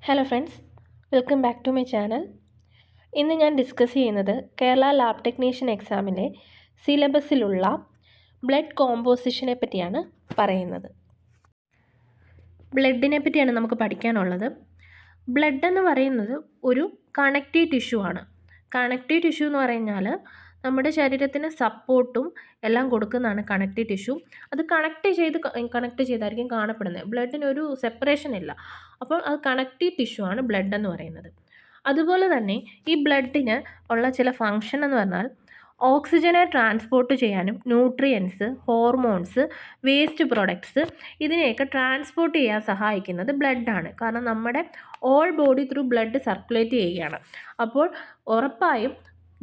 Hello friends, welcome back to my channel. ഇന്ന് ഞാൻ discuss ചെയ്യുന്നത് കേരള ലാബ് ടെക്നീഷ്യൻ എക്സാമിലെ സിലബസിലുള്ള ബ്ലഡ് കോമ്പോസിഷനെ പറ്റിയാണ് പറയുന്നത്. ബ്ലഡിനെ പറ്റിയാണ് നമുക്ക് പഠിക്കാനുള്ളത്. ബ്ലഡ് എന്ന് പറയുന്നത് ഒരു കണക്റ്റീവ് ടിഷ്യൂ ആണ്. കണക്റ്റീവ് ടിഷ്യൂ എന്ന് പറഞ്ഞാൽ നമ്മുടെ ശരീരത്തിന് സപ്പോർട്ടും എല്ലാം കൊടുക്കുന്നതാണ് കണക്റ്റീവ് ടിഷ്യൂ. അത് കണക്ട് ചെയ്തായിരിക്കും കാണപ്പെടുന്നത്. ബ്ലഡിനൊരു സെപ്പറേഷൻ ഇല്ല. അപ്പോൾ അത് കണക്റ്റീവ് ടിഷ്യൂ ആണ് ബ്ലഡ് എന്ന് പറയുന്നത്. അതുപോലെ തന്നെ ഈ ബ്ലഡിന് ഉള്ള ചില ഫങ്ഷൻ എന്ന് പറഞ്ഞാൽ ഓക്സിജനെ ട്രാൻസ്പോർട്ട് ചെയ്യാനും ന്യൂട്രിയൻസ്, ഹോർമോൺസ്, വേസ്റ്റ് പ്രൊഡക്ട്സ് ഇതിനെയൊക്കെ ട്രാൻസ്പോർട്ട് ചെയ്യാൻ സഹായിക്കുന്നത് ബ്ലഡാണ്. കാരണം നമ്മുടെ all body through blood circulate ചെയ്യുകയാണ്. അപ്പോൾ ഉറപ്പായും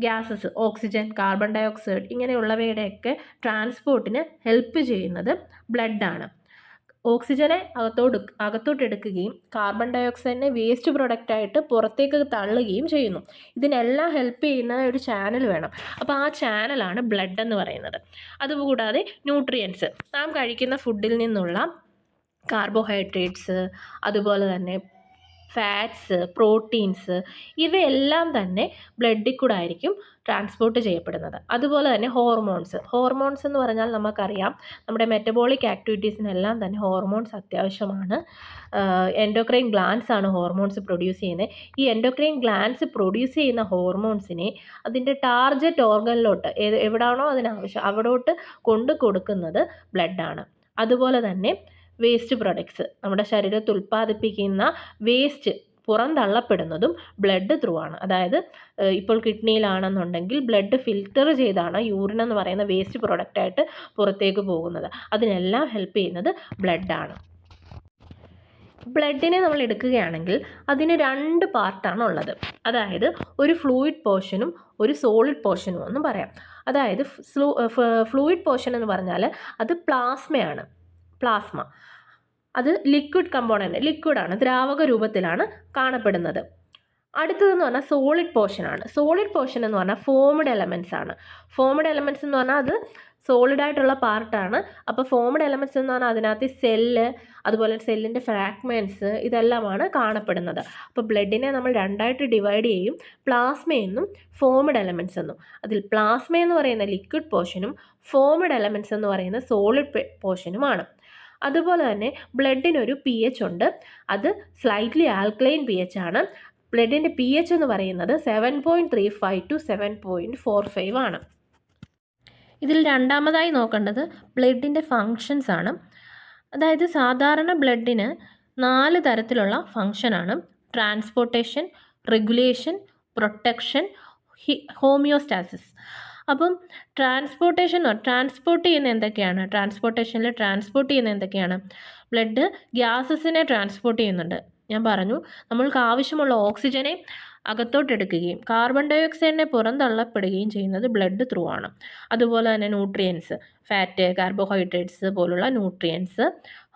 gases, oxygen, carbon dioxide ഇങ്ങനെയുള്ളവയുടെയൊക്കെ ട്രാൻസ്പോർട്ടിന് ഹെൽപ്പ് ചെയ്യുന്നത് ബ്ലഡാണ്. ഓക്സിജനെ അകത്തോട്ട് എടുക്കുകയും കാർബൺ ഡൈ ഓക്സൈഡിനെ വേസ്റ്റ് പ്രൊഡക്റ്റായിട്ട് പുറത്തേക്ക് തള്ളുകയും ചെയ്യുന്നു. ഇതിനെല്ലാം ഹെൽപ്പ് ചെയ്യുന്ന ഒരു ചാനൽ വേണം. അപ്പോൾ ആ ചാനലാണ് ബ്ലഡ് എന്ന് പറയുന്നത്. അതുകൂടാതെ ന്യൂട്രിയൻസ്, നാം കഴിക്കുന്ന ഫുഡിൽ നിന്നുള്ള കാർബോഹൈഡ്രേറ്റ്സ്, അതുപോലെ തന്നെ ഫാറ്റ്സ്, പ്രോട്ടീൻസ് ഇവയെല്ലാം തന്നെ ബ്ലഡിൽ കൂടെ ആയിരിക്കും ട്രാൻസ്പോർട്ട് ചെയ്യപ്പെടുന്നത്. അതുപോലെ തന്നെ ഹോർമോൺസ് എന്ന് പറഞ്ഞാൽ നമുക്കറിയാം, നമ്മുടെ മെറ്റബോളിക് ആക്ടിവിറ്റീസിനെല്ലാം തന്നെ ഹോർമോൺസ് അത്യാവശ്യമാണ്. എൻഡോക്രൈൻ ഗ്ലാൻസ് ആണ് ഹോർമോൺസ് പ്രൊഡ്യൂസ് ചെയ്യുന്നത്. ഈ എൻഡോക്രൈൻ ഗ്ലാൻസ് പ്രൊഡ്യൂസ് ചെയ്യുന്ന ഹോർമോൺസിനെ അതിൻ്റെ ടാർഗറ്റ് ഓർഗനിലോട്ട് എവിടാണോ അതിനാവശ്യം അവിടോട്ട് കൊടുക്കുന്നത് ബ്ലഡാണ്. അതുപോലെ തന്നെ വേസ്റ്റ് പ്രൊഡക്ട്സ്, നമ്മുടെ ശരീരത്തിൽ ഉൽപ്പാദിപ്പിക്കുന്ന വേസ്റ്റ് പുറന്തള്ളപ്പെടുന്നതും ബ്ലഡ് ത്രൂ ആണ്. അതായത് ഇപ്പോൾ കിഡ്നിയിലാണെന്നുണ്ടെങ്കിൽ ബ്ലഡ് ഫിൽറ്റർ ചെയ്താണ് യൂറിൻ എന്ന് പറയുന്ന വേസ്റ്റ് പ്രൊഡക്റ്റായിട്ട് പുറത്തേക്ക് പോകുന്നത്. അതിനെല്ലാം ഹെൽപ്പ് ചെയ്യുന്നത് ബ്ലഡാണ്. ബ്ലഡിനെ നമ്മൾ എടുക്കുകയാണെങ്കിൽ അതിന് രണ്ട് പാർട്ടാണ് ഉള്ളത്. അതായത് ഒരു ഫ്ലൂയിഡ് പോർഷനും ഒരു സോളിഡ് പോർഷനും എന്ന് പറയാം. അതായത് ഫ്ലൂയിഡ് പോർഷൻ എന്ന് പറഞ്ഞാൽ അത് പ്ലാസ്മയാണ്. അത് ലിക്വിഡ് കമ്പോണൻറ്റ്, ലിക്വിഡാണ്, ദ്രാവക രൂപത്തിലാണ് കാണപ്പെടുന്നത്. അടുത്തതെന്ന് പറഞ്ഞാൽ സോളിഡ് പോർഷനാണ്. സോളിഡ് പോർഷൻ എന്ന് പറഞ്ഞാൽ ഫോംഡ് എലമെൻറ്റ്സ് ആണ്. ഫോംഡ് എലമെൻറ്റ്സ് എന്ന് പറഞ്ഞാൽ അത് സോളിഡായിട്ടുള്ള പാർട്ടാണ്. അപ്പോൾ ഫോംഡ് എലമെൻറ്റ്സ് എന്ന് പറഞ്ഞാൽ അതിനകത്ത് സെല്ല്, അതുപോലെ സെല്ലിൻ്റെ ഫ്രാഗ്മെൻറ്റ്സ് ഇതെല്ലാമാണ് കാണപ്പെടുന്നത്. അപ്പോൾ ബ്ലഡിനെ നമ്മൾ രണ്ടായിട്ട് ഡിവൈഡ് ചെയ്യും, പ്ലാസ്മയെന്നും ഫോംഡ് എലമെൻറ്റ്സ് എന്നും. അതിൽ പ്ലാസ്മ എന്ന് പറയുന്ന ലിക്വിഡ് പോർഷനും ഫോംഡ് എലമെൻറ്റ്സ് എന്ന് പറയുന്ന സോളിഡ് പോർഷനുമാണ്. അതുപോലെ തന്നെ ബ്ലഡിനൊരു pH ഉണ്ട്. അത് സ്ലൈറ്റ്ലി ആൽക്കലൈൻ pH ആണ്. ബ്ലഡിൻ്റെ pH എന്ന് പറയുന്നത് 7.35 to 7.45 ആണ്. ഇതിൽ രണ്ടാമതായി നോക്കേണ്ടത് ബ്ലഡിൻ്റെ ഫങ്ഷൻസ് ആണ്. അതായത് സാധാരണ ബ്ലഡിന് 4 തരത്തിലുള്ള ഫങ്ഷനാണ്: ട്രാൻസ്പോർട്ടേഷൻ, റെഗുലേഷൻ, പ്രൊട്ടക്ഷൻ, ഹോമിയോസ്റ്റാസിസ്. അപ്പം ട്രാൻസ്പോർട്ട് ചെയ്യുന്ന എന്തൊക്കെയാണ്? ബ്ലഡ് ഗ്യാസസിനെ ട്രാൻസ്പോർട്ട് ചെയ്യുന്നുണ്ട്. ഞാൻ പറഞ്ഞു, നമ്മൾക്ക് ആവശ്യമുള്ള ഓക്സിജനെ അകത്തോട്ടെടുക്കുകയും കാർബൺ ഡൈ ഓക്സൈഡിനെ പുറന്തള്ളപ്പെടുകയും ചെയ്യുന്നത് ബ്ലഡ് ത്രൂ ആണ്. അതുപോലെ തന്നെ ന്യൂട്രിയൻസ്, ഫാറ്റ്, കാർബോഹൈഡ്രേറ്റ്സ് പോലുള്ള ന്യൂട്രിയൻസ്,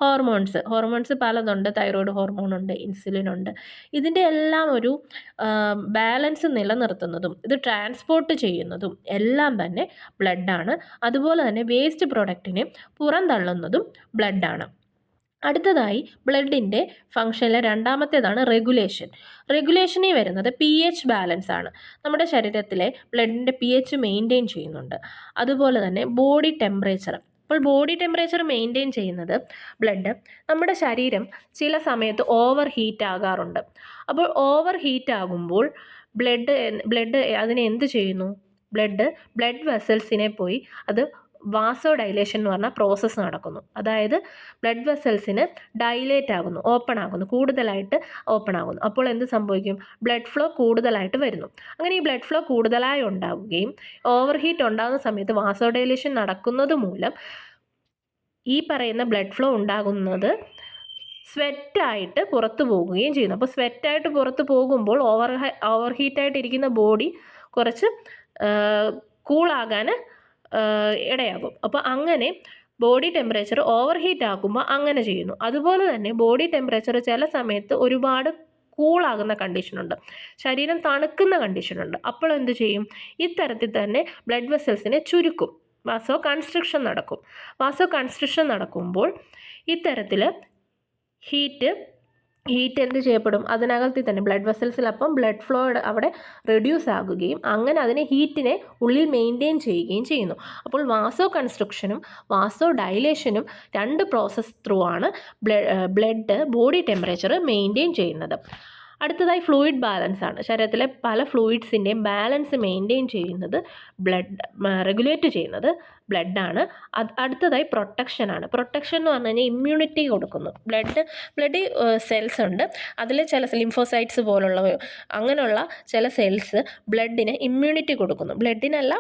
ഹോർമോൺസ് പലതുണ്ട്. തൈറോയ്ഡ് ഹോർമോൺ ഉണ്ട്, ഇൻസുലിൻ ഉണ്ട്. ഇതിൻ്റെ എല്ലാം ഒരു ബാലൻസ് നിലനിർത്തുന്നതും ഇത് ട്രാൻസ്പോർട്ട് ചെയ്യുന്നതും എല്ലാം തന്നെ ബ്ലഡാണ്. അതുപോലെ തന്നെ വേസ്റ്റ് പ്രൊഡക്റ്റിനെ പുറന്തള്ളുന്നതും ബ്ലഡാണ്. അടുത്തതായി ബ്ലഡിൻ്റെ ഫങ്ഷനിലെ രണ്ടാമത്തേതാണ് റെഗുലേഷനിൽ വരുന്നത് pH ബാലൻസ് ആണ്. നമ്മുടെ ശരീരത്തിലെ ബ്ലഡിൻ്റെ pH മെയിൻറ്റെയിൻ ചെയ്യുന്നുണ്ട്. അതുപോലെ തന്നെ ബോഡി ടെമ്പറേച്ചർ. അപ്പോൾ ബോഡി ടെമ്പറേച്ചർ മെയിൻറ്റെയിൻ ചെയ്യുന്നത് ബ്ലഡ്. നമ്മുടെ ശരീരം ചില സമയത്ത് ഓവർ ഹീറ്റ് ആകാറുണ്ട്. അപ്പോൾ ഓവർ ഹീറ്റ് ആകുമ്പോൾ ബ്ലഡ് അതിനെ എന്ത് ചെയ്യുന്നു? ബ്ലഡ് വെസൽസിനെ പോയി അത് വാസോ ഡൈലേഷൻ എന്ന് പറഞ്ഞ പ്രോസസ്സ് നടക്കുന്നു. അതായത് ബ്ലഡ് വെസൽസിന് ഡൈലേറ്റ് ആകുന്നു, കൂടുതലായിട്ട് ഓപ്പൺ ആകുന്നു. അപ്പോൾ എന്ത് സംഭവിക്കും? ബ്ലഡ് ഫ്ലോ കൂടുതലായിട്ട് വരുന്നു. അങ്ങനെ ഈ ബ്ലഡ് ഫ്ലോ കൂടുതലായി ഉണ്ടാവുകയും ഓവർ ഹീറ്റ് ഉണ്ടാകുന്ന സമയത്ത് വാസോ ഡൈലേഷൻ നടക്കുന്നത് മൂലം ഈ പറയുന്ന ബ്ലഡ് ഫ്ലോ ഉണ്ടാകുന്നത് സ്വെറ്റായിട്ട് പുറത്തു പോകുകയും ചെയ്യുന്നു. അപ്പോൾ സ്വെറ്റായിട്ട് പുറത്ത് പോകുമ്പോൾ ഓവർ ഹീറ്റായിട്ടിരിക്കുന്ന ബോഡി കുറച്ച് കൂളാകാൻ ഇടയാകും. അപ്പോൾ അങ്ങനെ ബോഡി ടെമ്പറേച്ചർ ഓവർ ഹീറ്റ് ആകുമ്പോൾ അങ്ങനെ ചെയ്യുന്നു. അതുപോലെ തന്നെ ബോഡി ടെമ്പറേച്ചർ ചില സമയത്ത് ഒരുപാട് കൂളാകുന്ന കണ്ടീഷനുണ്ട്, ശരീരം തണുക്കുന്ന കണ്ടീഷനുണ്ട്. അപ്പോൾ എന്ത് ചെയ്യും? ഇത്തരത്തിൽ തന്നെ ബ്ലഡ് വെസൽസിനെ ചുരുക്കും, വാസോ കൺസ്ട്രിക്ഷൻ നടക്കുമ്പോൾ ഇത്തരത്തിൽ ഹീറ്റ് ഹീറ്റ് എന്ത് ചെയ്യപ്പെടും, അതിനകത്ത് തന്നെ ബ്ലഡ് വെസൽസിൽ അപ്പം ബ്ലഡ് ഫ്ലോ അവിടെ റെഡ്യൂസ് ആകുകയും അങ്ങനെ അതിനെ ഹീറ്റിനെ ഉള്ളിൽ മെയിൻറ്റെയിൻ ചെയ്യുകയും ചെയ്യുന്നു. അപ്പോൾ വാസോ കൺസ്ട്രക്ഷനും വാസോ ഡൈലേഷനും 2 പ്രോസസ്സ് ത്രൂ ആണ് ബ്ലഡ് ബോഡി ടെമ്പറേച്ചർ മെയിൻറ്റെയിൻ ചെയ്യുന്നത്. അടുത്തതായി ഫ്ലൂയിഡ് ബാലൻസ് ആണ്. ശരീരത്തിലെ പല ഫ്ലൂയിഡ്സിൻ്റെയും ബാലൻസ് മെയിൻറ്റെയിൻ ചെയ്യുന്നത് റെഗുലേറ്റ് ചെയ്യുന്നത് ബ്ലഡാണ്. അടുത്തതായി പ്രൊട്ടക്ഷനാണ്. പ്രൊട്ടക്ഷൻ എന്ന് പറഞ്ഞു കഴിഞ്ഞാൽ ഇമ്മ്യൂണിറ്റി കൊടുക്കുന്നു. ബ്ലഡ് സെൽസ് ഉണ്ട്, അതിൽ ചില ലിംഫോസൈറ്റ്സ് പോലുള്ള അങ്ങനെയുള്ള ചില സെൽസ് ബ്ലഡിന് ഇമ്മ്യൂണിറ്റി കൊടുക്കുന്നു. ബ്ലഡിനല്ല,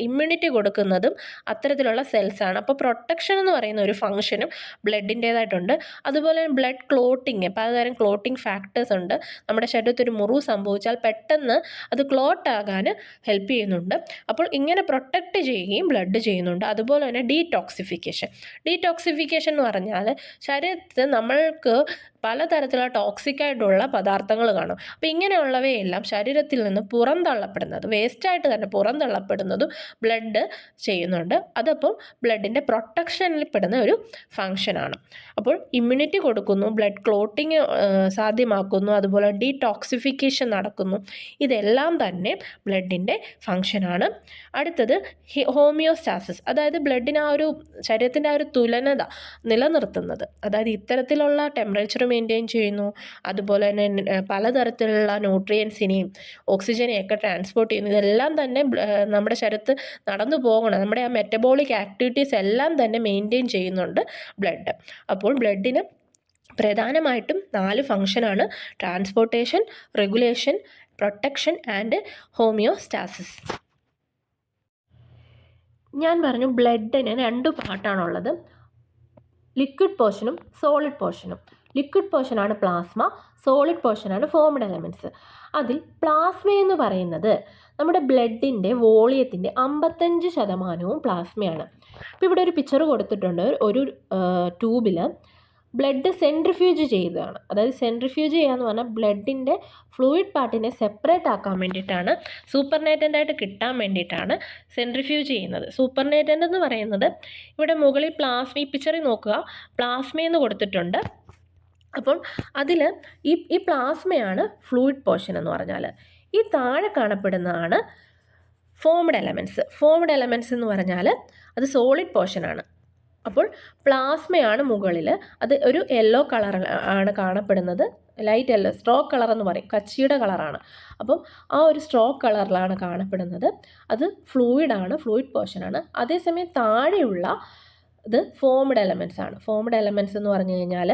ഇമ്മ്യൂണിറ്റി കൊടുക്കുന്നതും അത്തരത്തിലുള്ള സെൽസാണ്. അപ്പോൾ പ്രൊട്ടക്ഷൻ എന്ന് പറയുന്ന ഒരു ഫംഗ്ഷനും ബ്ലഡിൻ്റേതായിട്ടുണ്ട്. അതുപോലെ ബ്ലഡ് ക്ലോട്ടിങ്, പലതരം ക്ലോട്ടിങ് ഫാക്ടേഴ്സ് ഉണ്ട്. നമ്മുടെ ശരീരത്തിൽ ഒരു മുറിവ് സംഭവിച്ചാൽ പെട്ടെന്ന് അത് ക്ലോട്ട് ആകാൻ ഹെൽപ്പ് ചെയ്യുന്നുണ്ട്. അപ്പോൾ ഇങ്ങനെ പ്രൊട്ടക്റ്റ് ചെയ്യുകയും ബ്ലഡ് ചെയ്യുന്നുണ്ട്. അതുപോലെ തന്നെ ഡീടോക്സിഫിക്കേഷൻ എന്ന് പറഞ്ഞാൽ ശരീരത്തിൽ നമ്മൾക്ക് പലതരത്തിലുള്ള ടോക്സിക്കായിട്ടുള്ള പദാർത്ഥങ്ങൾ കാണും. അപ്പോൾ ഇങ്ങനെയുള്ളവയെല്ലാം ശരീരത്തിൽ നിന്ന് പുറന്തള്ളപ്പെടുന്നത്, വേസ്റ്റായിട്ട് തന്നെ പുറന്തള്ളപ്പെടുന്നതും ബ്ലഡ് ചെയ്യുന്നുണ്ട്. അതപ്പോൾ ബ്ലഡിൻ്റെ പ്രൊട്ടക്ഷനിൽ പെടുന്ന ഒരു ഫങ്ഷനാണ്. അപ്പോൾ ഇമ്മ്യൂണിറ്റി കൊടുക്കുന്നു, ബ്ലഡ് ക്ലോട്ടിങ് സാധ്യമാക്കുന്നു, അതുപോലെ ഡീടോക്സിഫിക്കേഷൻ നടക്കുന്നു. ഇതെല്ലാം തന്നെ ബ്ലഡിൻ്റെ ഫങ്ഷനാണ്. അടുത്തത് ഹോമിയോസ്റ്റാസിസ്, അതായത് ബ്ലഡിന് ആ ഒരു ശരീരത്തിൻ്റെ ആ ഒരു തുലനത നിലനിർത്തുന്നത്. അതായത് ഇത്തരത്തിലുള്ള ടെമ്പറേച്ചർ മെയിൻറ്റെയിൻ ചെയ്യുന്നു, അതുപോലെ തന്നെ പലതരത്തിലുള്ള ന്യൂട്രിയൻസിനെയും ഓക്സിജനെയും ഒക്കെ ട്രാൻസ്പോർട്ട് ചെയ്യുന്നു. ഇതെല്ലാം തന്നെ നമ്മുടെ ശരീരത്ത് നടന്നു പോകണം. നമ്മുടെ ആ മെറ്റബോളിക് ആക്ടിവിറ്റീസ് എല്ലാം തന്നെ മെയിൻറ്റെയിൻ ചെയ്യുന്നുണ്ട് ബ്ലഡ്. അപ്പോൾ ബ്ലഡിന് പ്രധാനമായിട്ടും 4 ഫംഗ്ഷനാണ്: transportation, regulation, protection and homeostasis. ഞാൻ പറഞ്ഞു ബ്ലഡിന് 2 പാർട്ടാണുള്ളത്, ലിക്വിഡ് പോർഷനും സോളിഡ് പോർഷനും. ലിക്വിഡ് പോർഷനാണ് പ്ലാസ്മ, സോളിഡ് പോർഷനാണ് ഫോംഡ് എലമെൻറ്റ്സ്. അതിൽ പ്ലാസ്മ എന്ന് പറയുന്നത് നമ്മുടെ ബ്ലഡിൻ്റെ വോളിയത്തിൻ്റെ 55% പ്ലാസ്മയാണ്. ഇപ്പോൾ ഇവിടെ ഒരു പിക്ചർ കൊടുത്തിട്ടുണ്ട്. ഒരു ട്യൂബിൽ ബ്ലഡ് സെൻട്രിഫ്യൂജ് ചെയ്തതാണ്. അതായത് സെൻട്രിഫ്യൂജ് ചെയ്യുക എന്ന് പറഞ്ഞാൽ ബ്ലഡിൻ്റെ ഫ്ലൂയിഡ് പാർട്ടിനെ സെപ്പറേറ്റ് ആക്കാൻ വേണ്ടിയിട്ടാണ്, സൂപ്പർനേറ്റൻ്റായിട്ട് കിട്ടാൻ വേണ്ടിയിട്ടാണ് സെൻട്രിഫ്യൂജ് ചെയ്യുന്നത്. സൂപ്പർനേറ്റൻ്റ് എന്ന് പറയുന്നത് ഇവിടെ മുകളിൽ ഈ പിക്ചറിൽ നോക്കുക, പ്ലാസ്മയെന്ന് കൊടുത്തിട്ടുണ്ട്. അപ്പോൾ അതിൽ ഈ പ്ലാസ്മയാണ് ഫ്ലൂയിഡ് പോർഷൻ എന്ന് പറഞ്ഞാൽ. ഈ താഴെ കാണപ്പെടുന്നതാണ് ഫോംഡ് എലമെൻറ്റ്സ് എന്ന് പറഞ്ഞാൽ അത് സോളിഡ് പോർഷനാണ്. അപ്പോൾ പ്ലാസ്മയാണ് മുകളിൽ, അത് ഒരു യെല്ലോ കളർ ആണ് കാണപ്പെടുന്നത്, ലൈറ്റ് യെല്ലോ, സ്ട്രോക്ക് കളർ എന്ന് പറയും, കച്ചിയുടെ കളറാണ്. അപ്പം ആ ഒരു സ്ട്രോക്ക് കളറിലാണ് കാണപ്പെടുന്നത്. അത് ഫ്ലൂയിഡ് പോർഷനാണ്. അതേസമയം താഴെയുള്ള ഇത് ഫോംഡ് എലമെൻറ്റ്സ് ആണ്. ഫോംഡ് എലമെൻറ്റ്സ് എന്ന് പറഞ്ഞു കഴിഞ്ഞാൽ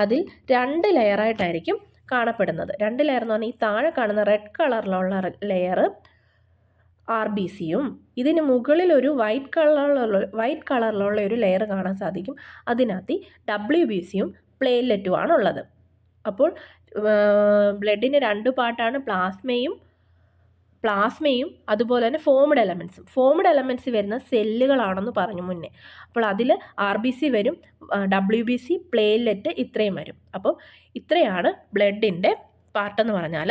അതിൽ 2 ലെയറായിട്ടായിരിക്കും കാണപ്പെടുന്നത്. 2 ലെയർ എന്ന് പറഞ്ഞാൽ ഈ താഴെ കാണുന്ന റെഡ് കളറിലുള്ള ലെയർ RBCയും ഇതിന് മുകളിൽ ഒരു വൈറ്റ് കളറിലുള്ള ഒരു ലെയർ കാണാൻ സാധിക്കും. അതിനകത്ത് WBCയും പ്ലേറ്റ്ലെറ്റുമാണ് ഉള്ളത്. അപ്പോൾ ബ്ലഡിന് 2 പാർട്ടാണ്, പ്ലാസ്മയും അതുപോലെ തന്നെ ഫോംഡ് എലമെൻറ്റ്സ് വരുന്ന സെല്ലുകളാണെന്ന് പറഞ്ഞു മുന്നേ. അപ്പോൾ അതിൽ RBC വരും, WBC, പ്ലേറ്റ്ലെറ്റ് ഇത്രയും വരും. അപ്പോൾ ഇത്രയാണ് ബ്ലഡിൻ്റെ പാർട്ടെന്ന് പറഞ്ഞാൽ.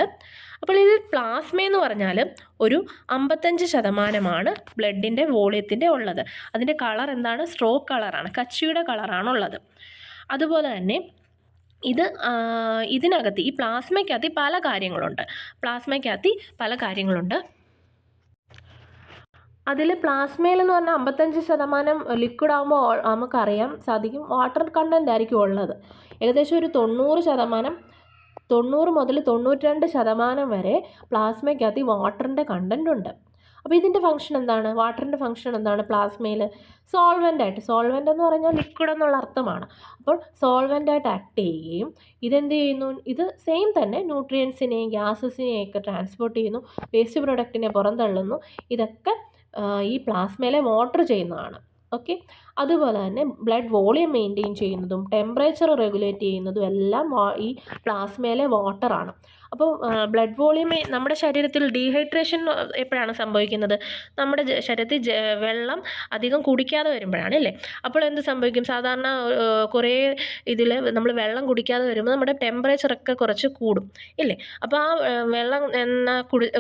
അപ്പോൾ ഇതിൽ പ്ലാസ്മ എന്ന് പറഞ്ഞാൽ ഒരു 55% ബ്ലഡിൻ്റെ വോളിയത്തിൻ്റെ ഉള്ളത്. അതിൻ്റെ കളർ എന്താണ്? സ്ട്രോക്ക് കളറാണ്, കച്ചിയുടെ കളറാണുള്ളത്. അതുപോലെ തന്നെ ഇതിനകത്ത് ഈ പ്ലാസ്മയ്ക്കകത്ത് പല കാര്യങ്ങളുണ്ട്. അതിൽ പ്ലാസ്മയിൽ എന്ന് പറഞ്ഞാൽ 55% ലിക്വിഡ് ആകുമ്പോൾ നമുക്കറിയാൻ സാധിക്കും വാട്ടർ കണ്ടൻ്റ് ആയിരിക്കും ഉള്ളത്. ഏകദേശം ഒരു 90 മുതൽ 92% വരെ പ്ലാസ്മയ്ക്കകത്ത് ഈ വാട്ടറിൻ്റെ കണ്ടൻ്റ് ഉണ്ട്. അപ്പോൾ ഇതിൻ്റെ ഫംഗ്ഷൻ എന്താണ്? വാട്ടറിൻ്റെ ഫംഗ്ഷൻ എന്താണ് പ്ലാസ്മയിൽ? സോൾവെൻ്റ് എന്ന് പറഞ്ഞാൽ ലിക്വിഡ് എന്നുള്ള അർത്ഥമാണ്. അപ്പോൾ സോൾവെൻ്റായിട്ട് ആക്ട് ചെയ്യുകയും ഇതെന്ത് ചെയ്യുന്നു? ഇത് സെയിം തന്നെ ന്യൂട്രിയൻസിനെയും ഗ്യാസസിനെയും ഒക്കെ ട്രാൻസ്പോർട്ട് ചെയ്യുന്നു, വേസ്റ്റ് പ്രൊഡക്റ്റിനെ പുറന്തള്ളുന്നു. ഇതൊക്കെ ഈ പ്ലാസ്മയിലെ വാട്ടർ ചെയ്യുന്നതാണ്. ഓക്കെ. അതുപോലെ തന്നെ ബ്ലഡ് വോളിയം മെയിൻറ്റെയിൻ ചെയ്യുന്നതും ടെമ്പറേച്ചർ റെഗുലേറ്റ് ചെയ്യുന്നതും എല്ലാം ഈ പ്ലാസ്മയിലെ വാട്ടറാണ്. അപ്പോൾ ബ്ലഡ് വോളിയം നമ്മുടെ ശരീരത്തിൽ ഡീഹൈഡ്രേഷൻ എപ്പോഴാണ് സംഭവിക്കുന്നത്? നമ്മുടെ ശരീരത്തിൽ വെള്ളം അധികം കുടിക്കാതെ വരുമ്പോഴാണ് അല്ലേ? അപ്പോൾ എന്ത് സംഭവിക്കും? സാധാരണ കുറേ ഇതിൽ നമ്മൾ വെള്ളം കുടിക്കാതെ വരുമ്പോൾ നമ്മുടെ ടെമ്പറേച്ചറൊക്കെ കുറച്ച് കൂടും ഇല്ലേ? അപ്പോൾ ആ വെള്ളം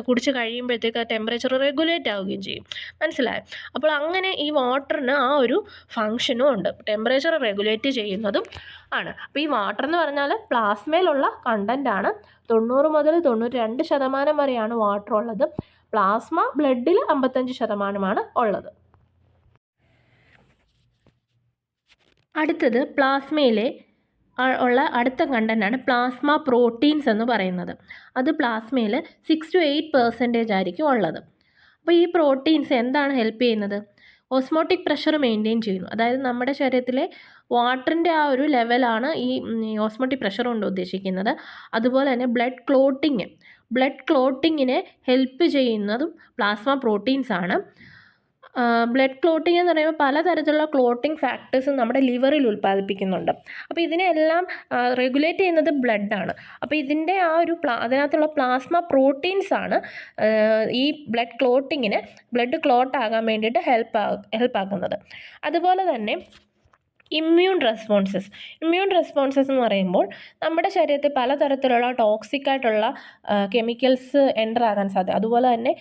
കുടിച്ച് കഴിയുമ്പോഴത്തേക്ക് ആ ടെമ്പറേച്ചർ റെഗുലേറ്റ് ആവുകയും ചെയ്യും. മനസ്സിലായോ? അപ്പോൾ അങ്ങനെ ഈ വാട്ടറിന് ആ ഒരു ഫങ്ഷനും ഉണ്ട്, ടെമ്പറേച്ചർ റെഗുലേറ്റ് ചെയ്യുന്നതും ആണ്. അപ്പോൾ ഈ വാട്ടർ എന്ന് പറഞ്ഞാൽ പ്ലാസ്മയിലുള്ള കണ്ടൻ്റാണ്. 90 മുതൽ 92% വരെയാണ് വാട്ടർ ഉള്ളത്. പ്ലാസ്മ ബ്ലഡിൽ 55% ഉള്ളത്. അടുത്തത് പ്ലാസ്മയിലെ ഉള്ള അടുത്ത കണ്ടൻ്റാണ് പ്ലാസ്മ പ്രോട്ടീൻസ് എന്ന് പറയുന്നത്. അത് പ്ലാസ്മയിൽ 6 to 8% ആയിരിക്കും ഉള്ളത്. അപ്പോൾ ഈ പ്രോട്ടീൻസ് എന്താണ് ഹെൽപ്പ് ചെയ്യുന്നത്? ഓസ്മോട്ടിക് പ്രഷർ മെയിൻറ്റെയിൻ ചെയ്യുന്നു. അതായത് നമ്മുടെ ശരീരത്തിലെ വാട്ടറിൻ്റെ ആ ഒരു ലെവലാണ് ഈ ഓസ്മോട്ടിക് പ്രഷർ കൊണ്ട് ഉദ്ദേശിക്കുന്നത്. അതുപോലെ തന്നെ ബ്ലഡ് ക്ലോട്ടിങ്ങിനെ ഹെൽപ്പ് ചെയ്യുന്നതും പ്ലാസ്മ പ്രോട്ടീൻസ് ആണ്. ബ്ലഡ് ക്ലോട്ടിംഗ് എന്ന് പറയുമ്പോൾ പലതരത്തിലുള്ള ക്ലോട്ടിംഗ് ഫാക്ടേഴ്സും നമ്മുടെ ലിവറിൽ ഉൽപ്പാദിപ്പിക്കുന്നുണ്ട്. അപ്പോൾ ഇതിനെല്ലാം റെഗുലേറ്റ് ചെയ്യുന്നത് ബ്ലഡാണ്. അപ്പോൾ ഇതിൻ്റെ ആ ഒരു അതിനകത്തുള്ള പ്ലാസ്മ പ്രോട്ടീൻസ് ആണ് ഈ ബ്ലഡ് ക്ലോട്ട് ആകാൻ വേണ്ടിയിട്ട് ഹെൽപ്പാക്കുന്നത്. അതുപോലെ തന്നെ ഇമ്മ്യൂൺ റെസ്പോൺസസ് എന്ന് പറയുമ്പോൾ നമ്മുടെ ശരീരത്തിൽ പലതരത്തിലുള്ള ടോക്സിക് ആയിട്ടുള്ള കെമിക്കൽസ് എൻ്റർ ആകാൻ സാധ്യത. അതുപോലെ തന്നെ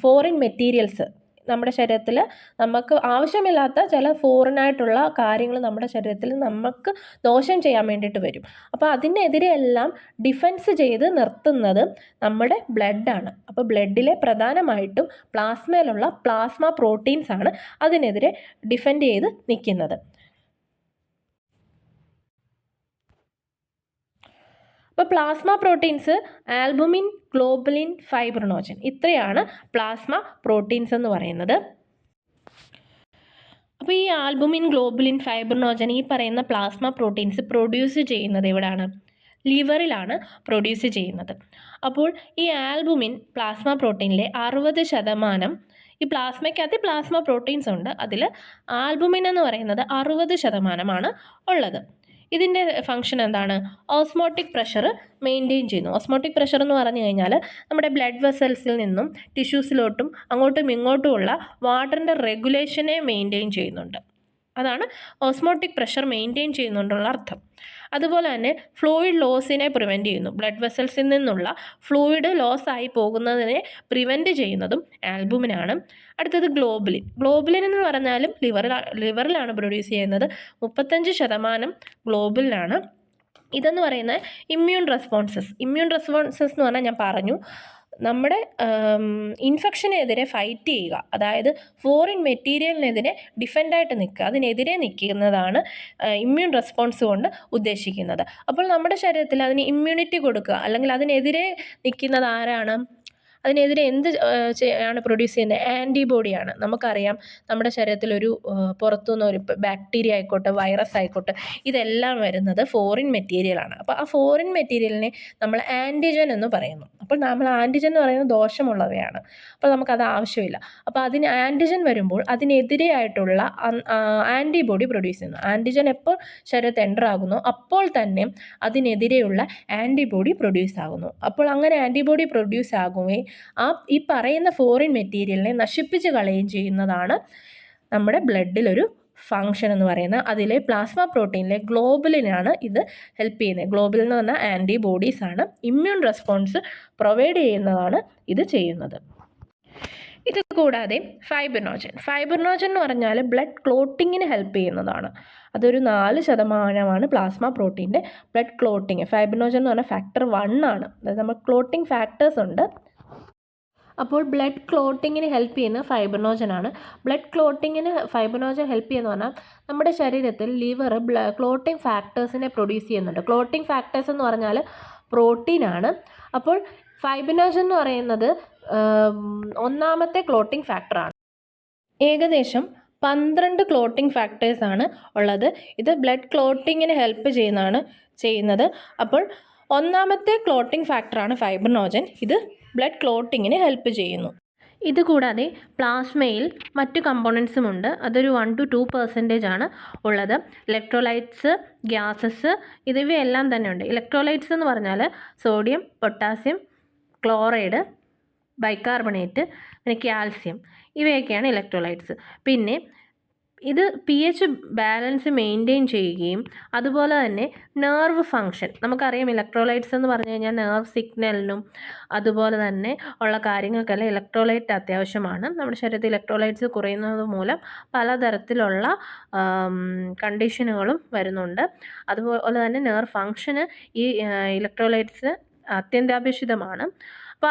ഫോറിൻ മെറ്റീരിയൽസ് നമ്മുടെ ശരീരത്തിൽ നമുക്ക് ആവശ്യമില്ലാത്ത ചില ഫോറിനായിട്ടുള്ള കാര്യങ്ങൾ നമ്മുടെ ശരീരത്തിൽ നമുക്ക് ദോഷം ചെയ്യാൻ വേണ്ടിയിട്ട് വരും. അപ്പോൾ അതിനെതിരെയെല്ലാം ഡിഫെൻസ് ചെയ്ത് നിർത്തുന്നത് നമ്മുടെ ബ്ലഡാണ്. അപ്പോൾ ബ്ലഡിലെ പ്രധാനമായിട്ടും പ്ലാസ്മയിലുള്ള പ്ലാസ്മ പ്രോട്ടീൻസ് ആണ് അതിനെതിരെ ഡിഫെൻഡ് ചെയ്ത് നിൽക്കുന്നത്. അപ്പോൾ plasma proteins albumin, globulin, fibrinogen, ഇത്രയാണ് പ്ലാസ്മ പ്രോട്ടീൻസ് എന്ന് പറയുന്നത്. അപ്പോൾ ഈ ആൽബുമിൻ, ഗ്ലോബുലിൻ, ഫൈബ്രിനോജൻ ഈ പറയുന്ന പ്ലാസ്മ പ്രോട്ടീൻസ് പ്രൊഡ്യൂസ് ചെയ്യുന്നത് എവിടെയാണ്? ലിവറിലാണ് പ്രൊഡ്യൂസ് ചെയ്യുന്നത്. അപ്പോൾ ഈ ആൽബുമിൻ പ്ലാസ്മ പ്രോട്ടീനിലെ 60%, ഈ പ്ലാസ്മയ്ക്കകത്ത് പ്ലാസ്മ പ്രോട്ടീൻസ് ഉണ്ട്, അതിൽ ആൽബുമിൻ എന്ന് പറയുന്നത് 60% ഉള്ളത്. ഇതിൻ്റെ ഫംഗ്ഷൻ എന്താണ്? ഓസ്മോട്ടിക് പ്രഷർ മെയിൻറ്റെയിൻ ചെയ്യുന്നു. ഓസ്മോട്ടിക് പ്രഷർ എന്ന് പറഞ്ഞു കഴിഞ്ഞാൽ നമ്മുടെ ബ്ലഡ് വെസൽസിൽ നിന്നും ടിഷ്യൂസിലോട്ടും അങ്ങോട്ടും ഇങ്ങോട്ടുമുള്ള വാട്ടറിൻ്റെ റെഗുലേഷനെ മെയിൻറ്റെയിൻ ചെയ്യുന്നുണ്ട്. അതാണ് ഓസ്മോട്ടിക് പ്രഷർ മെയിൻറ്റെയിൻ ചെയ്യുന്നുണ്ടുള്ള അർത്ഥം. അതുപോലെ തന്നെ ഫ്ലൂയിഡ് ലോസിനെ പ്രിവെൻറ്റ് ചെയ്യുന്നു. ബ്ലഡ് വെസൽസിൽ നിന്നുള്ള ഫ്ലൂയിഡ് ലോസ് ആയി പോകുന്നതിനെ പ്രിവെൻറ്റ് ചെയ്യുന്നതും ആൽബുമിനാണ്. അടുത്തത് ഗ്ലോബുലിൻ എന്ന് പറഞ്ഞാലും ലിവറിലാണ് പ്രൊഡ്യൂസ് ചെയ്യുന്നത്. 35% ഗ്ലോബുലിനാണ്. ഇതെന്ന് പറയുന്നത് ഇമ്മ്യൂൺ റെസ്പോൺസസ് എന്ന് പറഞ്ഞാൽ ഞാൻ പറഞ്ഞു, നമ്മുടെ ഇൻഫെക്ഷനെതിരെ ഫൈറ്റ് ചെയ്യുക, അതായത് ഫോറിൻ മെറ്റീരിയലിനെതിരെ ഡിഫെൻഡായിട്ട് നിൽക്കുക, അതിനെതിരെ നിൽക്കുന്നതാണ് ഇമ്മ്യൂൺ റെസ്പോൺസ് കൊണ്ട് ഉദ്ദേശിക്കുന്നത്. അപ്പോൾ നമ്മുടെ ശരീരത്തിൽ അതിന് ഇമ്മ്യൂണിറ്റി കൊടുക്കുക, അല്ലെങ്കിൽ അതിനെതിരെ നിൽക്കുന്നത് ആരാണ്? അതിനെതിരെ ആണ് പ്രൊഡ്യൂസ് ചെയ്യുന്നത്? ആൻറ്റിബോഡിയാണ്. നമുക്കറിയാം നമ്മുടെ ശരീരത്തിലൊരു പുറത്തുനിന്ന് ഒരു ബാക്ടീരിയ ആയിക്കോട്ടെ, വൈറസ് ആയിക്കോട്ടെ, ഇതെല്ലാം വരുന്നത് ഫോറിൻ മെറ്റീരിയലാണ്. അപ്പോൾ ആ ഫോറിൻ മെറ്റീരിയലിനെ നമ്മൾ ആൻറ്റിജൻ എന്ന് പറയുന്നു. അപ്പോൾ നമ്മൾ ആൻറ്റിജൻ എന്ന് പറയുന്നത് ദോഷമുള്ളവയാണ്, അപ്പോൾ നമുക്കത് ആവശ്യമില്ല. അപ്പോൾ അതിന് ആൻറ്റിജൻ വരുമ്പോൾ അതിനെതിരെയായിട്ടുള്ള ആൻറ്റിബോഡി പ്രൊഡ്യൂസ് ചെയ്യുന്നു. ആൻറ്റിജൻ എപ്പോൾ ശരീരത്തിൽ എൻ്റർ ആകുന്നു അപ്പോൾ തന്നെ അതിനെതിരെയുള്ള ആൻറ്റിബോഡി പ്രൊഡ്യൂസ് ആകുന്നു. അപ്പോൾ അങ്ങനെ ആൻറ്റിബോഡി പ്രൊഡ്യൂസ് ആകുകയും ഈ പറയുന്ന ഫോറിൻ മെറ്റീരിയലിനെ നശിപ്പിച്ച് കളയുകയും ചെയ്യുന്നതാണ് നമ്മുടെ ബ്ലഡിലൊരു ഫങ്ഷൻ എന്ന് പറയുന്നത്. അതിലെ പ്ലാസ്മ പ്രോട്ടീനിലെ ഗ്ലോബുലിനാണ് ഇത് ഹെൽപ്പ് ചെയ്യുന്നത്. ഗ്ലോബുലിൻ എന്ന് പറഞ്ഞാൽ ആൻറ്റിബോഡീസ് ആണ്. ഇമ്മ്യൂൺ റെസ്പോൺസ് പ്രൊവൈഡ് ചെയ്യുന്നതാണ് ഇത് ചെയ്യുന്നത്. ഇത് കൂടാതെ ഫൈബ്രിനോജൻ എന്ന് പറഞ്ഞാൽ ബ്ലഡ് ക്ലോട്ടിങ്ങിന് ഹെൽപ്പ് ചെയ്യുന്നതാണ്. അതൊരു 4% പ്ലാസ്മ പ്രോട്ടീൻ്റെ ബ്ലഡ് ക്ലോട്ടിങ്. ഫൈബ്രിനോജൻ എന്ന് പറഞ്ഞാൽ ഫാക്ടർ 1 ആണ്. അതായത് നമ്മൾ ക്ലോട്ടിങ് ഫാക്ടേഴ്സ് ഉണ്ട്. അപ്പോൾ ബ്ലഡ് ക്ലോട്ടിങ്ങിന് ഹെൽപ്പ് ചെയ്യുന്ന ഫൈബ്രിനോജനാണ്. ബ്ലഡ് ക്ലോട്ടിങ്ങിന് ഫൈബ്രിനോജൻ ഹെൽപ്പ് ചെയ്യുന്ന പറഞ്ഞാൽ നമ്മുടെ ശരീരത്തിൽ ലിവർ ക്ലോട്ടിങ് ഫാക്ടേഴ്സിനെ പ്രൊഡ്യൂസ് ചെയ്യുന്നുണ്ട്. ക്ലോട്ടിങ് ഫാക്ടേഴ്സ് എന്ന് പറഞ്ഞാൽ പ്രോട്ടീനാണ്. അപ്പോൾ ഫൈബ്രിനോജൻ എന്ന് പറയുന്നത് 1ാമത്തെ ക്ലോട്ടിംഗ് ഫാക്ടറാണ്. ഏകദേശം 12 ക്ലോട്ടിംഗ് ഫാക്ടേഴ്സാണ് ഉള്ളത്. ഇത് ബ്ലഡ് ക്ലോട്ടിങ്ങിന് ഹെൽപ്പ് ചെയ്യുന്നത്. അപ്പോൾ 1ാമത്തെ ക്ലോട്ടിംഗ് ഫാക്ടറാണ് ഫൈബ്രിനോജൻ. ഇത് ബ്ലഡ് ക്ലോട്ടിങ്ങിന് ഹെൽപ്പ് ചെയ്യുന്നു. ഇതുകൂടാതെ പ്ലാസ്മയിൽ മറ്റ് കമ്പോണൻസും ഉണ്ട്. അതൊരു 1 to 2% ആണ് ഉള്ളത്. ഇലക്ട്രോലൈറ്റ്സ്, ഗ്യാസസ് ഇവയെല്ലാം തന്നെ ഉണ്ട്. ഇലക്ട്രോലൈറ്റ്സ് എന്ന് പറഞ്ഞാൽ സോഡിയം, പൊട്ടാസ്യം, ക്ലോറൈഡ്, ബൈകാർബണേറ്റ്, പിന്നെ കാൽസ്യം ഇവയൊക്കെയാണ് ഇലക്ട്രോലൈറ്റ്സ്. പിന്നെ ഇത് pH ബാലൻസ് മെയിൻറ്റെയിൻ ചെയ്യുകയും അതുപോലെ തന്നെ നെർവ് ഫങ്ഷൻ, നമുക്കറിയാം ഇലക്ട്രോലൈറ്റ്സ് എന്ന് പറഞ്ഞു കഴിഞ്ഞാൽ നെർവ് സിഗ്നലിനും അതുപോലെ തന്നെ ഉള്ള കാര്യങ്ങൾക്കെല്ലാം ഇലക്ട്രോലൈറ്റ് അത്യാവശ്യമാണ്. നമ്മുടെ ശരീരത്തിൽ ഇലക്ട്രോലൈറ്റ്സ് കുറയുന്നത് മൂലം പലതരത്തിലുള്ള കണ്ടീഷനുകളും വരുന്നുണ്ട്. അതുപോലെ തന്നെ നെർവ് ഫങ്ഷന് ഈ ഇലക്ട്രോലൈറ്റ്സ് അത്യന്താപേക്ഷിതമാണ്. അപ്പോൾ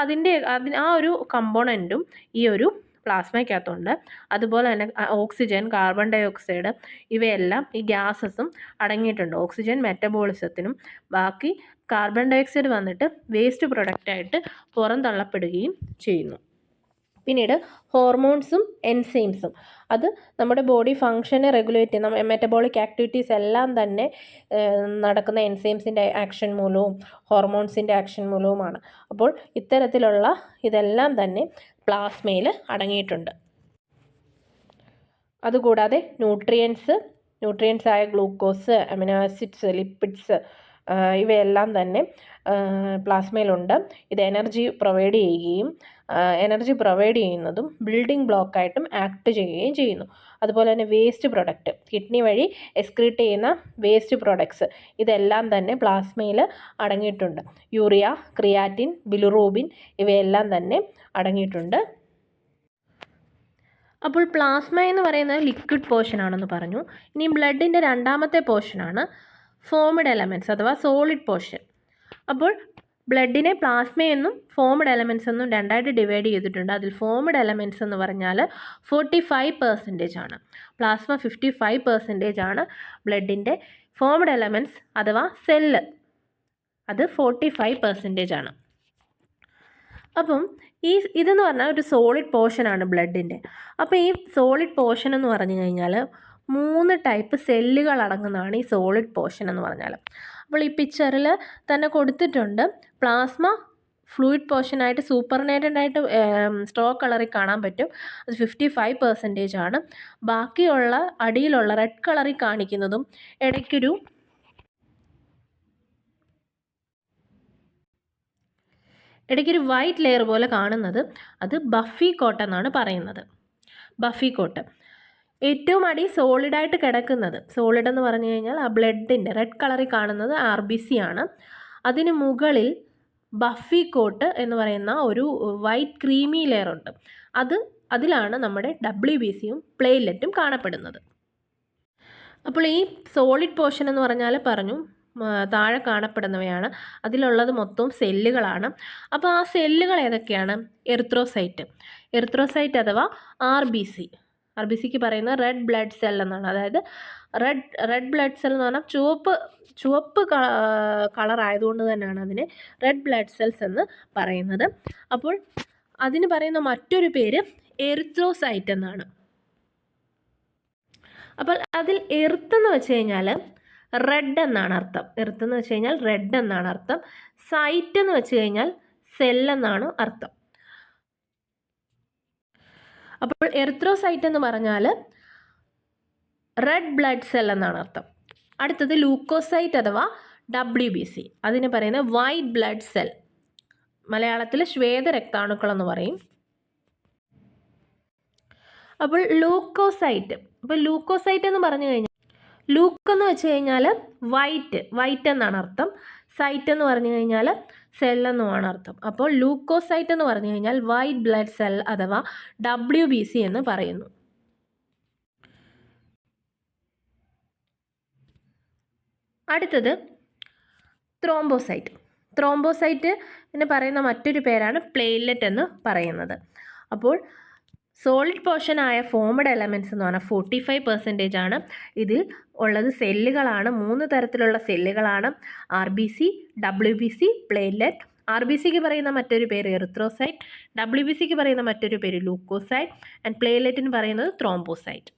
ആ ഒരു കമ്പോണൻറ്റും ഈ ഒരു പ്ലാസ്മയ്ക്കകത്തുണ്ട്. അതുപോലെ തന്നെ ഓക്സിജൻ, കാർബൺ ഡൈ ഓക്സൈഡ് ഇവയെല്ലാം ഈ ഗ്യാസസും അടങ്ങിയിട്ടുണ്ട്. ഓക്സിജൻ മെറ്റബോളിസത്തിനും ബാക്കി കാർബൺ ഡൈ ഓക്സൈഡ് വന്നിട്ട് വേസ്റ്റ് പ്രൊഡക്റ്റായിട്ട് പുറന്തള്ളപ്പെടുകയും ചെയ്യുന്നു. പിന്നീട് ഹോർമോൺസും എൻസൈംസും, അത് നമ്മുടെ ബോഡി ഫങ്ഷനെ റെഗുലേറ്റ് ചെയ്യുന്ന മെറ്റബോളിക് ആക്ടിവിറ്റീസ് എല്ലാം തന്നെ നടക്കുന്ന എൻസൈംസിൻ്റെ ആക്ഷൻ മൂലവും ഹോർമോൺസിൻ്റെ ആക്ഷൻ മൂലവുമാണ്. അപ്പോൾ ഇത്തരത്തിലുള്ള ഇതെല്ലാം തന്നെ പ്ലാസ്മയിൽ അടങ്ങിയിട്ടുണ്ട്. അതുകൂടാതെ ന്യൂട്രിയൻസ് ആയ ഗ്ലൂക്കോസ്, അമിനോ ആസിഡ്സ്, ലിപ്പിഡ്സ് ഇവയെല്ലാം തന്നെ പ്ലാസ്മയിലുണ്ട്. ഇത് എനർജി പ്രൊവൈഡ് ചെയ്യുന്നതും ബിൽഡിംഗ് ബ്ലോക്കായിട്ടും ആക്ട് ചെയ്യുകയും ചെയ്യുന്നു. അതുപോലെ തന്നെ വേസ്റ്റ് പ്രൊഡക്റ്റ്, കിഡ്നി വഴി എക്സ്ക്രീറ്റ് ചെയ്യുന്ന വേസ്റ്റ് പ്രൊഡക്ട്സ് ഇതെല്ലാം തന്നെ പ്ലാസ്മയിൽ അടങ്ങിയിട്ടുണ്ട്. യൂറിയ, ക്രിയാറ്റിൻ, ബിലിറൂബിൻ ഇവയെല്ലാം തന്നെ അടങ്ങിയിട്ടുണ്ട്. അപ്പോൾ പ്ലാസ്മ എന്ന് പറയുന്നത് ലിക്വിഡ് പോർഷൻ ആണെന്ന് പറഞ്ഞു. ഇനി ബ്ലഡിൻ്റെ രണ്ടാമത്തെ പോർഷനാണ് ഫോംഡ് എലമെൻറ്റ്സ് അഥവാ സോളിഡ് പോർഷൻ. അപ്പോൾ ബ്ലഡിനെ പ്ലാസ്മയെന്നും ഫോംഡ് എലമെൻറ്റ്സ് എന്നും രണ്ടായിട്ട് ഡിവൈഡ് ചെയ്തിട്ടുണ്ട്. അതിൽ ഫോംഡ് എലമെൻറ്റ്സ് എന്ന് പറഞ്ഞാൽ 45% ആണ്. പ്ലാസ്മ 55% ആണ്. ബ്ലഡിൻ്റെ ഫോംഡ് എലമെൻറ്റ്സ് അഥവാ സെല്ല് അത് 45% ആണ്. അപ്പം ഇതെന്ന് പറഞ്ഞാൽ ഒരു സോളിഡ് പോർഷനാണ് ബ്ലഡിൻ്റെ. അപ്പോൾ ഈ സോളിഡ് പോർഷൻ എന്ന് പറഞ്ഞു കഴിഞ്ഞാൽ 3 ടൈപ്പ് സെല്ലുകൾ അടങ്ങുന്നതാണ് ഈ സോളിഡ് പോർഷൻ എന്ന് പറഞ്ഞാൽ. അപ്പോൾ ഈ പിക്ചറിൽ തന്നെ കൊടുത്തിട്ടുണ്ട്. പ്ലാസ്മ ഫ്ലൂയിഡ് പോർഷനായിട്ട് സൂപ്പർനേറ്റൻ്റായിട്ട് സ്ട്രോക്ക് കളറിൽ കാണാൻ പറ്റും. അത് 55% ആണ്. ബാക്കിയുള്ള അടിയിലുള്ള റെഡ് കളറിൽ കാണിക്കുന്നതും ഇടയ്ക്കൊരു വൈറ്റ് ലെയർ പോലെ കാണുന്നത് അത് ബഫി കോട്ട് എന്നാണ് പറയുന്നത്. ബഫി കോട്ട് ഏറ്റവും അടി സോളിഡായിട്ട് കിടക്കുന്നത്, സോളിഡ് എന്ന് പറഞ്ഞു കഴിഞ്ഞാൽ ആ ബ്ലഡിൻ്റെ റെഡ് കളറിൽ കാണുന്നത് RBC ആണ്. അതിന് മുകളിൽ ബഫി കോട്ട് എന്ന് പറയുന്ന ഒരു വൈറ്റ് ക്രീമി ലെയർ ഉണ്ട്. അതിലാണ് നമ്മുടെ WBCയും പ്ലേറ്റ്ലെറ്റും കാണപ്പെടുന്നത്. അപ്പോൾ ഈ സോളിഡ് പോർഷൻ എന്ന് പറഞ്ഞാൽ പറഞ്ഞു താഴെ കാണപ്പെടുന്നവയാണ്. അതിലുള്ളത് മൊത്തം സെല്ലുകളാണ്. അപ്പോൾ ആ സെല്ലുകൾ ഏതൊക്കെയാണ്? എറിത്രോസൈറ്റ് അഥവാ RBCക്ക് പറയുന്നത് റെഡ് ബ്ലഡ് സെൽ എന്നാണ്. അതായത് റെഡ് ബ്ലഡ് സെൽ എന്ന് പറഞ്ഞാൽ ചുവപ്പ് കളർ ആയതുകൊണ്ട് തന്നെയാണ് അതിനെ റെഡ് ബ്ലഡ് സെൽസ് എന്ന് പറയുന്നത്. അപ്പോൾ അതിന് പറയുന്ന മറ്റൊരു പേര് എറിത്രോസൈറ്റ് എന്നാണ്. അപ്പോൾ അതിൽ എർത്ത് എന്ന് വെച്ച് കഴിഞ്ഞാൽ റെഡ് എന്നാണ് അർത്ഥം. എർത്ത് എന്ന് വെച്ച് കഴിഞ്ഞാൽ റെഡ് എന്നാണ് അർത്ഥം. സൈറ്റ് എന്ന് വെച്ച് കഴിഞ്ഞാൽ സെൽ എന്നാണ് അർത്ഥം. അപ്പോൾ എറിത്രോസൈറ്റ് എന്ന് പറഞ്ഞാൽ റെഡ് ബ്ലഡ് സെൽ എന്നാണ് അർത്ഥം. അടുത്തത് ലൂക്കോസൈറ്റ് അഥവാ WBC, അതിന് പറയുന്നത് വൈറ്റ് ബ്ലഡ് സെൽ, മലയാളത്തിൽ ശ്വേത രക്താണുക്കൾ എന്ന് പറയും. അപ്പോൾ ലൂക്കോസൈറ്റ് എന്ന് പറഞ്ഞു കഴിഞ്ഞാൽ ലൂക്ക് എന്ന് വെച്ച് കഴിഞ്ഞാൽ വൈറ്റ് എന്നാണ് അർത്ഥം. സൈറ്റ് എന്ന് പറഞ്ഞു കഴിഞ്ഞാൽ സെൽ എന്നുമാണ് അർത്ഥം. അപ്പോൾ ലൂക്കോസൈറ്റ് എന്ന് പറഞ്ഞു കഴിഞ്ഞാൽ വൈറ്റ് ബ്ലഡ് സെൽ അഥവാ WBC എന്ന് പറയുന്നു. അടുത്തത് ത്രോംബോസൈറ്റ് എന്ന് പറയുന്ന മറ്റൊരു പേരാണ് പ്ലേറ്റ്ലെറ്റ് എന്ന് പറയുന്നത്. അപ്പോൾ സോളിഡ് പോർഷനായ ഫോംഡ് എലമെൻറ്റ്സ് എന്ന് പറഞ്ഞാൽ 45% ആണ്. ഇതിൽ ഉള്ളത് സെല്ലുകളാണ്. 3 തരത്തിലുള്ള സെല്ലുകളാണ്. RBC, WBC, platelet. RBCക്ക് പറയുന്ന മറ്റൊരു പേര് എറിത്രോസൈറ്റ്, WBCക്ക് പറയുന്ന മറ്റൊരു പേര് ലൂക്കോസൈറ്റ്, ആൻഡ് പ്ലേറ്റ്ലെറ്റിന് പറയുന്നത് ത്രോംബോസൈറ്റ്.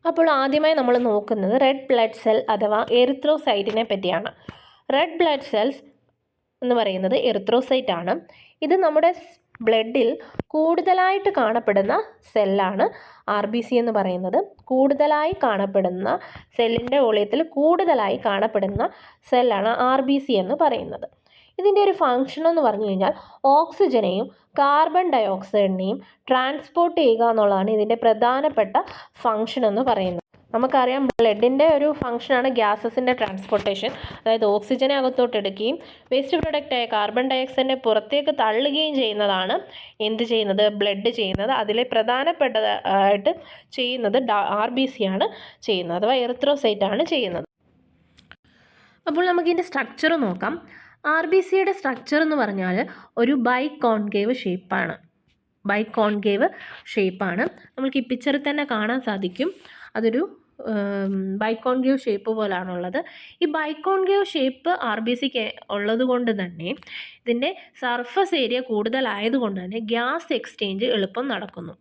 അപ്പോൾ ആദ്യമായി നമ്മൾ നോക്കുന്നത് റെഡ് ബ്ലഡ് സെൽ അഥവാ എറിത്രോസൈറ്റിനെ പറ്റിയാണ്. റെഡ് ബ്ലഡ് സെൽസ് എന്ന് പറയുന്നത് എറിത്രോസൈറ്റ് ആണ്. ഇത് നമ്മുടെ ബ്ലഡിൽ കൂടുതലായിട്ട് കാണപ്പെടുന്ന സെല്ലാണ് RBC എന്ന് പറയുന്നത്. കൂടുതലായി കാണപ്പെടുന്ന സെല്ലിൻ്റെ വോളിയത്തിൽ കൂടുതലായി കാണപ്പെടുന്ന സെല്ലാണ് RBC എന്ന് പറയുന്നത്. ഇതിൻ്റെ ഒരു ഫങ്ഷൻ എന്ന് പറഞ്ഞു കഴിഞ്ഞാൽ ഓക്സിജനെയും കാർബൺ ഡയോക്സൈഡിനെയും ട്രാൻസ്പോർട്ട് ചെയ്യുക എന്നുള്ളതാണ് ഇതിൻ്റെ പ്രധാനപ്പെട്ട ഫങ്ഷൻ എന്ന് പറയുന്നത്. നമുക്കറിയാം ബ്ലഡിൻ്റെ ഒരു ഫങ്ഷനാണ് ഗ്യാസസിൻ്റെ ട്രാൻസ്പോർട്ടേഷൻ. അതായത് ഓക്സിജനെ അകത്തോട്ട് എടുക്കുകയും വേസ്റ്റ് പ്രൊഡക്റ്റായ കാർബൺ ഡയോക്സൈഡിനെ പുറത്തേക്ക് തള്ളുകയും ചെയ്യുന്നതാണ് എന്ത് ചെയ്യുന്നത്, ബ്ലഡ് ചെയ്യുന്നത്. അതിലെ പ്രധാനപ്പെട്ടതായിട്ട് ചെയ്യുന്നത് RBC ആണ് ചെയ്യുന്നത്, അഥവാ എറിത്രോസൈറ്റ് ആണ് ചെയ്യുന്നത്. അപ്പോൾ നമുക്കിതിൻ്റെ സ്ട്രക്ചർ നോക്കാം. RBCയുടെ സ്ട്രക്ചർ എന്ന് പറഞ്ഞാൽ ഒരു ബൈകോൺകേവ് ഷേപ്പാണ്. നമുക്ക് ഈ പിക്ചറിൽ തന്നെ കാണാൻ സാധിക്കും. അതൊരു ബൈകോൺകേവ് ഷേപ്പ് പോലാണുള്ളത്. ഈ ബൈകോൺകേവ് ഷേപ്പ് RBCക്ക് ഉള്ളത് കൊണ്ട് തന്നെ ഇതിൻ്റെ സർഫസ് ഏരിയ കൂടുതലായതുകൊണ്ട് തന്നെ ഗ്യാസ് എക്സ്ചേഞ്ച് എളുപ്പം നടക്കുന്നു.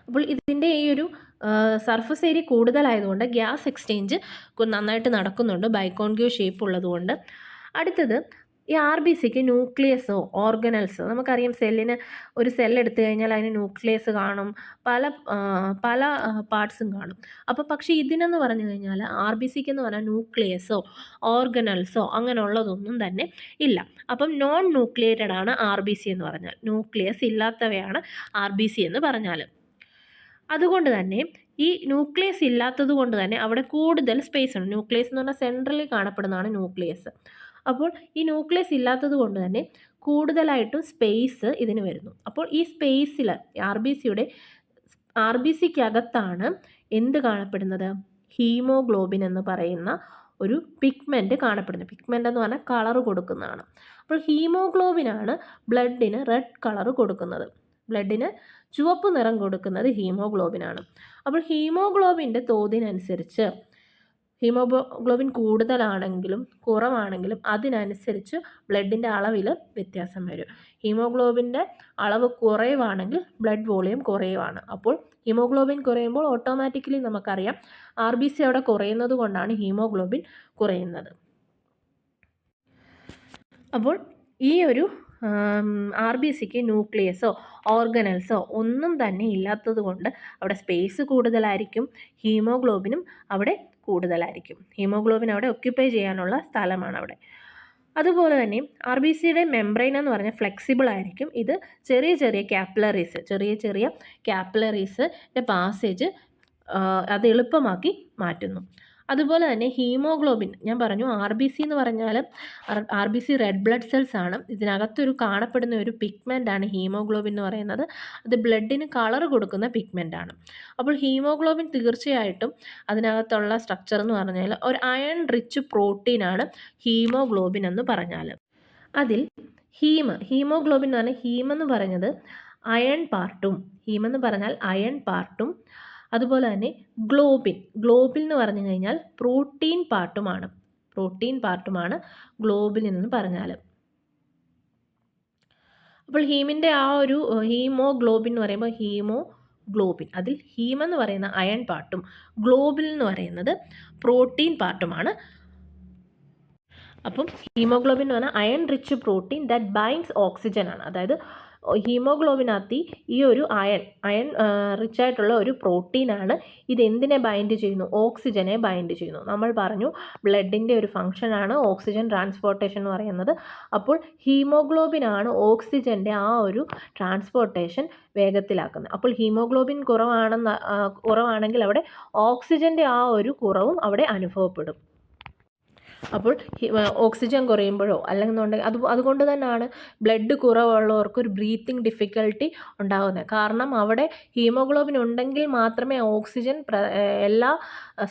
അപ്പോൾ ഇതിൻ്റെ ഈ ഒരു സർഫസ് ഏരിയ കൂടുതലായതുകൊണ്ട് ഗ്യാസ് എക്സ്ചേഞ്ച് നന്നായിട്ട് നടക്കുന്നുണ്ട്, ബൈകോൺകേവ് ഷേപ്പ് ഉള്ളതുകൊണ്ട്. അടുത്തത് ഈ RBCക്ക് ന്യൂക്ലിയസോ ഓർഗനൽസോ, നമുക്കറിയാം സെല്ലിന് ഒരു സെൽ എടുത്തു കഴിഞ്ഞാൽ അതിന് ന്യൂക്ലിയസ് കാണും, പല പാർട്സും കാണും. അപ്പോൾ പക്ഷേ ഇതിനെന്ന് പറഞ്ഞു കഴിഞ്ഞാൽ RBCക്ക് എന്ന് പറഞ്ഞാൽ ന്യൂക്ലിയസോ ഓർഗനൽസോ അങ്ങനെയുള്ളതൊന്നും തന്നെ ഇല്ല. അപ്പം നോൺ ന്യൂക്ലിയേറ്റഡ് ആണ് RBC എന്ന് പറഞ്ഞാൽ, ന്യൂക്ലിയസ് ഇല്ലാത്തവയാണ് RBC എന്ന് പറഞ്ഞാൽ. അതുകൊണ്ട് തന്നെ ഈ ന്യൂക്ലിയസ് ഇല്ലാത്തത് കൊണ്ട് തന്നെ അവിടെ കൂടുതൽ സ്പേസ് ഉണ്ട്. ന്യൂക്ലിയസ് എന്ന് പറഞ്ഞാൽ സെൻട്രലി കാണപ്പെടുന്നതാണ് ന്യൂക്ലിയസ്. അപ്പോൾ ഈ ന്യൂക്ലിയസ് ഇല്ലാത്തത് കൊണ്ട് തന്നെ കൂടുതലായിട്ടും സ്പേസ് ഇതിന് വരുന്നു. അപ്പോൾ ഈ സ്പേസിൽ RBCക്കകത്താണ് എന്ത് കാണപ്പെടുന്നത്, ഹീമോഗ്ലോബിൻ എന്ന് പറയുന്ന ഒരു പിഗ്മെൻറ്റ് കാണപ്പെടുന്നത്. പിഗ്മെൻ്റ് എന്ന് പറഞ്ഞാൽ കളർ കൊടുക്കുന്നതാണ്. അപ്പോൾ ഹീമോഗ്ലോബിനാണ് ബ്ലഡിന് റെഡ് കളർ കൊടുക്കുന്നത്. ബ്ലഡിന് ചുവപ്പ് നിറം കൊടുക്കുന്നത് ഹീമോഗ്ലോബിനാണ്. അപ്പോൾ ഹീമോഗ്ലോബിൻ്റെ തോതിനനുസരിച്ച് ഹീമോഗ്ലോബിൻ കൂടുതലാണെങ്കിലും കുറവാണെങ്കിലും അതിനനുസരിച്ച് ബ്ലഡിൻ്റെ അളവിൽ വ്യത്യാസം വരും. ഹീമോഗ്ലോബിൻ്റെ അളവ് കുറവാണെങ്കിൽ ബ്ലഡ് വോളിയം കുറയുവാണ്. അപ്പോൾ ഹീമോഗ്ലോബിൻ കുറയുമ്പോൾ ഓട്ടോമാറ്റിക്കലി നമുക്കറിയാം RBC അവിടെ കുറയുന്നത് കൊണ്ടാണ് ഹീമോഗ്ലോബിൻ കുറയുന്നത്. അപ്പോൾ ഈ ഒരു RBCക്ക് ന്യൂക്ലിയസോ ഓർഗനൽസോ ഒന്നും തന്നെ ഇല്ലാത്തത് കൊണ്ട് അവിടെ സ്പേസ് കൂടുതലായിരിക്കും, ഹീമോഗ്ലോബിനും അവിടെ കൂടുതലായിരിക്കും. ഹീമോഗ്ലോബിൻ അവിടെ ഒക്യുപ്പൈ ചെയ്യാനുള്ള സ്ഥലമാണ് അവിടെ. അതുപോലെ തന്നെ RBCയുടെ മെംബ്രെയിൻ എന്ന് പറഞ്ഞാൽ ഫ്ലെക്സിബിൾ ആയിരിക്കും. ഇത് ചെറിയ ക്യാപ്പിലറീസിൻ്റെ പാസേജ് അത് എളുപ്പമാക്കി മാറ്റുന്നു. അതുപോലെ തന്നെ ഹീമോഗ്ലോബിൻ, ഞാൻ പറഞ്ഞു RBC എന്ന് പറഞ്ഞാൽ RBC റെഡ് ബ്ലഡ് സെൽസ് ആണ്. ഇതിനകത്തൊരു കാണപ്പെടുന്ന ഒരു പിഗ്മെൻ്റാണ് ഹീമോഗ്ലോബിൻ എന്ന് പറയുന്നത്. അത് ബ്ലഡിന് കളർ കൊടുക്കുന്ന പിഗ്മെൻ്റാണ്. അപ്പോൾ ഹീമോഗ്ലോബിൻ തീർച്ചയായിട്ടും അതിനകത്തുള്ള സ്ട്രക്ചർ എന്ന് പറഞ്ഞാൽ ഒരു അയൺ റിച്ച് പ്രോട്ടീനാണ് ഹീമോഗ്ലോബിൻ എന്ന് പറഞ്ഞാൽ. അതിൽ ഹീമോഗ്ലോബിൻ എന്ന് പറഞ്ഞാൽ ഹീമെന്ന് പറഞ്ഞത് അയൺ പാർട്ടും അതുപോലെ തന്നെ ഗ്ലോബിൻ എന്ന് പറഞ്ഞു കഴിഞ്ഞാൽ പ്രോട്ടീൻ പാർട്ടുമാണ് ഗ്ലോബിൻ എന്ന് പറഞ്ഞാൽ. അപ്പോൾ ഹീമിൻ്റെ ആ ഒരു ഹീമോഗ്ലോബിൻ എന്ന് പറയുമ്പോൾ ഹീമോഗ്ലോബിൻ അതിൽ ഹീമെന്ന് പറയുന്ന അയൺ പാർട്ടും ഗ്ലോബിൻ എന്ന് പറയുന്നത് പ്രോട്ടീൻ പാർട്ടുമാണ്. അപ്പം ഹീമോഗ്ലോബിൻ എന്ന് പറഞ്ഞാൽ iron rich protein that binds oxygen ആണ്. അതായത് ഹീമോഗ്ലോബിനകത്ത് ഈ ഒരു അയൺ റിച്ച് ആയിട്ടുള്ള ഒരു പ്രോട്ടീനാണ്. ഇതെന്തിനെ ബൈൻഡ് ചെയ്യുന്നു, ഓക്സിജനെ ബൈൻഡ് ചെയ്യുന്നു. നമ്മൾ പറഞ്ഞു ബ്ലഡിൻ്റെ ഒരു ഫങ്ഷനാണ് ഓക്സിജൻ ട്രാൻസ്പോർട്ടേഷൻ എന്ന് പറയുന്നത്. അപ്പോൾ ഹീമോഗ്ലോബിനാണ് ഓക്സിജൻ്റെ ആ ഒരു ട്രാൻസ്പോർട്ടേഷൻ വേഗത്തിലാക്കുന്നത്. അപ്പോൾ ഹീമോഗ്ലോബിൻ കുറവാണെങ്കിൽ അവിടെ ഓക്സിജൻ്റെ ആ ഒരു കുറവും അവിടെ അനുഭവപ്പെടും. അപ്പോൾ ഓക്സിജൻ കുറയുമ്പോഴോ അല്ലെന്നുണ്ടെങ്കിൽ അതുകൊണ്ട് തന്നെയാണ് ബ്ലഡ് കുറവുള്ളവർക്ക് ഒരു ബ്രീത്തിങ് ഡിഫിക്കൽട്ടി ഉണ്ടാകുന്നത്. കാരണം അവിടെ ഹീമോഗ്ലോബിൻ ഉണ്ടെങ്കിൽ മാത്രമേ ഓക്സിജൻ എല്ലാ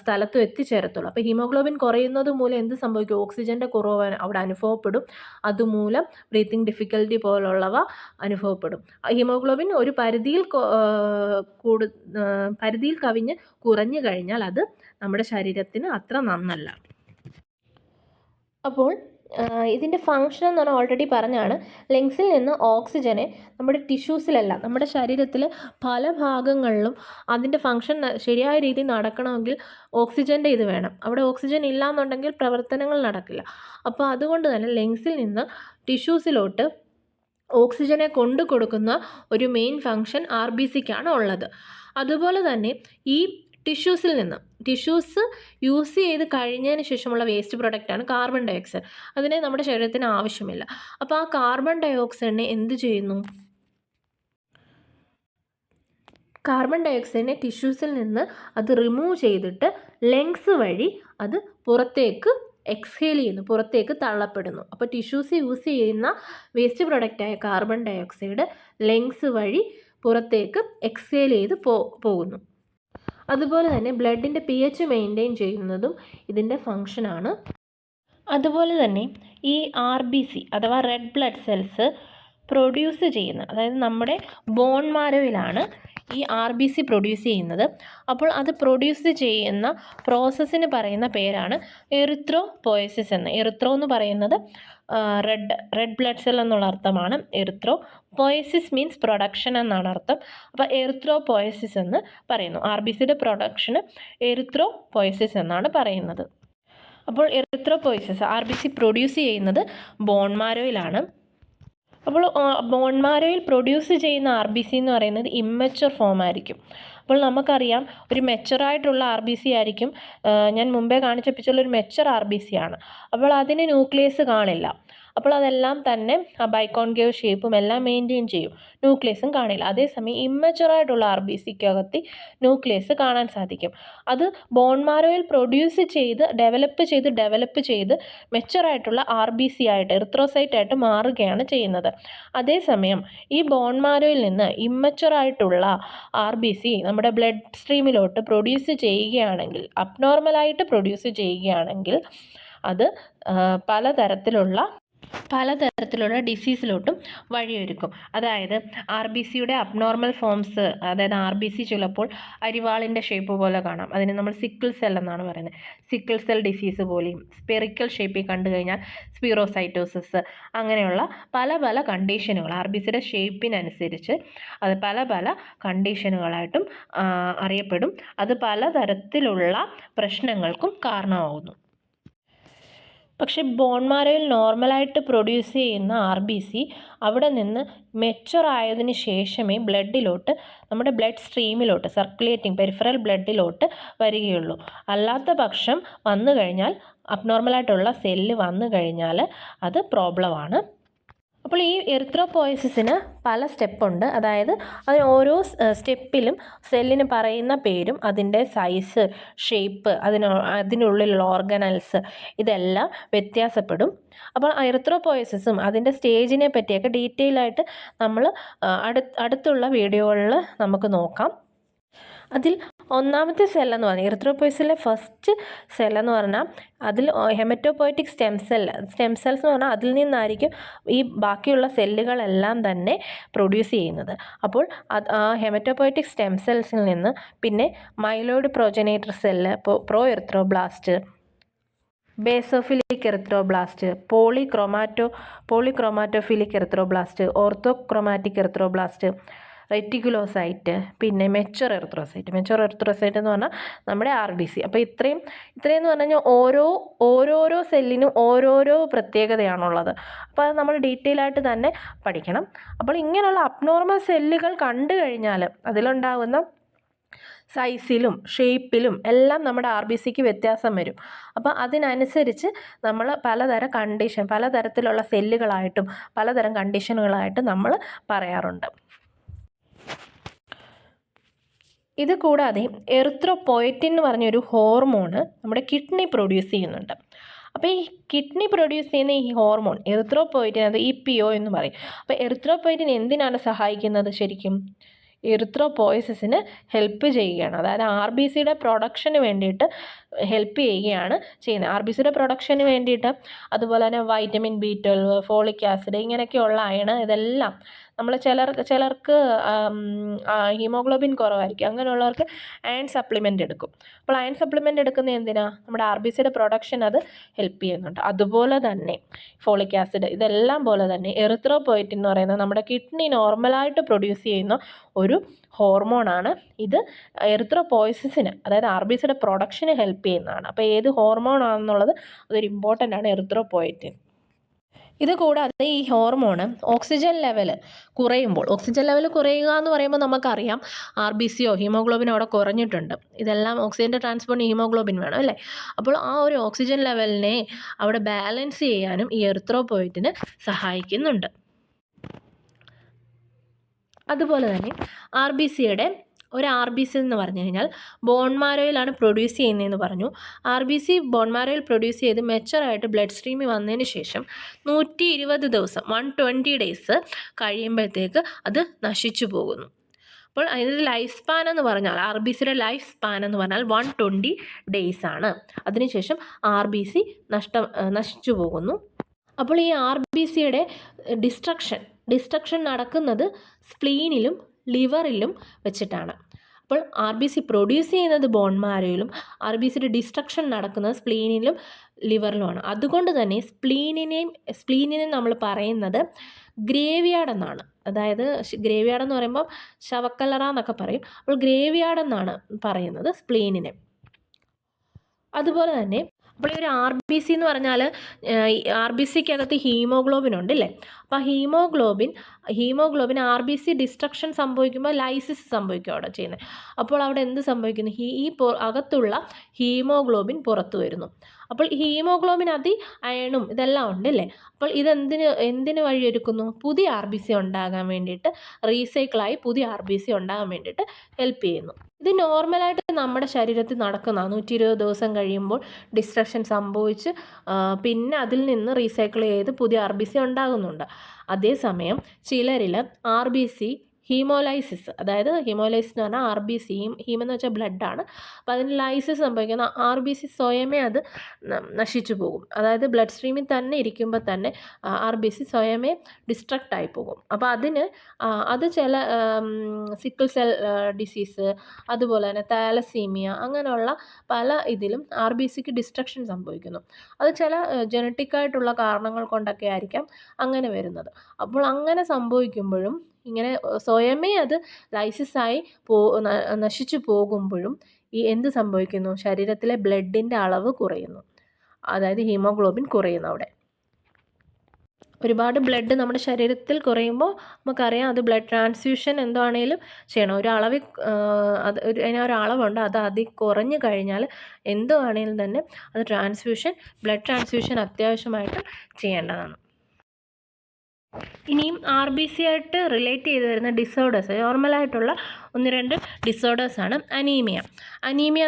സ്ഥലത്തും എത്തിച്ചേരത്തുള്ളൂ. അപ്പോൾ ഹീമോഗ്ലോബിൻ കുറയുന്നത് മൂലം എന്ത് സംഭവിക്കും, ഓക്സിജൻ്റെ കുറവ് അവിടെ അനുഭവപ്പെടും. അതുമൂലം ബ്രീത്തിങ് ഡിഫിക്കൽട്ടി പോലുള്ളവ അനുഭവപ്പെടും. ഹീമോഗ്ലോബിൻ ഒരു പരിധിയിൽ കവിഞ്ഞ് കുറഞ്ഞു കഴിഞ്ഞാൽ അത് നമ്മുടെ ശരീരത്തിന് അത്ര നന്നല്ല. അപ്പോൾ ഇതിൻ്റെ ഫങ്ഷൻ എന്ന് പറഞ്ഞാൽ ഓൾറെഡി പറഞ്ഞാണ്. ലങ്സിൽ നിന്ന് ഓക്സിജനെ നമ്മുടെ ടിഷ്യൂസിലല്ല, നമ്മുടെ ശരീരത്തിൽ പല ഭാഗങ്ങളിലും അതിൻ്റെ ഫങ്ഷൻ ശരിയായ രീതിയിൽ നടക്കണമെങ്കിൽ ഓക്സിജൻ്റെ ഇത് വേണം. അവിടെ ഓക്സിജൻ ഇല്ല എന്നുണ്ടെങ്കിൽ പ്രവർത്തനങ്ങൾ നടക്കില്ല. അപ്പോൾ അതുകൊണ്ട് തന്നെ ലങ്സിൽ നിന്ന് ടിഷ്യൂസിലോട്ട് ഓക്സിജനെ കൊണ്ടു കൊടുക്കുന്ന ഒരു മെയിൻ ഫങ്ഷൻ RBCക്കാണ് ഉള്ളത്. അതുപോലെ തന്നെ ഈ ടിഷ്യൂസ് യൂസ് ചെയ്ത് കഴിഞ്ഞതിന് ശേഷമുള്ള വേസ്റ്റ് പ്രൊഡക്റ്റാണ് കാർബൺ ഡയോക്സൈഡ്. അതിനെ നമ്മുടെ ശരീരത്തിന് ആവശ്യമില്ല. അപ്പോൾ ആ കാർബൺ ഡയോക്സൈഡിനെ എന്ത് ചെയ്യുന്നു? കാർബൺ ഡയോക്സൈഡിനെ ടിഷ്യൂസിൽ നിന്ന് അത് റിമൂവ് ചെയ്തിട്ട് ലങ്സ് വഴി അത് പുറത്തേക്ക് എക്സ്ഹേൽ ചെയ്യുന്നു, പുറത്തേക്ക് തള്ളപ്പെടുന്നു. അപ്പോൾ ടിഷ്യൂസ് യൂസ് ചെയ്യുന്ന വേസ്റ്റ് പ്രൊഡക്റ്റായ കാർബൺ ഡയോക്സൈഡ് ലങ്സ് വഴി പുറത്തേക്ക് എക്സ്ഹേൽ ചെയ്ത് പോകുന്നു. അതുപോലെ തന്നെ ബ്ലഡിൻ്റെ pH മെയിൻറ്റെയിൻ ചെയ്യുന്നതും ഇതിൻ്റെ ഫങ്ഷനാണ്. അതുപോലെ തന്നെ ഈ RBC അഥവാ റെഡ് ബ്ലഡ് സെൽസ് പ്രൊഡ്യൂസ് ചെയ്യുന്ന, അതായത് നമ്മുടെ ബോൺ മാരോയിലാണ് ഈ RBC പ്രൊഡ്യൂസ് ചെയ്യുന്നത്. അപ്പോൾ അത് പ്രൊഡ്യൂസ് ചെയ്യുന്ന പ്രോസസ്സിന് പറയുന്ന പേരാണ് എറിത്രോപോയസിസ് എന്ന്. എറിത്രോ എന്ന് പറയുന്നത് റെഡ് ബ്ലഡ് സെൽ എന്നുള്ള അർത്ഥമാണ് എറിത്രോ. പോയസിസ് മീൻസ് പ്രൊഡക്ഷൻ എന്നാണ് അർത്ഥം. അപ്പോൾ എറിത്രോപോയസിസ് എന്ന് പറയുന്നു. RBCയുടെ പ്രൊഡക്ഷന് എറിത്രോപോയസിസ് എന്നാണ് പറയുന്നത്. അപ്പോൾ എറിത്രോപോയസിസ് RBC പ്രൊഡ്യൂസ് ചെയ്യുന്നത് ബോൺ മാരോയിലാണ്. അപ്പോൾ ബോൺ മാരോയിൽ പ്രൊഡ്യൂസ് ചെയ്യുന്ന RBC എന്ന് പറയുന്നത് ഇമ്മച്വർ ഫോം ആയിരിക്കും. അപ്പോൾ നമുക്കറിയാം ഒരു മെച്ചറായിട്ടുള്ള RBC ആയിരിക്കും. ഞാൻ മുമ്പേ കാണിച്ച പിക്ചറിൽ ഒരു മെച്ചർ RBC ആണ്. അപ്പോൾ അതിന് ന്യൂക്ലിയസ് കാണില്ല. അപ്പോൾ അതെല്ലാം തന്നെ ബൈക്കോൺകേവ് ഷേപ്പും എല്ലാം മെയിൻറ്റെയിൻ ചെയ്യും, ന്യൂക്ലിയസും കാണില്ല. അതേസമയം ഇമ്മച്ചുറായിട്ടുള്ള RBCക്കകത്ത് ന്യൂക്ലിയസ് കാണാൻ സാധിക്കും. അത് ബോൺ മാരോയിൽ പ്രൊഡ്യൂസ് ചെയ്ത് ഡെവലപ്പ് ചെയ്ത് മെച്ചറായിട്ടുള്ള RBC ആയിട്ട് എറിത്രോസൈറ്റ് ആയിട്ട് മാറുകയാണ് ചെയ്യുന്നത്. അതേസമയം ഈ ബോൺ മാരോയിൽ നിന്ന് ഇമ്മച്ചുറായിട്ടുള്ള RBC നമ്മുടെ ബ്ലഡ് സ്ട്രീമിലോട്ട് പ്രൊഡ്യൂസ് ചെയ്യുകയാണെങ്കിൽ, അബ്നോർമലായിട്ട് പ്രൊഡ്യൂസ് ചെയ്യുകയാണെങ്കിൽ അത് പലതരത്തിലുള്ള ഡിസീസിലോട്ടും വഴിയൊരുക്കും. അതായത് RBCയുടെ അബ്നോർമൽ ഫോംസ്, അതായത് RBC ചിലപ്പോൾ അരിവാളിൻ്റെ ഷേപ്പ് പോലെ കാണാം. അതിന് നമ്മൾ സിക്കിൾ സെൽ എന്നാണ് പറയുന്നത്. സിക്കിൾ സെൽ ഡിസീസ് പോലെയും സ്പെറിക്കൽ ഷേപ്പിൽ കണ്ടു കഴിഞ്ഞാൽ സ്പിറോസൈറ്റോസിസ്, അങ്ങനെയുള്ള പല കണ്ടീഷനുകൾ RBCയുടെ ഷേപ്പിനനുസരിച്ച് അത് പല കണ്ടീഷനുകളായിട്ടും അറിയപ്പെടും. അത് പലതരത്തിലുള്ള പ്രശ്നങ്ങൾക്കും കാരണമാകുന്നു. പക്ഷേ ബോൺ മാരോയിൽ നോർമലായിട്ട് പ്രൊഡ്യൂസ് ചെയ്യുന്ന RBC അവിടെ നിന്ന് മെച്ചുവർ ആയതിനു ശേഷമേ ബ്ലഡിലോട്ട്, നമ്മുടെ ബ്ലഡ് സ്ട്രീമിലോട്ട്, സർക്കുലേറ്റിംഗ് പെരിഫറൽ ബ്ലഡിലോട്ട് വരികയുള്ളൂ. അല്ലാത്ത പക്ഷം വന്നു കഴിഞ്ഞാൽ, അബ്നോർമലായിട്ടുള്ള സെല്ല് വന്നു കഴിഞ്ഞാൽ അത് പ്രോബ്ലമാണ്. അപ്പോൾ ഈ എറിത്രോപോയസിന് പല സ്റ്റെപ്പുണ്ട്. അതായത് അതിന് ഓരോ സ്റ്റെപ്പിലും സെല്ലിന് പറയുന്ന പേരും അതിൻ്റെ സൈസ്, ഷേപ്പ്, അതിനുള്ളിലുള്ള ഓർഗനൽസ് ഇതെല്ലാം വ്യത്യാസപ്പെടും. അപ്പോൾ എറിത്രോപോയസിസും അതിൻ്റെ സ്റ്റേജിനെ പറ്റിയൊക്കെ ഡീറ്റെയിൽ ആയിട്ട് നമ്മൾ അടുത്തുള്ള വീഡിയോകളിൽ നമുക്ക് നോക്കാം. അതിൽ ഒന്നാമത്തെ സെല്ലെന്ന് പറഞ്ഞാൽ എറിത്രോപോയസിലെ ഫസ്റ്റ് സെല്ലെന്ന് പറഞ്ഞാൽ അതിൽ ഹെമറ്റോപോയറ്റിക് സ്റ്റെം സെൽസ് എന്ന് പറഞ്ഞാൽ അതിൽ നിന്നായിരിക്കും ഈ ബാക്കിയുള്ള സെല്ലുകളെല്ലാം തന്നെ പ്രൊഡ്യൂസ് ചെയ്യുന്നത്. അപ്പോൾ ആ ഹെമറ്റോപോയറ്റിക് സ്റ്റെം സെൽസിൽ നിന്ന് പിന്നെ മൈലോയിഡ് പ്രൊജനേറ്റർ സെല്ല്, പ്രോ എറിത്രോബ്ലാസ്റ്റ്, ബേസോഫിലിക് എറിത്രോബ്ലാസ്റ്റ്, പോളിക്രോമാറ്റോഫിലിക് എറിത്രോബ്ലാസ്റ്റ്, ഓർത്തോക്രോമാറ്റിക് എറിത്രോബ്ലാസ്റ്റ്, റെറ്റിക്കുലോസൈറ്റ്, പിന്നെ മെച്ചുവർ എറിത്രോസൈറ്റ് എന്ന് പറഞ്ഞാൽ നമ്മുടെ RBC. അപ്പോൾ ഇത്രയെന്ന് പറഞ്ഞു കഴിഞ്ഞാൽ ഓരോരോ സെല്ലിനും ഓരോരോ പ്രത്യേകതയാണുള്ളത്. അപ്പോൾ അത് നമ്മൾ ഡീറ്റെയിൽ ആയിട്ട് തന്നെ പഠിക്കണം. അപ്പോൾ ഇങ്ങനെയുള്ള അബ്നോർമൽ സെല്ലുകൾ കണ്ടു കഴിഞ്ഞാൽ അതിലുണ്ടാകുന്ന സൈസിലും ഷേപ്പിലും എല്ലാം നമ്മുടെ RBCക്ക് വ്യത്യാസം വരും. അപ്പോൾ അതിനനുസരിച്ച് നമ്മൾ പലതരത്തിലുള്ള സെല്ലുകളായിട്ടും പലതരം കണ്ടീഷനുകളായിട്ടും നമ്മൾ പറയാറുണ്ട്. ഇത് കൂടാതെ എറിത്രോപോയറ്റിൻ എന്ന് പറഞ്ഞൊരു ഹോർമോണ് നമ്മുടെ കിഡ്നി പ്രൊഡ്യൂസ് ചെയ്യുന്നുണ്ട്. അപ്പോൾ ഈ കിഡ്നി പ്രൊഡ്യൂസ് ചെയ്യുന്ന ഈ ഹോർമോൺ എറിത്രോപോയറ്റിൻ, അത് EPO എന്ന് പറയും. അപ്പോൾ എറിത്രോപോയറ്റിൻ എന്തിനാണ് സഹായിക്കുന്നത്? ശരിക്കും എറിത്രോപോയസിന് ഹെൽപ്പ് ചെയ്യുകയാണ്. അതായത് RBCയുടെ പ്രൊഡക്ഷന് വേണ്ടിയിട്ട് ഹെൽപ്പ് ചെയ്യുകയാണ് ചെയ്യുന്നത്. RBCയുടെ പ്രൊഡക്ഷന് വേണ്ടിയിട്ട് അതുപോലെ തന്നെ വൈറ്റമിൻ B12, ഫോളിക് ആസിഡ്, ഇങ്ങനെയൊക്കെയുള്ള അയൺ, ഇതെല്ലാം നമ്മൾ ചിലർക്ക് ഹീമോഗ്ലോബിൻ കുറവായിരിക്കും. അങ്ങനെയുള്ളവർക്ക് അയൺ സപ്ലിമെൻ്റ് എടുക്കും. അപ്പോൾ അയൺ സപ്ലിമെൻ്റ് എടുക്കുന്നത് എന്തിനാ? നമ്മുടെ RBCയുടെ പ്രൊഡക്ഷൻ അത് ഹെൽപ്പ് ചെയ്യുന്നുണ്ട്. അതുപോലെ തന്നെ ഫോളിക് ആസിഡ്, ഇതെല്ലാം പോലെ തന്നെ എറിത്രോപോയറ്റിൻ എന്ന് പറയുന്നത് നമ്മുടെ കിഡ്നി നോർമലായിട്ട് പ്രൊഡ്യൂസ് ചെയ്യുന്ന ഒരു ഹോർമോണാണ്. ഇത് എറിത്രോപോയസിന്, അതായത് RBCയുടെ പ്രൊഡക്ഷന് ഹെൽപ്പ് ചെയ്യുന്നതാണ്. അപ്പോൾ ഏത് ഹോർമോൺ ആണെന്നുള്ളത് അതൊരു ഇമ്പോർട്ടൻ്റ് ആണ്, എറിത്രോപോയറ്റിൻ. ഇത് കൂടാതെ ഈ ഹോർമോൺ ഓക്സിജൻ ലെവൽ കുറയുമ്പോൾ, ഓക്സിജൻ ലെവൽ കുറയുക എന്ന് പറയുമ്പോൾ നമുക്കറിയാം RBCയോ ഹീമോഗ്ലോബിനോ അവിടെ കുറഞ്ഞിട്ടുണ്ട്. ഇതെല്ലാം ഓക്സിജൻ്റെ ട്രാൻസ്പോർട്ടിന് ഹീമോഗ്ലോബിൻ വേണം അല്ലേ? അപ്പോൾ ആ ഒരു ഓക്സിജൻ ലെവലിനെ അവിടെ ബാലൻസ് ചെയ്യാനും ഈ എറിത്രോപോയിറ്റിന് സഹായിക്കുന്നുണ്ട്. അതുപോലെ തന്നെ ഒരു RBC എന്ന് പറഞ്ഞു കഴിഞ്ഞാൽ ബോൺ മാരോയിലാണ് പ്രൊഡ്യൂസ് ചെയ്യുന്നതെന്ന് പറഞ്ഞു. RBC ബോൺ മാരോയിൽ പ്രൊഡ്യൂസ് ചെയ്ത് മെച്ചറായിട്ട് ബ്ലഡ് സ്ട്രീമിൽ വന്നതിന് ശേഷം 120 ദിവസം 120 ഡേയ്സ് കഴിയുമ്പോഴത്തേക്ക് അത് നശിച്ചു പോകുന്നു. അപ്പോൾ അതിൻ്റെ ലൈഫ് സ്പാൻ എന്ന് പറഞ്ഞാൽ RBCയുടെ ലൈഫ് സ്പാൻ എന്ന് പറഞ്ഞാൽ 120 ഡേയ്സ് ആണ്. അതിനുശേഷം RBC നശിച്ചു പോകുന്നു. അപ്പോൾ ഈ RBCയുടെ ഡിസ്ട്രക്ഷൻ നടക്കുന്നത് സ്പ്ലീനിലും ലിവറിലും വെച്ചിട്ടാണ്. അപ്പോൾ RBC പ്രൊഡ്യൂസ് ചെയ്യുന്നത് ബോൺ മാരോയിലും RBCയുടെ ഡിസ്ട്രക്ഷൻ നടക്കുന്നത് സ്പ്ലീനിലും ലിവറിലുമാണ്. അതുകൊണ്ട് തന്നെ സ്പ്ലീനിനെ നമ്മൾ പറയുന്നത് ഗ്രേവിയാർഡ് എന്നാണ്. അതായത് ഗ്രേവിയാർഡ് എന്ന് പറയുമ്പോൾ ശവക്കല്ലറ എന്നൊക്കെ പറയും. അപ്പോൾ ഗ്രേവിയാർഡ് എന്നാണ് പറയുന്നത് സ്പ്ലീനിനെ. അതുപോലെ തന്നെ അപ്പോൾ ഈ ഒരു RBC എന്ന് പറഞ്ഞാൽ RBCക്കകത്ത് ഹീമോഗ്ലോബിൻ ഉണ്ടല്ലേ? അപ്പോൾ ഹീമോഗ്ലോബിൻ RBC ഡിസ്ട്രക്ഷൻ സംഭവിക്കുമ്പോൾ ലൈസിസ് സംഭവിക്കും അവിടെ ചെയ്യുന്നത്. അപ്പോൾ അവിടെ എന്ത് സംഭവിക്കുന്നു? അകത്തുള്ള ഹീമോഗ്ലോബിൻ പുറത്തു വരുന്നു. അപ്പോൾ ഹീമോഗ്ലോബിൻ അയണും ഇതെല്ലാം ഉണ്ടല്ലേ? അപ്പോൾ എന്തിന് വഴിയൊരുക്കുന്നു? പുതിയ RBC ഉണ്ടാകാൻ വേണ്ടിയിട്ട്, റീസൈക്കിളായി പുതിയ RBC ഉണ്ടാകാൻ വേണ്ടിയിട്ട് ഹെൽപ്പ് ചെയ്യുന്നു. ഇത് നോർമലായിട്ട് നമ്മുടെ ശരീരത്തിൽ നടക്കുന്ന 120 ദിവസം കഴിയുമ്പോൾ ഡിസ്ട്രക്ഷൻ സംഭവിച്ച് പിന്നെ അതിൽ നിന്ന് റീസൈക്കിൾ ചെയ്ത് പുതിയ RBC ഉണ്ടാകുന്നുണ്ട്. അതേസമയം ചിലരിൽ RBC ഹീമോലൈസിസ്, അതായത് ഹീമോലൈസിസ് എന്ന് പറഞ്ഞാൽ RBC, ഹീമെന്ന് വെച്ചാൽ ബ്ലഡാണ്. അപ്പോൾ അതിന് ലൈസിസ് സംഭവിക്കുന്ന RBC സ്വയമേ അത് നശിച്ചു പോകും. അതായത് ബ്ലഡ് സ്ട്രീമിൽ തന്നെ ഇരിക്കുമ്പോൾ തന്നെ RBC സ്വയമേ ഡിസ്ട്രക്റ്റ് ആയി പോകും. അപ്പോൾ അത് ചില സിക്കിൾ സെൽ ഡിസീസ്, അതുപോലെ തന്നെ താലസീമിയ, അങ്ങനെയുള്ള പല ഇതിലും RBCക്ക് ഡിസ്ട്രക്ഷൻ സംഭവിക്കുന്നു. അത് ചില ജനറ്റിക്കായിട്ടുള്ള കാരണങ്ങൾ കൊണ്ടൊക്കെ ആയിരിക്കാം അങ്ങനെ വരുന്നത്. അപ്പോൾ അങ്ങനെ സംഭവിക്കുമ്പോഴും ഇങ്ങനെ സ്വയമേ അത് ലൈസിസായി നശിച്ചു പോകുമ്പോഴും എന്ത് സംഭവിക്കുന്നു? ശരീരത്തിലെ ബ്ലഡിൻ്റെ അളവ് കുറയുന്നു. അതായത് ഹീമോഗ്ലോബിൻ കുറയുന്നു. അവിടെ ഒരുപാട് ബ്ലഡ് നമ്മുടെ ശരീരത്തിൽ കുറയുമ്പോൾ നമുക്കറിയാം അത് ബ്ലഡ് ട്രാൻസ്ഫ്യൂഷൻ എന്താണേലും ചെയ്യണം. ഒരളവുണ്ട്. അത് അതിൽ കുറഞ്ഞു കഴിഞ്ഞാൽ എന്താണേലും തന്നെ അത് ബ്ലഡ് ട്രാൻസ്ഫ്യൂഷൻ അത്യാവശ്യമായിട്ട് ചെയ്യേണ്ടതാണ്. ഇനിയും RBC ആയിട്ട് റിലേറ്റ് ചെയ്ത് വരുന്ന ഡിസോർഡേഴ്സ്, നോർമലായിട്ടുള്ള 1-2 ഡിസോർഡേഴ്സാണ് അനീമിയ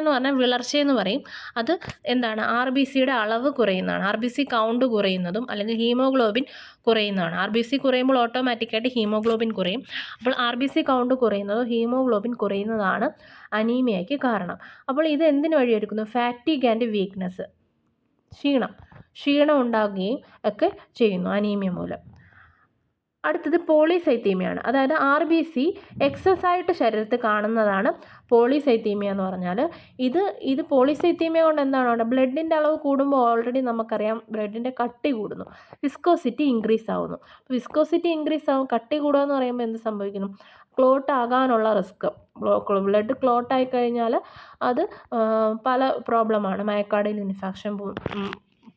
എന്ന് പറഞ്ഞാൽ വിളർച്ചയെന്ന് പറയും. അത് എന്താണ്? RBCയുടെ അളവ് കുറയുന്നതാണ്. RBC കൗണ്ട് കുറയുന്നതും അല്ലെങ്കിൽ ഹീമോഗ്ലോബിൻ കുറയുന്നതാണ്. RBC കുറയുമ്പോൾ ഓട്ടോമാറ്റിക്കായിട്ട് ഹീമോഗ്ലോബിൻ കുറയും. അപ്പോൾ RBC കൗണ്ട് കുറയുന്നതോ ഹീമോഗ്ലോബിൻ കുറയുന്നതാണ് അനീമിയയ്ക്ക് കാരണം. അപ്പോൾ ഇത് എന്തിനു വഴിയൊരുക്കുന്നു? ഫാറ്റിഗ് ആൻഡ് വീക്ക്നെസ്, ക്ഷീണം ഉണ്ടാകുകയും ഒക്കെ ചെയ്യുന്നു അനീമിയ മൂലം. അടുത്തത് പോളിസൈത്തീമിയാണ്. അതായത് RBC എക്സസ് ആയിട്ട് ശരീരത്തിൽ കാണുന്നതാണ് പോളിസൈത്തീമിയ എന്ന് പറഞ്ഞാൽ. ഇത് പോളിസൈത്തീമിയ കൊണ്ട് എന്താണ്? ബ്ലഡിൻ്റെ അളവ് കൂടുമ്പോൾ ഓൾറെഡി നമുക്കറിയാം ബ്ലഡിൻ്റെ കട്ടി കൂടുന്നു, വിസ്കോസിറ്റി ഇൻക്രീസ് ആവുന്നു. കട്ടി കൂടുക എന്ന് പറയുമ്പോൾ എന്ത് സംഭവിക്കുന്നു? ക്ലോട്ട് ആകാനുള്ള റിസ്ക്, ബ്ലഡ് ക്ലോട്ടായി കഴിഞ്ഞാൽ അത് പല പ്രോബ്ലമാണ്. മയോകാർഡിയൽ ഇൻഫാക്ഷൻ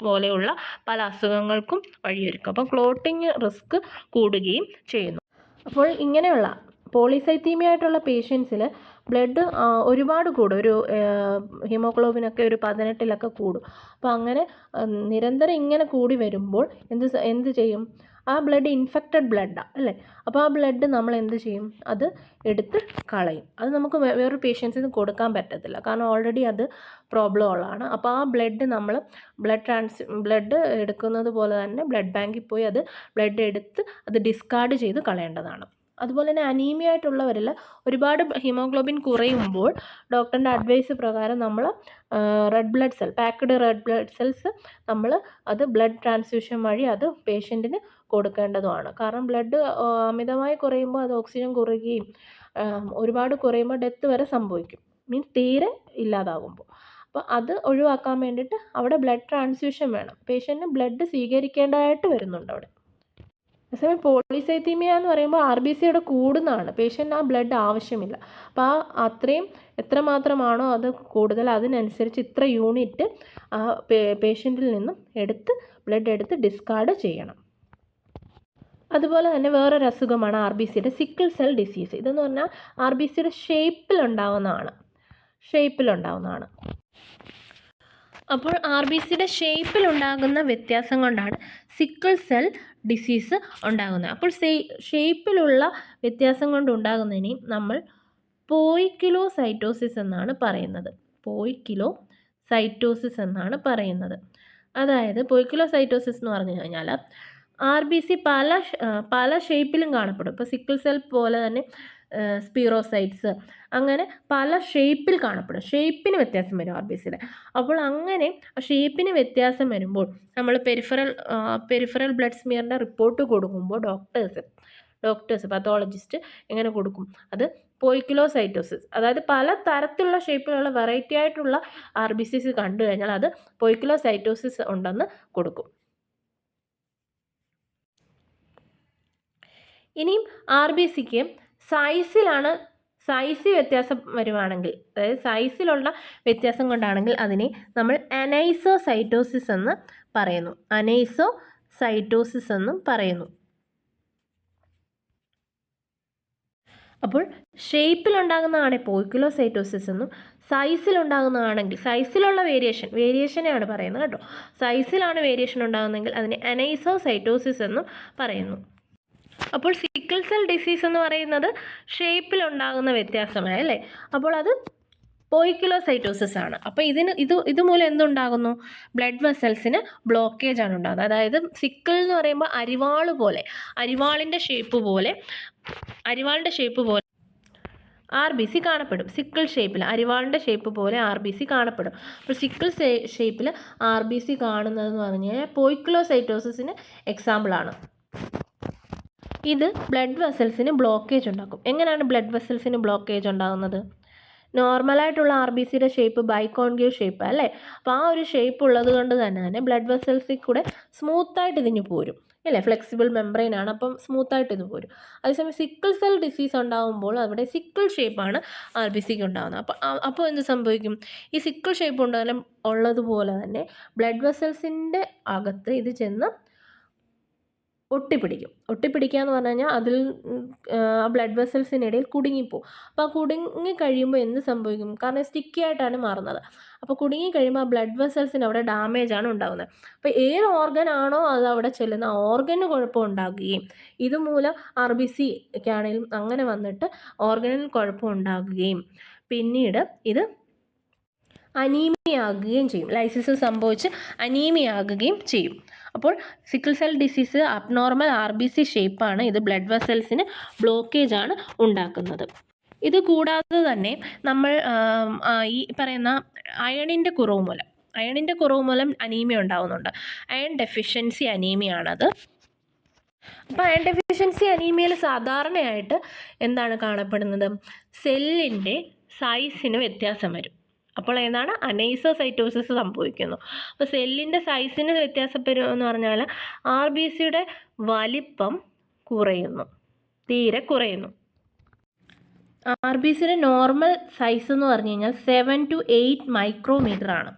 പോലെയുള്ള പല അസുഖങ്ങൾക്കും വഴിയൊരുക്കും. അപ്പോൾ ക്ലോട്ടിങ് റിസ്ക് കൂടുകയും ചെയ്യുന്നു. അപ്പോൾ ഇങ്ങനെയുള്ള പോളിസൈത്തീമിയ ആയിട്ടുള്ള പേഷ്യൻസിൽ ബ്ലഡ് ഒരുപാട് കൂടും. ഒരു ഹീമോഗ്ലോബിനൊക്കെ ഒരു 18 കൂടും. അപ്പോൾ അങ്ങനെ നിരന്തരം ഇങ്ങനെ കൂടി വരുമ്പോൾ എന്ത് ചെയ്യും? ആ ബ്ലഡ് ഇൻഫെക്റ്റഡ് ബ്ലഡാണ് അല്ലേ? അപ്പോൾ ആ ബ്ലഡ് നമ്മൾ എന്ത് ചെയ്യും? അത് എടുത്ത് കളയും. അത് നമുക്ക് വേറൊരു പേഷ്യൻസിന് കൊടുക്കാൻ പറ്റത്തില്ല, കാരണം ഓൾറെഡി അത് പ്രോബ്ലം ഉള്ളതാണ്. അപ്പോൾ ആ ബ്ലഡ് നമ്മൾ ബ്ലഡ് എടുക്കുന്നത് പോലെ തന്നെ ബ്ലഡ് ബാങ്കിൽ പോയി അത് ബ്ലഡ് എടുത്ത് അത് ഡിസ്കാർഡ് ചെയ്ത് കളയേണ്ടതാണ്. അതുപോലെ തന്നെ അനീമിയ ആയിട്ടുള്ളവരിൽ ഒരുപാട് ഹീമോഗ്ലോബിൻ കുറയുമ്പോൾ ഡോക്ടറിൻ്റെ അഡ്വൈസ് പ്രകാരം നമ്മൾ പാക്ക്ഡ് റെഡ് ബ്ലഡ് സെൽസ് നമ്മൾ അത് ബ്ലഡ് ട്രാൻസ്ഫ്യൂഷൻ വഴി അത് പേഷ്യൻറ്റിന് കൊടുക്കേണ്ടതുമാണ്. കാരണം ബ്ലഡ് അമിതമായി കുറയുമ്പോൾ അത് ഓക്സിജൻ കുറയുകയും ഒരുപാട് കുറയുമ്പോൾ ഡെത്ത് വരെ സംഭവിക്കും, മീൻസ് തീരെ ഇല്ലാതാകുമ്പോൾ. അപ്പോൾ അത് ഒഴിവാക്കാൻ വേണ്ടിയിട്ട് അവിടെ ബ്ലഡ് ട്രാൻസ്ഫ്യൂഷൻ വേണം. പേഷ്യൻറ്റിന് ബ്ലഡ് സ്വീകരിക്കേണ്ടതായിട്ട് വരുന്നുണ്ട് അവിടെ. അതേസമയം പോളിസൈത്തീമിയ എന്ന് പറയുമ്പോൾ RBCയുടെ കൂടുന്നതാണ്, പേഷ്യൻ്റ് ആ ബ്ലഡ് ആവശ്യമില്ല. അപ്പോൾ അത്രയും എത്രമാത്രമാണോ അത് കൂടുതൽ, അതിനനുസരിച്ച് ഇത്ര യൂണിറ്റ് ആ പേഷ്യൻറ്റിൽ നിന്നും ബ്ലഡ് എടുത്ത് ഡിസ്കാർഡ് ചെയ്യണം. അതുപോലെ തന്നെ വേറൊരു അസുഖമാണ് RBCയുടെ സിക്കിൾ സെൽ ഡിസീസ്. ഇതെന്ന് പറഞ്ഞാൽ RBCയുടെ ഷേപ്പിലുണ്ടാവുന്നതാണ്. അപ്പോൾ RBCയുടെ ഷേപ്പിലുണ്ടാകുന്ന വ്യത്യാസം കൊണ്ടാണ് സിക്കിൾ സെൽ ഡിസീസ് ഉണ്ടാകുന്നത്. അപ്പോൾ ഷേപ്പിലുള്ള വ്യത്യാസം കൊണ്ടുണ്ടാകുന്നതിനെ നമ്മൾ പോയിക്കിലോസൈറ്റോസിസ് എന്നാണ് പറയുന്നത്. അതായത് പോയിക്കിലോസൈറ്റോസിസ് എന്ന് പറഞ്ഞു കഴിഞ്ഞാൽ RBC പല ഷേപ്പിലും കാണപ്പെടും. ഇപ്പോൾ സിക്കിൾ സെൽ പോലെ തന്നെ സ്പീറോസൈറ്റ്സ് അങ്ങനെ പല ഷേപ്പിൽ കാണപ്പെടും. ഷേപ്പിന് വ്യത്യാസം വരും RBCയുടെ. അപ്പോൾ അങ്ങനെ ഷേപ്പിന് വ്യത്യാസം വരുമ്പോൾ നമ്മൾ പെരിഫറൽ ബ്ലഡ് സ്മിയറിൻ്റെ റിപ്പോർട്ട് കൊടുക്കുമ്പോൾ ഡോക്ടേഴ്സ് പത്തോളജിസ്റ്റ് എങ്ങനെ കൊടുക്കും? അത് പോയിക്കിലോസൈറ്റോസിസ്, അതായത് പല തരത്തിലുള്ള ഷേപ്പിലുള്ള വെറൈറ്റി ആയിട്ടുള്ള RBCs കണ്ടു കഴിഞ്ഞാൽ അത് പോയിക്കിലോസൈറ്റോസിസ് ഉണ്ടെന്ന് കൊടുക്കും. ഇനിയും RBCക്ക് സൈസ് വ്യത്യാസം വരുവാണെങ്കിൽ, അതായത് സൈസിലുള്ള വ്യത്യാസം കൊണ്ടാണെങ്കിൽ അതിനെ നമ്മൾ അനൈസോസൈറ്റോസിസ് എന്ന് പറയുന്നു. അപ്പോൾ ഷേപ്പിലുണ്ടാകുന്നതാണ് പോയിക്കിലോസൈറ്റോസിസ് എന്നും സൈസിലുണ്ടാകുന്നതാണെങ്കിൽ സൈസിലുള്ള വേരിയേഷനെയാണ് പറയുന്നത് കേട്ടോ. സൈസിലാണ് വേരിയേഷൻ ഉണ്ടാകുന്നതെങ്കിൽ അതിനെ അനൈസോസൈറ്റോസിസ് എന്നും പറയുന്നു. അപ്പോൾ സിക്കിൾ സെൽ ഡിസീസ് എന്ന് പറയുന്നത് ഷേപ്പിലുണ്ടാകുന്ന വ്യത്യാസമാണ് അല്ലേ. അപ്പോൾ അത് പോയിക്കിലോസൈറ്റോസിസ് ആണ്. അപ്പോൾ ഇതുമൂലം എന്തുണ്ടാകുന്നു? ബ്ലഡ് വെസൽസിന് ബ്ലോക്കേജ് ആണ് ഉണ്ടാകുന്നത്. അതായത് സിക്കിൾ എന്ന് പറയുമ്പോൾ അരിവാളിൻ്റെ ഷേപ്പ് പോലെ RBC കാണപ്പെടും. സിക്കിൾ ഷേപ്പിൽ അരിവാളിൻ്റെ ഷേപ്പ് പോലെ RBC കാണപ്പെടും. അപ്പോൾ സിക്കിൾ ഷേപ്പിൽ RBC കാണുന്നതെന്ന് പറഞ്ഞു കഴിഞ്ഞാൽ പോയിക്കിലോസൈറ്റോസിന് എക്സാമ്പിളാണ്. ഇത് ബ്ലഡ് വെസൽസിന് ബ്ലോക്കേജ് ഉണ്ടാക്കും. എങ്ങനെയാണ് ബ്ലഡ് വെസൽസിന് ബ്ലോക്കേജ് ഉണ്ടാകുന്നത്? നോർമലായിട്ടുള്ള RBCയുടെ ഷേപ്പ് ബൈകോൺകേവ് ഷേപ്പ് അല്ലേ. അപ്പോൾ ആ ഒരു ഷേപ്പ് ഉള്ളത് കൊണ്ട് തന്നെ ബ്ലഡ് വെസൽസിൽ കൂടെ സ്മൂത്തായിട്ട് ഇതിന് പോരും അല്ലേ. ഫ്ലെക്സിബിൾ മെംബ്രെയിൻ ആണ്, അപ്പം സ്മൂത്തായിട്ട് ഇത് പോരും. അതേസമയം സിക്കിൾ സെൽ ഡിസീസ് ഉണ്ടാകുമ്പോൾ അവിടെ സിക്കിൾ ഷേപ്പാണ് RBCക്ക് ഉണ്ടാകുന്നത്. അപ്പോൾ എന്ത് സംഭവിക്കും? ഈ സിക്കിൾ ഷേപ്പ് ഉള്ളതുപോലെ തന്നെ ബ്ലഡ് വെസൽസിൻ്റെ അകത്ത് ഇത് ചെന്ന് ഒട്ടിപ്പിടിക്കുക എന്ന് പറഞ്ഞു കഴിഞ്ഞാൽ അതിൽ ബ്ലഡ് വെസൽസിനിടയിൽ കുടുങ്ങിപ്പോവും. അപ്പോൾ ആ കുടുങ്ങി കഴിയുമ്പോൾ എന്ത് സംഭവിക്കും? കാരണം സ്റ്റിക്കി ആയിട്ടാണ് മാറുന്നത്. അപ്പോൾ കുടുങ്ങി കഴിയുമ്പോൾ ആ ബ്ലഡ് വെസൽസിന് അവിടെ ഡാമേജാണ് ഉണ്ടാകുന്നത്. അപ്പോൾ ഏത് ഓർഗൻ ആണോ അത് അവിടെ ചെല്ലുന്ന ആ ഓർഗന് കുഴപ്പമുണ്ടാകുകയും ഇതുമൂലം RBCക്കാണെങ്കിലും അങ്ങനെ വന്നിട്ട് ഓർഗനിൽ കുഴപ്പമുണ്ടാകുകയും പിന്നീട് ഇത് അനീമിയാകുകയും ചെയ്യും. ലൈസിസ് സംഭവിച്ച് അനീമിയാകുകയും ചെയ്യും. അപ്പോൾ sickle cell disease abnormal RBC ഷേപ്പാണ്. ഇത് ബ്ലഡ് വെസൽസിന് ബ്ലോക്കേജ് ആണ് ഉണ്ടാക്കുന്നത്. ഇത് കൂടാതെ തന്നെ നമ്മൾ ഈ പറയുന്ന അയണിൻ്റെ കുറവ് മൂലം അനീമിയ ഉണ്ടാകുന്നുണ്ട്. അയൺ ഡെഫിഷ്യൻസി അനീമിയാണത്. അപ്പോൾ അയൺ ഡെഫിഷ്യൻസി അനീമിയയിൽ സാധാരണയായിട്ട് എന്താണ് കാണപ്പെടുന്നത്? സെല്ലിൻ്റെ സൈസിന് വ്യത്യാസം വരും. അപ്പോൾ എന്താണ്? അനൈസോസൈറ്റോസിസ് സംഭവിക്കുന്നു. അപ്പോൾ സെല്ലിൻ്റെ സൈസിന് വ്യത്യാസം എന്ന് പറഞ്ഞാൽ RBCയുടെ വലിപ്പം തീരെ കുറയുന്നു. RBCയുടെ നോർമൽ സൈസ് എന്ന് പറഞ്ഞു കഴിഞ്ഞാൽ 7 to 8 മൈക്രോമീറ്റർ ആണ്.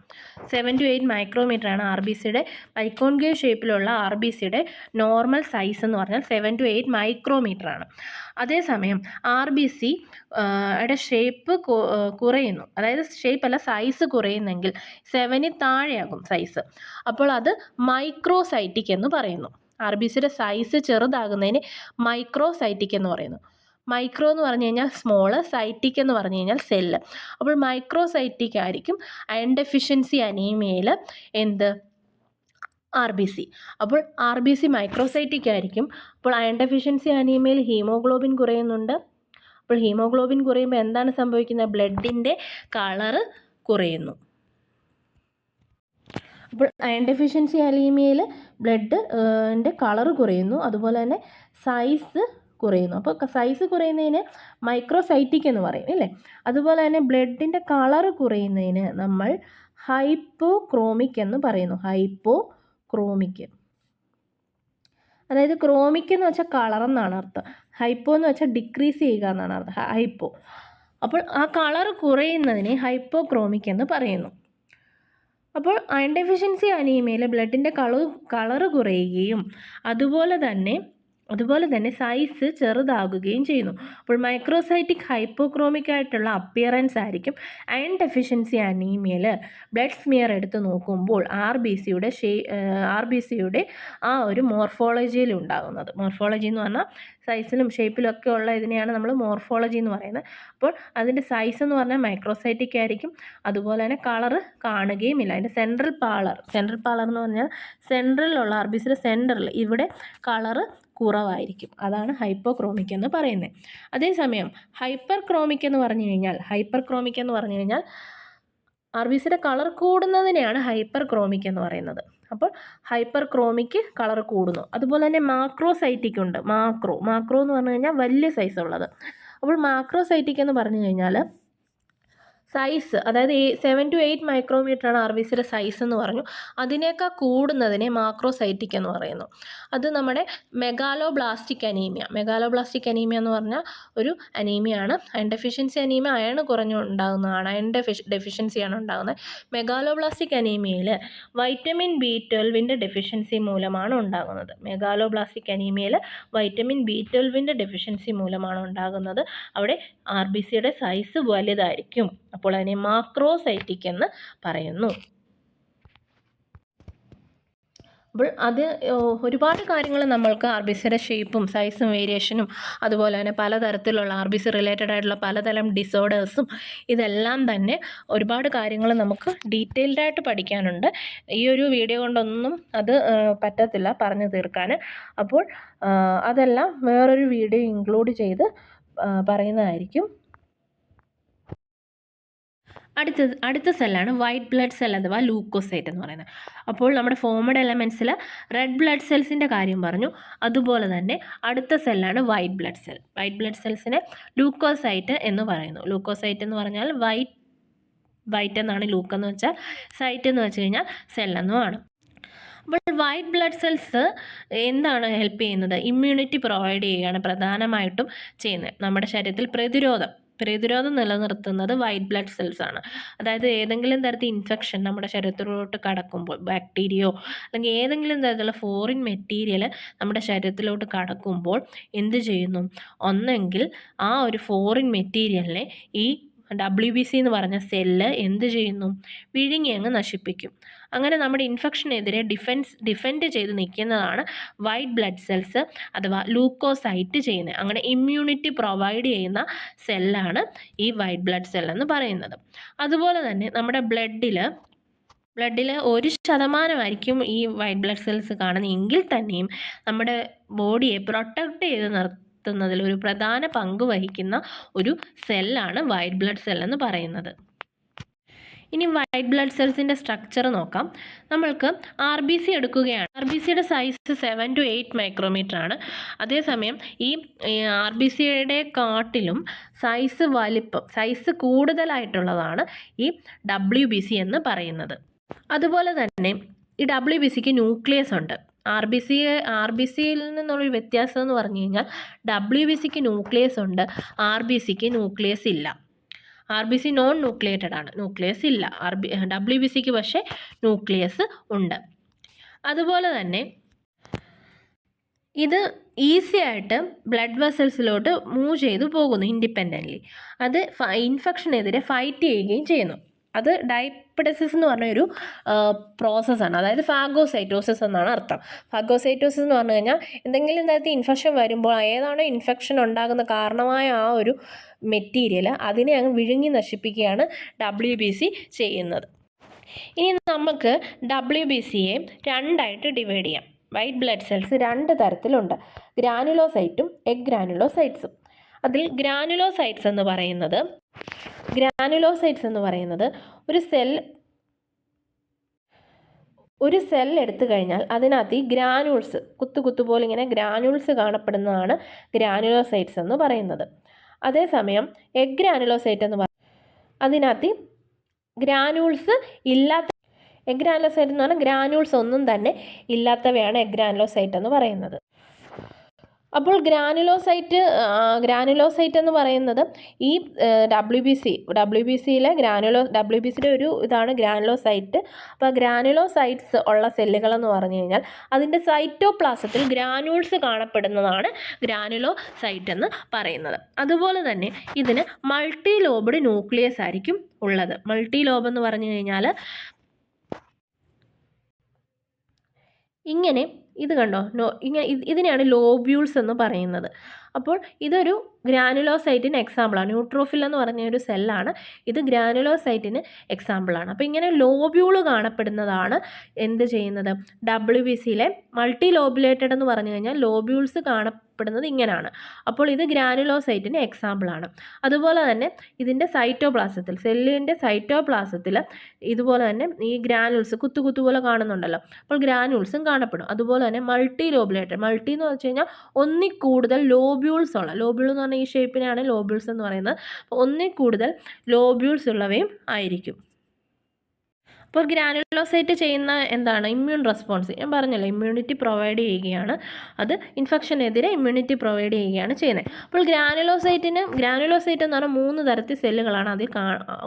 7 to 8 മൈക്രോമീറ്റർ ആണ് RBCയുടെ ബൈകോൺകേവ് ഷേപ്പിലുള്ള RBCയുടെ നോർമൽ സൈസ് എന്ന് പറഞ്ഞാൽ 7 to 8 മൈക്രോമീറ്റർ ആണ്. അതേസമയം RBCയുടെ ഷേപ്പ് കുറയുന്നു, അതായത് സൈസ് കുറയുന്നെങ്കിൽ 7 താഴെയാകും സൈസ്. അപ്പോൾ അത് മൈക്രോസൈറ്റിക് എന്ന് പറയുന്നു. RBCയുടെ സൈസ് ചെറുതാകുന്നതിന് മൈക്രോസൈറ്റിക് എന്ന് പറയുന്നു. മൈക്രോ എന്ന് പറഞ്ഞു കഴിഞ്ഞാൽ സ്മോള്, സൈറ്റിക് എന്ന് പറഞ്ഞു കഴിഞ്ഞാൽ സെല്ല്. അപ്പോൾ മൈക്രോസൈറ്റിക് ആയിരിക്കും അയൺ ഡെഫിഷ്യൻസി അനീമിയയിൽ RBC. അപ്പോൾ RBC മൈക്രോസൈറ്റിക് ആയിരിക്കും. അപ്പോൾ അയൺ ഡെഫിഷ്യൻസി അനീമിയയിൽ ഹീമോഗ്ലോബിൻ കുറയുന്നുണ്ട്. അപ്പോൾ ഹീമോഗ്ലോബിൻ കുറയുമ്പോൾ എന്താണ് സംഭവിക്കുന്നത്? ബ്ലഡിൻ്റെ കളറ് കുറയുന്നു. അപ്പോൾ അയൺ ഡെഫിഷ്യൻസി അനീമിയയിൽ ബ്ലഡിൻ്റെ കളറ് കുറയുന്നു, അതുപോലെ തന്നെ സൈസ് കുറയുന്നു. അപ്പോൾ സൈസ് കുറയുന്നതിന് മൈക്രോസൈറ്റിക് എന്ന് പറയും അല്ലേ. അതുപോലെ തന്നെ ബ്ലഡിൻ്റെ കളറ് കുറയുന്നതിന് നമ്മൾ ഹൈപ്പോക്രോമിക് എന്ന് പറയുന്നു. ഹൈപ്പോക്രോമിക്, അതായത് ക്രോമിക് എന്ന് വെച്ചാൽ കളർ എന്നാണ് അർത്ഥം. ഹൈപ്പോ എന്ന് വെച്ചാൽ ഡിക്രീസ് ചെയ്യുക എന്നാണ് അർത്ഥം. ഹൈപ്പോ, അപ്പോൾ ആ കളർ കുറയുന്നതിനെ ഹൈപ്പോക്രോമിക് എന്ന് പറയുന്നു. അപ്പോൾ അയൺ ഡെഫിഷ്യൻസി അനീമിയയിൽ ബ്ലഡിൻ്റെ കളറ് കുറയുകയും അതുപോലെ തന്നെ അതുപോലെ തന്നെ സൈസ് ചെറുതാകുകയും ചെയ്യുന്നു. അപ്പോൾ മൈക്രോസൈറ്റിക് ഹൈപ്പോക്രോമിക് ആയിട്ടുള്ള അപ്പിയറൻസ് ആയിരിക്കും അയൺ ഡെഫിഷ്യൻസി അനീമിയയിൽ ബ്ലഡ് സ്മിയർ എടുത്ത് നോക്കുമ്പോൾ ആർ ബി സിയുടെ ആ ഒരു മോർഫോളജിയിൽ ഉണ്ടാകുന്നത്. മോർഫോളജി എന്ന് പറഞ്ഞാൽ സൈസിലും ഷേപ്പിലും ഒക്കെ ഉള്ള ഇതിനെയാണ് നമ്മൾ മോർഫോളജി എന്ന് പറയുന്നത്. അപ്പോൾ അതിൻ്റെ സൈസ് എന്ന് പറഞ്ഞാൽ മൈക്രോസൈറ്റിക് ആയിരിക്കും. അതുപോലെ തന്നെ കളറ് കാണുകയും ഇല്ല. അതിൻ്റെ സെൻട്രൽ പാളർ എന്ന് പറഞ്ഞാൽ സെൻട്രലിലുള്ള ആർ ബി സിയുടെ സെൻറ്ററിൽ ഇവിടെ കളറ് കുറവായിരിക്കും. അതാണ് ഹൈപ്പോക്രോമിക് എന്ന് പറയുന്നത്. അതേസമയം ഹൈപ്പർ ക്രോമിക് എന്ന് പറഞ്ഞു കഴിഞ്ഞാൽ ആർ ബി സിയുടെ കളർ കൂടുന്നതിനെയാണ് ഹൈപ്പർ ക്രോമിക് എന്ന് പറയുന്നത്. അപ്പോൾ ഹൈപ്പർ ക്രോമിക് കളർ കൂടുന്നു. അതുപോലെ തന്നെ മാക്രോസൈറ്റിക് ഉണ്ട്. മാക്രോ എന്ന് പറഞ്ഞു കഴിഞ്ഞാൽ വലിയ സൈസ് ഉള്ളത്. അപ്പോൾ മാക്രോസൈറ്റിക് എന്ന് പറഞ്ഞു കഴിഞ്ഞാൽ സൈസ്, അതായത് 7 to 8 മൈക്രോമീറ്ററാണ് ആർ ബി സിയുടെ സൈസ് എന്ന് പറഞ്ഞു. അതിനേക്കാൾ കൂടുന്നതിനെ മാക്രോസൈറ്റിക് എന്ന് പറയുന്നു. അത് നമ്മുടെ മെഗാലോബ്ലാസ്റ്റിക് അനീമിയ എന്ന് പറഞ്ഞാൽ ഒരു അനീമിയാണ്. അയൺ ഡെഫിഷ്യൻസി അനീമിയ അയൺ കുറഞ്ഞുണ്ടാകുന്നതാണ്. അയൺ ഡെഫിഷ്യൻസിയാണ് ഉണ്ടാകുന്നത്. മെഗാലോബ്ലാസ്റ്റിക് അനീമിയയിൽ വൈറ്റമിൻ B12 ഡെഫിഷ്യൻസി മൂലമാണ് ഉണ്ടാകുന്നത്. അവിടെ ആർ ബി സിയുടെ സൈസ് വലുതായിരിക്കും. അപ്പോൾ അതിനെ മാക്രോസൈറ്റിക് എന്ന് പറയുന്നു. അപ്പോൾ അത് ഒരുപാട് കാര്യങ്ങൾ നമ്മൾക്ക് ആർ ബി സിയുടെ ഷേപ്പും സൈസും വേരിയേഷനും അതുപോലെ തന്നെ പലതരത്തിലുള്ള ആർ ബി സി റിലേറ്റഡ് ആയിട്ടുള്ള പലതരം ഡിസോർഡേഴ്സും ഇതെല്ലാം തന്നെ ഒരുപാട് കാര്യങ്ങൾ നമുക്ക് ഡീറ്റെയിൽഡ് ആയിട്ട് പഠിക്കാനുണ്ട്. ഈ ഒരു വീഡിയോ കൊണ്ടൊന്നും അത് പറ്റത്തില്ല പറഞ്ഞു തീർക്കാൻ. അപ്പോൾ അതെല്ലാം വേറൊരു വീഡിയോ ഇൻക്ലൂഡ് ചെയ്ത് പറയുന്നതായിരിക്കും. അടുത്ത സെല്ലാണ് വൈറ്റ് ബ്ലഡ് സെൽ അഥവാ ലൂക്കോസൈറ്റ് എന്ന് പറയുന്നത്. അപ്പോൾ നമ്മുടെ ഫോമഡ് എലമെൻറ്റ്സിൽ റെഡ് ബ്ലഡ് സെൽസിൻ്റെ കാര്യം പറഞ്ഞു. അതുപോലെ തന്നെ അടുത്ത സെല്ലാണ് വൈറ്റ് ബ്ലഡ് സെൽസിനെ ലൂക്കോസൈറ്റ് എന്ന് പറയുന്നു. ലൂക്കോസൈറ്റ് എന്ന് പറഞ്ഞാൽ വൈറ്റ് എന്നാണ്, ലൂക്ക് എന്ന് വെച്ചാൽ സൈറ്റ് എന്ന് വെച്ച് കഴിഞ്ഞാൽ സെല്ലെന്നുമാണ്. അപ്പോൾ വൈറ്റ് ബ്ലഡ് സെൽസ് എന്താണ് ഹെൽപ്പ് ചെയ്യുന്നത്? ഇമ്മ്യൂണിറ്റി പ്രൊവൈഡ് ചെയ്യുകയാണ് പ്രധാനമായിട്ടും ചെയ്യുന്നത്. നമ്മുടെ ശരീരത്തിൽ പ്രതിരോധം നിലനിർത്തുന്നത് വൈറ്റ് ബ്ലഡ് സെൽസ് ആണ്. അതായത് ഏതെങ്കിലും തരത്തിൽ ഇൻഫെക്ഷൻ നമ്മുടെ ശരീരത്തിലോട്ട് കടക്കുമ്പോൾ, ബാക്ടീരിയയോ അല്ലെങ്കിൽ ഏതെങ്കിലും തരത്തിലുള്ള ഫോറിൻ മെറ്റീരിയൽ നമ്മുടെ ശരീരത്തിലോട്ട് കടക്കുമ്പോൾ എന്ത് ചെയ്യുന്നു? ഒന്നെങ്കിൽ ആ ഒരു ഫോറിൻ മെറ്റീരിയലിനെ ഈ WBC എന്ന് പറഞ്ഞ സെല്ല് എന്ത് ചെയ്യുന്നു? വിഴുങ്ങി അങ്ങ് നശിപ്പിക്കും. അങ്ങനെ നമ്മുടെ ഇൻഫെക്ഷനെതിരെ ഡിഫെൻഡ് ചെയ്ത് നിൽക്കുന്നതാണ് വൈറ്റ് ബ്ലഡ് സെൽസ് അഥവാ ലൂക്കോസൈറ്റ് ചെയ്യുന്നത്. അങ്ങനെ ഇമ്മ്യൂണിറ്റി പ്രൊവൈഡ് ചെയ്യുന്ന സെല്ലാണ് ഈ വൈറ്റ് ബ്ലഡ് സെൽ എന്ന് പറയുന്നത്. അതുപോലെ തന്നെ നമ്മുടെ ബ്ലഡിൽ 1% ഈ വൈറ്റ് ബ്ലഡ് സെൽസ് കാണുന്നത് എങ്കിൽ തന്നെയും നമ്മുടെ ബോഡിയെ പ്രൊട്ടക്റ്റ് ചെയ്ത് നിർത്തുന്നതിൽ ഒരു പ്രധാന പങ്ക് വഹിക്കുന്ന ഒരു സെല്ലാണ് വൈറ്റ് ബ്ലഡ് സെൽ എന്ന് പറയുന്നത്. ഇനി വൈറ്റ് ബ്ലഡ് സെൽസിൻ്റെ സ്ട്രക്ചർ നോക്കാം. നമ്മൾക്ക് ആർ ബി സി എടുക്കുകയാണ്. ആർ ബി സിയുടെ സൈസ് 7 to 8 മൈക്രോമീറ്റർ ആണ്. അതേസമയം ഈ ആർ ബി സിയുടെ കാട്ടിലും സൈസ് കൂടുതലായിട്ടുള്ളതാണ് ഈ WBC എന്ന് പറയുന്നത്. അതുപോലെ തന്നെ ഈ WBCക്ക് ന്യൂക്ലിയസ് ഉണ്ട്. ആർ ബി സിയിൽ നിന്നുള്ളൊരു വ്യത്യാസം എന്ന് പറഞ്ഞു കഴിഞ്ഞാൽ WBCക്ക് ന്യൂക്ലിയസ് ഉണ്ട്, ആർ ബി സിക്ക് ന്യൂക്ലിയസ് ഇല്ല. R B C non nucleated ആണ്, ന്യൂക്ലിയസ് ഇല്ല. WBCക്ക് പക്ഷേ ന്യൂക്ലിയസ് ഉണ്ട്. അതുപോലെ തന്നെ ഇത് ഈസി ആയിട്ട് ബ്ലഡ് വെസൽസിലോട്ട് മൂവ് ചെയ്തു പോകുന്നു ഇൻഡിപെൻഡൻ്റ്ലി. അത് ഇൻഫെക്ഷനെതിരെ ഫൈറ്റ് ചെയ്യുകയും ചെയ്യുന്നു. അത് ഡൈപെഡസിസ് എന്ന് പറഞ്ഞൊരു പ്രോസസ്സാണ്. അതായത് ഫാഗോസൈറ്റോസിസ് എന്നാണ് അർത്ഥം. ഫാഗോസൈറ്റോസിസ് എന്ന് പറഞ്ഞു കഴിഞ്ഞാൽ എന്തെങ്കിലും തരത്തിൽ ഇൻഫെക്ഷൻ വരുമ്പോൾ ഏതാണോ ഇൻഫെക്ഷൻ ഉണ്ടാകുന്ന കാരണമായ ആ ഒരു മെറ്റീരിയൽ അതിനെ അങ്ങ് വിഴുങ്ങി നശിപ്പിക്കുകയാണ് WBC ചെയ്യുന്നത്. ഇനി നമുക്ക് WBCയെ രണ്ടായിട്ട് ഡിവൈഡ് ചെയ്യാം. വൈറ്റ് ബ്ലഡ് സെൽസ് 2 തരത്തിലുണ്ട്, ഗ്രാനുലോസൈറ്റും എഗ്രാനുലോസൈറ്റ്സും. അതിൽ ഗ്രാനുലോസൈറ്റ്സ് എന്ന് പറയുന്നത് ഒരു സെൽ എടുത്തു കഴിഞ്ഞാൽ അതിനകത്ത് ഈ ഗ്രാനുൾസ് കുത്തു പോലെ ഇങ്ങനെ ഗ്രാനുൾസ് കാണപ്പെടുന്നതാണ് ഗ്രാനുലോസൈറ്റ്സ് എന്ന് പറയുന്നത്. അതേസമയം എഗ്രാനുലോസൈറ്റ് എന്ന് അതിനകത്ത് ഗ്രാനുൾസ് ഇല്ലാത്ത എഗ്രാനുലോസൈറ്റ് എന്ന് പറഞ്ഞാൽ ഗ്രാനുൾസ് ഒന്നും തന്നെ ഇല്ലാത്തവയാണ് എഗ്രാനുലോസൈറ്റ് എന്ന് പറയുന്നത്. അപ്പോൾ ഗ്രാനുലോസൈറ്റ് എന്ന് പറയുന്നത് ഈ ഡബ്ല്യു ബി സിയിലെ ഡബ്ല്യു ബി സിയുടെ ഒരു ഇതാണ് ഗ്രാനുലോസൈറ്റ്. അപ്പോൾ ഗ്രാനുലോസൈറ്റ്സ് ഉള്ള സെല്ലുകളെന്ന് പറഞ്ഞു കഴിഞ്ഞാൽ അതിൻ്റെ സൈറ്റോപ്ലാസത്തിൽ ഗ്രാനൂൾസ് കാണപ്പെടുന്നതാണ് ഗ്രാനുലോസൈറ്റ് എന്ന് പറയുന്നത്. അതുപോലെ തന്നെ ഇതിന് മൾട്ടി ലോബ്ഡ് ന്യൂക്ലിയസ് ആയിരിക്കും ഉള്ളത്. മൾട്ടി ലോബ് എന്ന് പറഞ്ഞു കഴിഞ്ഞാൽ ഇങ്ങനെ ഇത് കണ്ടോ, ഇതിനെയാണ് ലോബ്യൂൾസ് എന്ന് പറയുന്നത്. അപ്പോൾ ഇതൊരു ഗ്രാനുലോസൈറ്റിന് എക്സാമ്പിളാണ്. ന്യൂട്രോഫിൽ എന്ന് പറഞ്ഞ ഒരു സെല്ലാണ്. ഇത് ഗ്രാനുലോസൈറ്റിന് എക്സാമ്പിളാണ്. അപ്പോൾ ഇങ്ങനെ ലോബ്യൂള് കാണപ്പെടുന്നതാണ് എന്ത് ചെയ്യുന്നത്, ഡബ്ല്യു ബി സിയിലെ മൾട്ടി ലോബുലേറ്റഡ് എന്ന് പറഞ്ഞു കഴിഞ്ഞാൽ ലോബ്യൂൾസ് കാണപ്പെടുന്നത് ഇങ്ങനെയാണ്. അപ്പോൾ ഇത് ഗ്രാനുലോസൈറ്റിന് എക്സാമ്പിളാണ്. അതുപോലെ തന്നെ ഇതിൻ്റെ സൈറ്റോപ്ലാസത്തിൽ, സെല്ലിൻ്റെ സൈറ്റോപ്ലാസത്തിൽ ഇതുപോലെ തന്നെ ഈ ഗ്രാനുൾസ് കുത്തു പോലെ കാണുന്നുണ്ടല്ലോ. അപ്പോൾ ഗ്രാനുൾസും കാണപ്പെടും. അതുപോലെ തന്നെ മൾട്ടി ലോബുലേറ്റഡ്, മൾട്ടി എന്ന് വെച്ച് കഴിഞ്ഞാൽ ഒന്നിൽ കൂടുതൽ ലോബ്യൂൾസ് ഉള്ള, ലോബ്യൂൾ എന്ന് പറഞ്ഞാൽ ഈ ഷേപ്പിനാണ് ലോബ്യൂൾസ് എന്ന് പറയുന്നത്. അപ്പോൾ ഒന്നിൽ കൂടുതൽ ലോബ്യൂൾസ് ഉള്ളവയും ആയിരിക്കും. അപ്പോൾ ഗ്രാനുലോസൈറ്റ് ചെയ്യുന്ന എന്താണ്, ഇമ്മ്യൂൺ റെസ്പോൺസ്. ഞാൻ പറഞ്ഞല്ലോ, ഇമ്മ്യൂണിറ്റി പ്രൊവൈഡ് ചെയ്യുകയാണ്. അത് ഇൻഫെക്ഷനെതിരെ ഇമ്മ്യൂണിറ്റി പ്രൊവൈഡ് ചെയ്യുകയാണ് ചെയ്യുന്നത്. അപ്പോൾ ഗ്രാനുലോസൈറ്റ് എന്ന് പറഞ്ഞാൽ 3 തരത്തിൽ സെല്ലുകളാണ് അതിൽ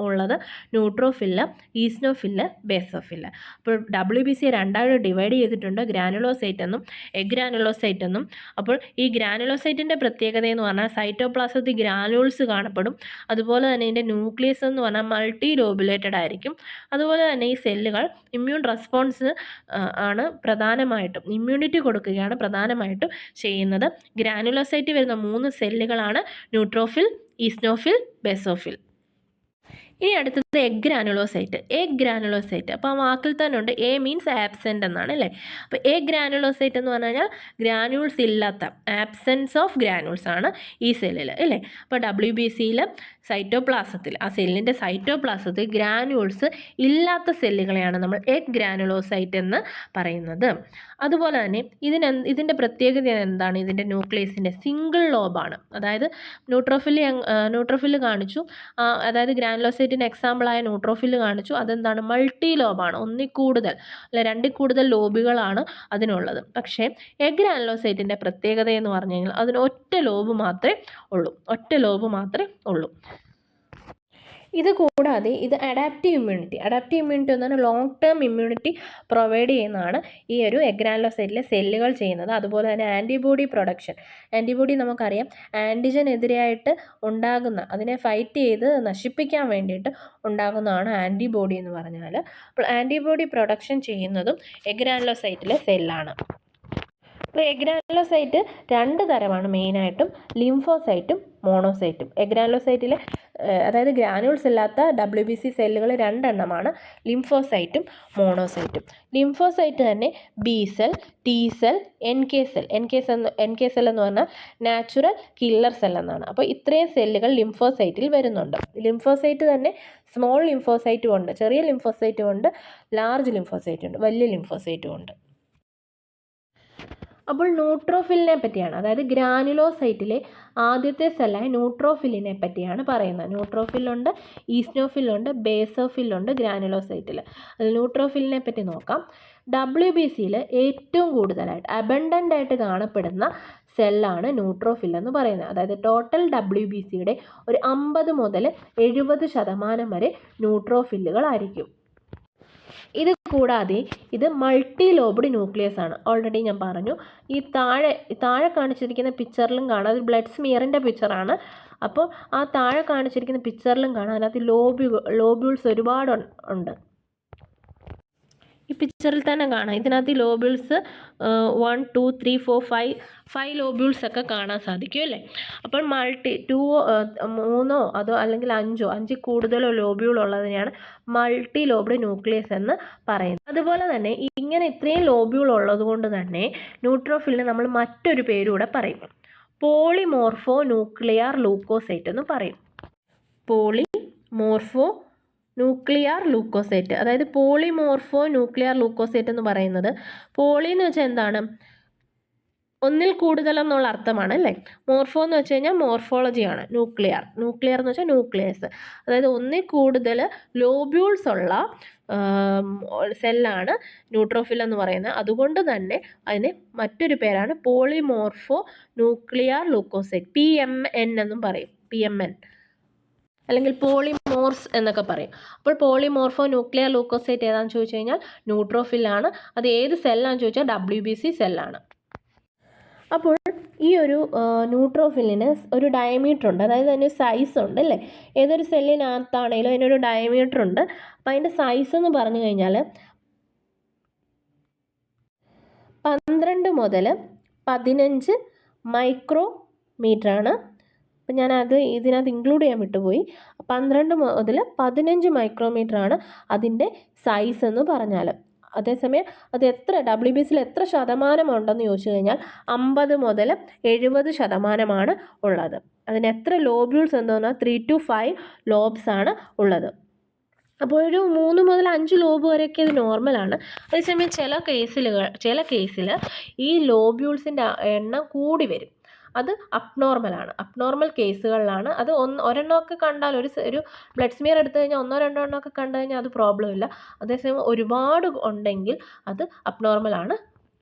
ഉള്ളത്. ന്യൂട്രോഫില്ല്, ഈസ്നോഫില്ല്, ബേസോഫില്ല്. അപ്പോൾ ഡബ്ല്യു ബി സിയെ രണ്ടായിട്ട് ഡിവൈഡ് ചെയ്തിട്ടുണ്ട്, ഗ്രാനുലോസൈറ്റ് എന്നും എഗ്രാനുലോസൈറ്റ് എന്നും. അപ്പോൾ ഈ ഗ്രാനുലോസൈറ്റിൻ്റെ പ്രത്യേകത എന്ന് പറഞ്ഞാൽ സൈറ്റോപ്ലാസത്തിൽ ഗ്രാനുൾസ് കാണപ്പെടും. അതുപോലെ തന്നെ ഇതിൻ്റെ ന്യൂക്ലിയസ് എന്ന് പറഞ്ഞാൽ മൾട്ടി ലോബുലേറ്റഡ് ആയിരിക്കും. അതുപോലെ തന്നെ ഈ സെല്ലുകൾ ഇമ്മ്യൂൺ റെസ്പോൺസ് ആണ് പ്രധാനമായിട്ടും, ഇമ്മ്യൂണിറ്റി കൊടുക്കുകയാണ് പ്രധാനമായിട്ടും ചെയ്യുന്നത്. ഗ്രാനുലോസൈറ്റ് വരുന്ന 3 സെല്ലുകളാണ് ന്യൂട്രോഫിൽ, ഈസ്നോഫിൽ, ബേസോഫിൽ. ഇനി അടുത്തത് എഗ് ഗ്രാനുലോസൈറ്റ്. അപ്പോൾ ആ വാക്കിൽ തന്നെ ഉണ്ട്, എ മീൻസ് ആബ്സെൻ്റ് എന്നാണ് അല്ലേ. അപ്പോൾ എഗ് ഗ്രാനുലോസൈറ്റ് എന്ന് പറഞ്ഞു കഴിഞ്ഞാൽ ഗ്രാനുൾസ് ഇല്ലാത്ത, ആബ്സെൻസ് ഓഫ് ഗ്രാനുൾസ് ആണ് ഈ സെല്ലിൽ അല്ലേ. അപ്പോൾ ഡബ്ല്യു ബി സിയിൽ സൈറ്റോപ്ലാസത്തിൽ, ആ സെല്ലിൻ്റെ സൈറ്റോപ്ലാസത്തിൽ ഗ്രാനുൾസ് ഇല്ലാത്ത സെല്ലുകളെയാണ് നമ്മൾ എഗ് ഗ്രാനുലോസൈറ്റ് എന്ന് പറയുന്നത്. അതുപോലെ തന്നെ ഇതിൻ്റെ പ്രത്യേകത എന്താണ്, ഇതിൻ്റെ ന്യൂക്ലിയസിൻ്റെ സിംഗിൾ ലോബാണ്. അതായത് ന്യൂട്രോഫില് കാണിച്ചു, അതായത് ഗ്രാനുലോസൈറ്റിന് എക്സാമ്പിളായ ന്യൂട്രോഫില് കാണിച്ചു. അതെന്താണ്, മൾട്ടി ലോബാണ്, ഒന്നിൽ കൂടുതൽ അല്ല 2ൽ കൂടുതൽ ലോബുകളാണ് അതിനുള്ളത്. പക്ഷേ എഗ് ഗ്രാനുലോസൈറ്റിൻ്റെ പ്രത്യേകത എന്ന് പറഞ്ഞു കഴിഞ്ഞാൽ അതിന് ഒറ്റ ലോബ് മാത്രമേ ഉള്ളൂ. ഇത് കൂടാതെ ഇത് അഡാപ്റ്റീവ് ഇമ്മ്യൂണിറ്റി എന്ന് പറഞ്ഞാൽ ലോങ് ടേം ഇമ്മ്യൂണിറ്റി പ്രൊവൈഡ് ചെയ്യുന്നതാണ് ഈ ഒരു എഗ് ഗ്രാനുലോസൈറ്റിലെ സെല്ലുകൾ ചെയ്യുന്നത്. അതുപോലെ തന്നെ ആൻറ്റിബോഡി പ്രൊഡക്ഷൻ, ആൻറ്റിബോഡി നമുക്കറിയാം ആൻറ്റിജനെതിരായിട്ട് ഉണ്ടാകുന്ന, അതിനെ ഫൈറ്റ് ചെയ്ത് നശിപ്പിക്കാൻ വേണ്ടിയിട്ട് ഉണ്ടാകുന്നതാണ് ആൻറ്റിബോഡി എന്ന് പറഞ്ഞാൽ. അപ്പോൾ ആൻറ്റിബോഡി പ്രൊഡക്ഷൻ ചെയ്യുന്നതും എഗ് ഗ്രാനുലോസൈറ്റിലെ സെല്ലാണ്. അപ്പോൾ എഗ് ഗ്രാനുലോസൈറ്റ് 2 തരമാണ് മെയിനായിട്ടും, ലിംഫോസൈറ്റും മോണോസൈറ്റും. എഗ് ഗ്രാനുലോസൈറ്റിലെ അതായത് ഗ്രാനുൾസ് ഇല്ലാത്ത ഡബ്ല്യു ബി സി സെല്ലുകൾ 2 എണ്ണമാണ്, ലിംഫോസൈറ്റും മോണോസൈറ്റും. ലിംഫോസൈറ്റ് തന്നെ B cell, T cell, N K cell എന്ന് പറഞ്ഞാൽ നാച്ചുറൽ കില്ലർ സെൽ എന്നാണ്. അപ്പോൾ ഇത്രയും സെല്ലുകൾ ലിംഫോസൈറ്റിൽ വരുന്നുണ്ട്. ലിംഫോസൈറ്റ് തന്നെ സ്മോൾ ലിംഫോസൈറ്റും ഉണ്ട്, ചെറിയ ലിംഫോസൈറ്റും ഉണ്ട്, ലാർജ് ലിംഫോസൈറ്റും ഉണ്ട്, വലിയ ലിംഫോസൈറ്റും ഉണ്ട്. അപ്പോൾ ന്യൂട്രോഫിലിനെ പറ്റിയാണ്, അതായത് ഗ്രാനുലോസൈറ്റിലെ ആദ്യത്തെ സെല്ലായ ന്യൂട്രോഫിലിനെ പറ്റിയാണ് പറയുന്നത്. ന്യൂട്രോഫിലുണ്ട്, ഈസ്നോഫിലുണ്ട്, ബേസോഫിലുണ്ട് ഗ്രാനുലോസൈറ്റിൽ. അത് ന്യൂട്രോഫിലിനെ പറ്റി നോക്കാം. ഡബ്ല്യു ബി സിയിൽ ഏറ്റവും കൂടുതലായിട്ട് അബണ്ടൻ്റ് ആയിട്ട് കാണപ്പെടുന്ന സെല്ലാണ് ന്യൂട്രോഫിൽ എന്ന് പറയുന്നത്. അതായത് ടോട്ടൽ ഡബ്ല്യു ബി സിയുടെ ഒരു 50 മുതൽ 70% വരെ ന്യൂട്രോഫില്ലുകളായിരിക്കും. ഇത് കൂടാതെ ഇത് മൾട്ടി ലോബ്ഡ് ന്യൂക്ലിയസ് ആണ്. ഓൾറെഡി ഞാൻ പറഞ്ഞു, ഈ താഴെ കാണിച്ചിരിക്കുന്ന പിക്ചറിലും കാണാം, അത് ബ്ലഡ് സ്മിയറിൻ്റെ പിക്ചറാണ്. അപ്പോൾ ആ താഴെ കാണിച്ചിരിക്കുന്ന പിക്ചറിലും കാണാം, അതിനകത്ത് ലോബ്യൂൾസ് ഒരുപാട് ഉണ്ട്. ഈ പിക്ചറിൽ തന്നെ കാണാം, ഇതിനകത്ത് ലോബ്യൂൾസ് 1 2 3 4 5 ലോബ്യൂൾസ് ഒക്കെ കാണാൻ സാധിക്കും അല്ലേ. അപ്പോൾ 3 അതോ അല്ലെങ്കിൽ 5 കൂടുതലോ ലോബ്യൂൾ ഉള്ളതിനെയാണ് മൾട്ടി ലോബ്ഡ് ന്യൂക്ലിയസ് എന്ന് പറയുന്നത്. അതുപോലെ തന്നെ ഇങ്ങനെ ഇത്രയും ലോബ്യൂൾ ഉള്ളത് കൊണ്ട് തന്നെ ന്യൂട്രോഫിലിന് നമ്മൾ മറ്റൊരു പേരൂടെ പറയും, പോളിമോർഫോ ന്യൂക്ലിയർ ലൂക്കോസൈറ്റ് എന്ന് പറയും. പോളിമോർഫോ ന്യൂക്ലിയർ ലൂക്കോസൈറ്റ്, അതായത് പോളിമോർഫോ ന്യൂക്ലിയർ ലൂക്കോസൈറ്റ് എന്ന് പറയുന്നത്, പോളി എന്ന് വെച്ചാൽ എന്താണ്, ഒന്നിൽ കൂടുതൽ എന്നുള്ള അർത്ഥമാണ് അല്ലേ. മോർഫോ എന്ന് വെച്ച് കഴിഞ്ഞാൽ മോർഫോളജിയാണ്. ന്യൂക്ലിയർ എന്ന് വെച്ചാൽ ന്യൂക്ലിയസ്, അതായത് ഒന്നിൽ കൂടുതൽ ലോബ്യൂൾസ് ഉള്ള സെല്ലാണ് ന്യൂട്രോഫിൽ എന്ന് പറയുന്നത്. അതുകൊണ്ട് തന്നെ അതിന് മറ്റൊരു പേരാണ് പോളിമോർഫോ ന്യൂക്ലിയർ ലൂക്കോസൈറ്റ്, PMN എന്നും പറയും. PMN അല്ലെങ്കിൽ പോളിമോർസ് എന്നൊക്കെ പറയും. അപ്പോൾ പോളിമോർഫോ ന്യൂക്ലിയർ ലൂക്കോസൈറ്റ് ഏതാണെന്ന് ചോദിച്ചു കഴിഞ്ഞാൽ ന്യൂട്രോഫിലാണ്. അത് ഏത് സെല്ലാണെന്ന് ചോദിച്ചാൽ WBC സെല്ലാണ്. അപ്പോൾ ഈ ഒരു ന്യൂട്രോഫിലിന് ഒരു ഡയമീറ്റർ ഉണ്ട്, അതായത് അതിന് സൈസ് ഉണ്ട് അല്ലേ. ഏതൊരു സെല്ലിനകത്താണെങ്കിലും അതിനൊരു ഡയമീറ്റർ ഉണ്ട്. അപ്പോൾ അതിൻ്റെ സൈസ് എന്ന് പറഞ്ഞു കഴിഞ്ഞാൽ 12 മുതൽ 15 മൈക്രോമീറ്ററാണ്. അപ്പം ഞാനത് ഇതിനകത്ത് ഇൻക്ലൂഡ് ചെയ്യാൻ വിട്ടുപോയി. 12 മുതൽ 15 മൈക്രോമീറ്ററാണ് അതിൻ്റെ സൈസ് എന്ന് പറഞ്ഞാൽ. അതേസമയം അത് എത്ര WBCയിൽ എത്ര ശതമാനമുണ്ടെന്ന് ചോദിച്ചു കഴിഞ്ഞാൽ 50 മുതൽ 70% ഉള്ളത്. അതിന് എത്ര ലോബ്യൂൾസ് എന്ന് പറഞ്ഞാൽ 3 to 5 ലോബ്സ് ആണ് ഉള്ളത്. അപ്പോൾ ഒരു 3 മുതൽ 5 ലോബ് വരെയൊക്കെ ഇത് നോർമലാണ്. അതേസമയം ചില കേസിൽ ഈ ലോബ്യൂൾസിൻ്റെ എണ്ണം കൂടി വരും. അത് അബ്നോർമലാണ്. അബ്നോർമൽ കേസുകളിലാണ് അത്. ഒരെണ്ണമൊക്കെ കണ്ടാൽ ഒരു ബ്ലഡ് സ്മിയർ എടുത്തു കഴിഞ്ഞാൽ 1-2 എണ്ണമൊക്കെ കണ്ടു കഴിഞ്ഞാൽ അത് പ്രോബ്ലം ഇല്ല. അതേസമയം ഒരുപാട് ഉണ്ടെങ്കിൽ അത് അബ്നോർമലാണ്.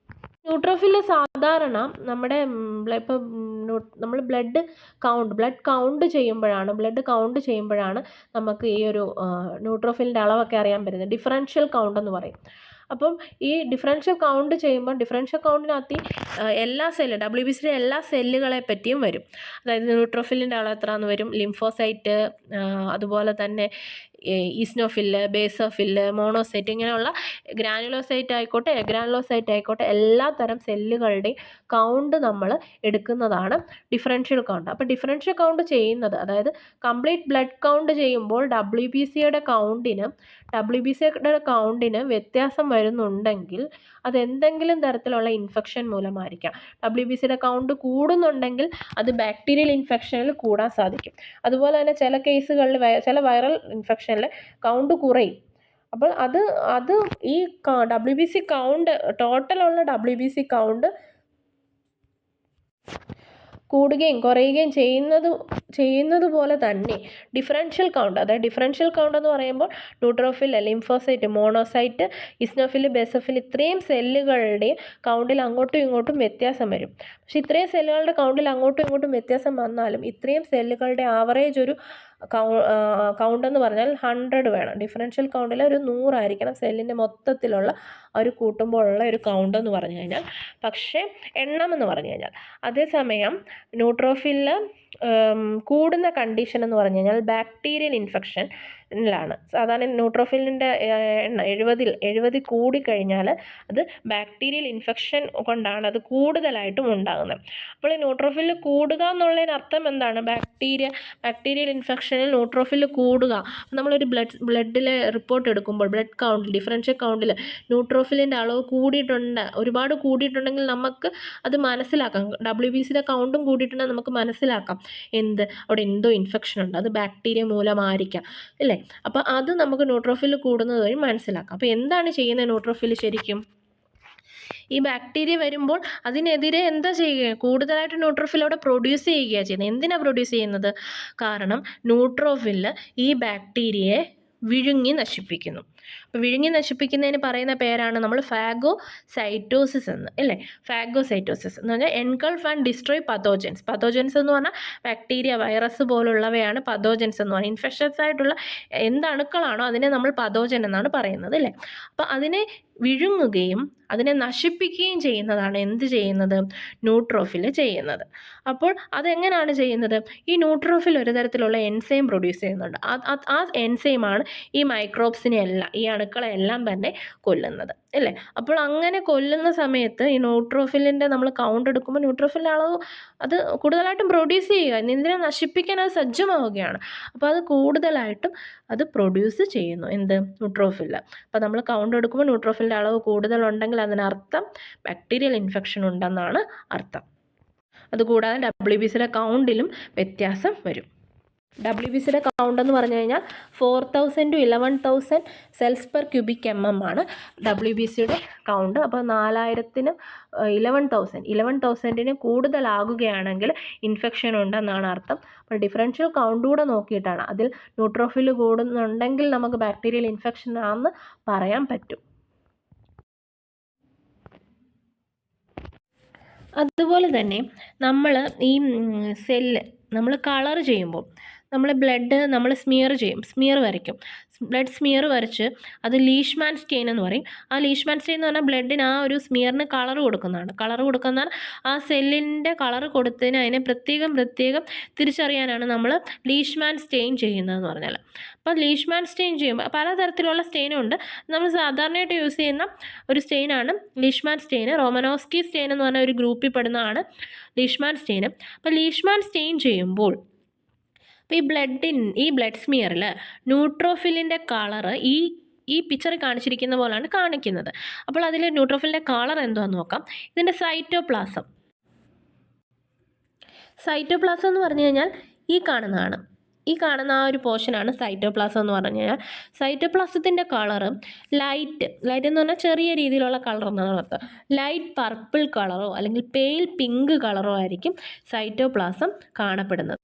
ന്യൂട്രോഫിൽ സാധാരണ നമ്മുടെ ഇപ്പം നമ്മൾ ബ്ലഡ് കൗണ്ട് ചെയ്യുമ്പോഴാണ് നമുക്ക് ഈ ഒരു ന്യൂട്രോഫിലിൻ്റെ അളവൊക്കെ അറിയാൻ പറ്റുന്നത്. ഡിഫറൻഷ്യൽ കൗണ്ട് എന്ന് പറയും. അപ്പം ഈ ഡിഫറൻഷ്യൽ കൗണ്ട് ചെയ്യുമ്പോൾ ഡിഫറൻഷ്യൽ കൗണ്ടിനകത്ത് എല്ലാ WBCയുടെ എല്ലാ സെല്ലുകളെ പറ്റിയും വരും. അതായത് ന്യൂട്രോഫിലിൻ്റെ അളവ് എത്രയെന്ന് വരും, ലിംഫോസൈറ്റ്, അതുപോലെ തന്നെ ഈസ്നോഫില്ല്, ബേസോഫില്ല്, മോണോസൈറ്റ്, ഇങ്ങനെയുള്ള ഗ്രാനുലോസൈറ്റ് ആയിക്കോട്ടെ എല്ലാ തരം സെല്ലുകളുടെയും കൗണ്ട് നമ്മൾ എടുക്കുന്നതാണ് ഡിഫറൻഷ്യൽ കൗണ്ട്. അപ്പോൾ ഡിഫറൻഷ്യൽ കൗണ്ട് ചെയ്യുന്നത്, അതായത് കംപ്ലീറ്റ് ബ്ലഡ് കൗണ്ട് ചെയ്യുമ്പോൾ WBCയുടെ കൗണ്ടിന് വ്യത്യാസം വരുന്നുണ്ടെങ്കിൽ അത് എന്തെങ്കിലും തരത്തിലുള്ള ഇൻഫെക്ഷൻ മൂലമായിരിക്കാം. WBCയുടെ കൗണ്ട് കൂടുന്നുണ്ടെങ്കിൽ അത് ബാക്ടീരിയൽ ഇൻഫെക്ഷനിൽ കൂടാൻ സാധിക്കും. അതുപോലെ തന്നെ ചില കേസുകളിൽ ചില വൈറൽ ഇൻഫെക്ഷനിൽ കൗണ്ട് കുറയും. അപ്പോൾ അത് ഈ WBC കൗണ്ട്, ടോട്ടലുള്ള WBC കൗണ്ട് കൂടുകയും കുറയുകയും ചെയ്യുന്നത് പോലെ തന്നെ ഡിഫറൻഷ്യൽ കൗണ്ട്, അതായത് ഡിഫറൻഷ്യൽ കൗണ്ട് എന്ന് പറയുമ്പോൾ neutrophil, lymphocyte, monocyte, eosinophil, basophil ഇത്രയും സെല്ലുകളുടെയും കൗണ്ടിൽ അങ്ങോട്ടും ഇങ്ങോട്ടും വ്യത്യാസം വരും. പക്ഷേ ഇത്രയും സെല്ലുകളുടെ കൗണ്ടിൽ അങ്ങോട്ടും ഇങ്ങോട്ടും വ്യത്യാസം വന്നാലും ഇത്രയും സെല്ലുകളുടെ ആവറേജ് ഒരു കൗണ്ട് എന്ന് പറഞ്ഞാൽ 100 വേണം. ഡിഫറൻഷ്യൽ കൗണ്ടിൽ ഒരു 100 ആയിരിക്കണം സെല്ലിൻ്റെ മൊത്തത്തിലുള്ള ഒരു കൂട്ടുമ്പോഴുള്ള ഒരു കൗണ്ട് എന്ന് പറഞ്ഞു കഴിഞ്ഞാൽ. പക്ഷേ എണ്ണം എന്ന് പറഞ്ഞു കഴിഞ്ഞാൽ, അതേസമയം ന്യൂട്രോഫിലിൽ കൂടുന്ന കണ്ടീഷൻ എന്ന് പറഞ്ഞു കഴിഞ്ഞാൽ ബാക്ടീരിയൽ ഇൻഫെക്ഷനിലാണ്. സാധാരണ ന്യൂട്രോഫിലിൻ്റെ എണ്ണം 70 കൂടിക്കഴിഞ്ഞാൽ അത് ബാക്ടീരിയൽ ഇൻഫെക്ഷൻ കൊണ്ടാണ് അത് കൂടുതലായിട്ടും ഉണ്ടാകുന്നത്. അപ്പോൾ ഈ ന്യൂട്രോഫിൽ കൂടുക എന്നുള്ളതിന് അർത്ഥം എന്താണ്? ബാക്ടീരിയൽ ഇൻഫെക്ഷനിൽ ന്യൂട്രോഫിൽ കൂടുക. നമ്മളൊരു ബ്ലഡിലെ റിപ്പോർട്ട് എടുക്കുമ്പോൾ ബ്ലഡ് കൗണ്ടിൽ, ഡിഫറൻഷ്യൽ കൗണ്ടിൽ ന്യൂട്രോഫിലിൻ്റെ അളവ് ഒരുപാട് കൂടിയിട്ടുണ്ടെങ്കിൽ നമുക്ക് അത് മനസ്സിലാക്കാം. WBCയുടെ കൗണ്ടും കൂടിയിട്ടുണ്ടെങ്കിൽ നമുക്ക് മനസ്സിലാക്കാം അവിടെ എന്തോ ഇൻഫെക്ഷൻ ഉണ്ട്, അത് ബാക്ടീരിയ മൂലമായിരിക്കാം അല്ലേ. അപ്പോൾ അത് നമുക്ക് ന്യൂട്രോഫിൽ കൂടുന്നത് വഴി മനസ്സിലാക്കാം. അപ്പോൾ എന്താണ് ചെയ്യുന്നത് ന്യൂട്രോഫിൽ ശരിക്കും? ഈ ബാക്ടീരിയ വരുമ്പോൾ അതിനെതിരെ എന്താ ചെയ്യുക? കൂടുതലായിട്ട് ന്യൂട്രോഫിൽ അവിടെ പ്രൊഡ്യൂസ് ചെയ്യുകയാണ് ചെയ്യുന്നത്. എന്തിനാണ് പ്രൊഡ്യൂസ് ചെയ്യുന്നത്? കാരണം ന്യൂട്രോഫിൽ ഈ ബാക്ടീരിയയെ വിഴുങ്ങി നശിപ്പിക്കുന്നു. അപ്പോൾ വിഴുങ്ങി നശിപ്പിക്കുന്നതിന് പറയുന്ന പേരാണ് നമ്മൾ ഫാഗോസൈറ്റോസിസ് എന്ന്, അല്ലേ. ഫാഗോസൈറ്റോസിസ് എന്ന് പറഞ്ഞാൽ എൻഗൾഫ് ആൻഡ് ഡിസ്ട്രോയ് പതോജൻസ് എന്ന് പറഞ്ഞാൽ ബാക്ടീരിയ, വൈറസ് പോലുള്ളവയാണ് പതോജൻസ് എന്ന് പറഞ്ഞാൽ. ഇൻഫെക്ഷൻസ് ആയിട്ടുള്ള എന്തണുക്കളാണോ അതിനെ നമ്മൾ പതോജൻ എന്നാണ് പറയുന്നത്, അല്ലേ. അപ്പോൾ അതിനെ വിഴുങ്ങുകയും അതിനെ നശിപ്പിക്കുകയും ചെയ്യുന്നതാണ് എന്ത് ചെയ്യുന്നത്? ന്യൂട്രോഫിൽ ചെയ്യുന്നത്. അപ്പോൾ അതെങ്ങനെയാണ് ചെയ്യുന്നത്? ഈ ന്യൂട്രോഫിൽ ഒരു തരത്തിലുള്ള എൻസൈം പ്രൊഡ്യൂസ് ചെയ്യുന്നുണ്ട്. ആ എൻസൈമാണ് ഈ മൈക്രോബ്സിനെ എല്ലാം, ഈ അണുക്കളെല്ലാം തന്നെ കൊല്ലുന്നത്, അല്ലേ. അപ്പോൾ അങ്ങനെ കൊല്ലുന്ന സമയത്ത് ഈ ന്യൂട്രോഫിലിൻ്റെ നമ്മൾ കൗണ്ട് എടുക്കുമ്പോൾ ന്യൂട്രോഫിലിൻ്റെ അളവ് അത് കൂടുതലായിട്ടും പ്രൊഡ്യൂസ് ചെയ്യുക, എന്തിനെ നശിപ്പിക്കാൻ അത് സജ്ജമാവുകയാണ്. അപ്പോൾ അത് കൂടുതലായിട്ടും അത് പ്രൊഡ്യൂസ് ചെയ്യുന്നു, എന്ത്? ന്യൂട്രോഫിൽ. അപ്പോൾ നമ്മൾ കൗണ്ട് എടുക്കുമ്പോൾ ന്യൂട്രോഫിലിൻ്റെ അളവ് കൂടുതലുണ്ടെങ്കിൽ അതിനർത്ഥം ബാക്ടീരിയൽ ഇൻഫെക്ഷൻ ഉണ്ടെന്നാണ് അർത്ഥം. അതുകൂടാതെ WBCയുടെ കൗണ്ടിലും വ്യത്യാസം വരും. WBCയുടെ കൗണ്ട് എന്ന് പറഞ്ഞു കഴിഞ്ഞാൽ 4000 to 11,000 സെൽസ് പെർ ക്യൂബിക് ആണ് WBCയുടെ കൗണ്ട്. അപ്പോൾ 4000-ന് 11,000 കൂടുതലാകുകയാണെങ്കിൽ ഇൻഫെക്ഷൻ ഉണ്ടെന്നാണ് അർത്ഥം. അപ്പോൾ ഡിഫറൻഷ്യൽ കൗണ്ട് കൂടെ നോക്കിയിട്ടാണ്. അതിൽ ന്യൂട്രോഫിൽ കൂടുന്നുണ്ടെങ്കിൽ നമുക്ക് ബാക്ടീരിയൽ ഇൻഫെക്ഷൻ ആണെന്ന് പറയാൻ പറ്റും. അതുപോലെ തന്നെ നമ്മൾ ഈ സെല്ല് നമ്മൾ കളർ ചെയ്യുമ്പോൾ നമ്മൾ ബ്ലഡ് നമ്മൾ സ്മിയർ വരയ്ക്കും. ബ്ലഡ് സ്മിയർ വരച്ച് അത് ലീഷ്മാൻ സ്റ്റെയിൻ എന്ന് പറയും. ആ ലീഷ്മാൻ സ്റ്റെയിൻ എന്ന് പറഞ്ഞാൽ ബ്ലഡിന് ആ ഒരു സ്മിയറിന് കളർ കൊടുക്കുന്നതാണ്. കളർ കൊടുക്കുന്നതാണ് ആ സെല്ലിൻ്റെ കളർ കൊടുത്തതിന് അതിനെ പ്രത്യേകം തിരിച്ചറിയാനാണ് നമ്മൾ ലീഷ്മാൻ സ്റ്റെയിൻ ചെയ്യുന്നതെന്ന് പറഞ്ഞാൽ. അപ്പോൾ ലീഷ്മാൻ സ്റ്റെയിൻ ചെയ്യുമ്പോൾ പലതരത്തിലുള്ള സ്റ്റെയിനുണ്ട്. നമ്മൾ സാധാരണയായിട്ട് യൂസ് ചെയ്യുന്ന ഒരു സ്റ്റെയിനാണ് ലീഷ്മാൻ സ്റ്റെയിൻ. റോമനോസ്കി സ്റ്റെയിൻ എന്ന് പറഞ്ഞ ഒരു ഗ്രൂപ്പിൽ പെടുന്നതാണ് ലീഷ്മാൻ സ്റ്റെയിൻ. അപ്പോൾ ലീഷ്മാൻ സ്റ്റെയിൻ ചെയ്യുമ്പോൾ ഈ ബ്ലഡ് സ്മിയറിൽ ന്യൂട്രോഫിലിൻ്റെ കളറ് ഈ പിക്ചറിൽ കാണിച്ചിരിക്കുന്ന പോലെയാണ് കാണിക്കുന്നത്. അപ്പോൾ അതിൽ ന്യൂട്രോഫിലിൻ്റെ കളർ എന്താണെന്ന് നോക്കാം. ഇതിൻ്റെ സൈറ്റോപ്ലാസം എന്ന് പറഞ്ഞു കഴിഞ്ഞാൽ ഈ കാണുന്ന ആ ഒരു പോർഷനാണ് സൈറ്റോപ്ലാസം എന്ന് പറഞ്ഞു കഴിഞ്ഞാൽ. സൈറ്റോപ്ലാസത്തിൻ്റെ കളറ് ലൈറ്റ് എന്ന് പറഞ്ഞാൽ ചെറിയ രീതിയിലുള്ള കളർ എന്നാണ് അർത്ഥം. ലൈറ്റ് പർപ്പിൾ കളറോ അല്ലെങ്കിൽ പെയിൽ പിങ്ക് കളറോ ആയിരിക്കും സൈറ്റോപ്ലാസം കാണപ്പെടുന്നത്.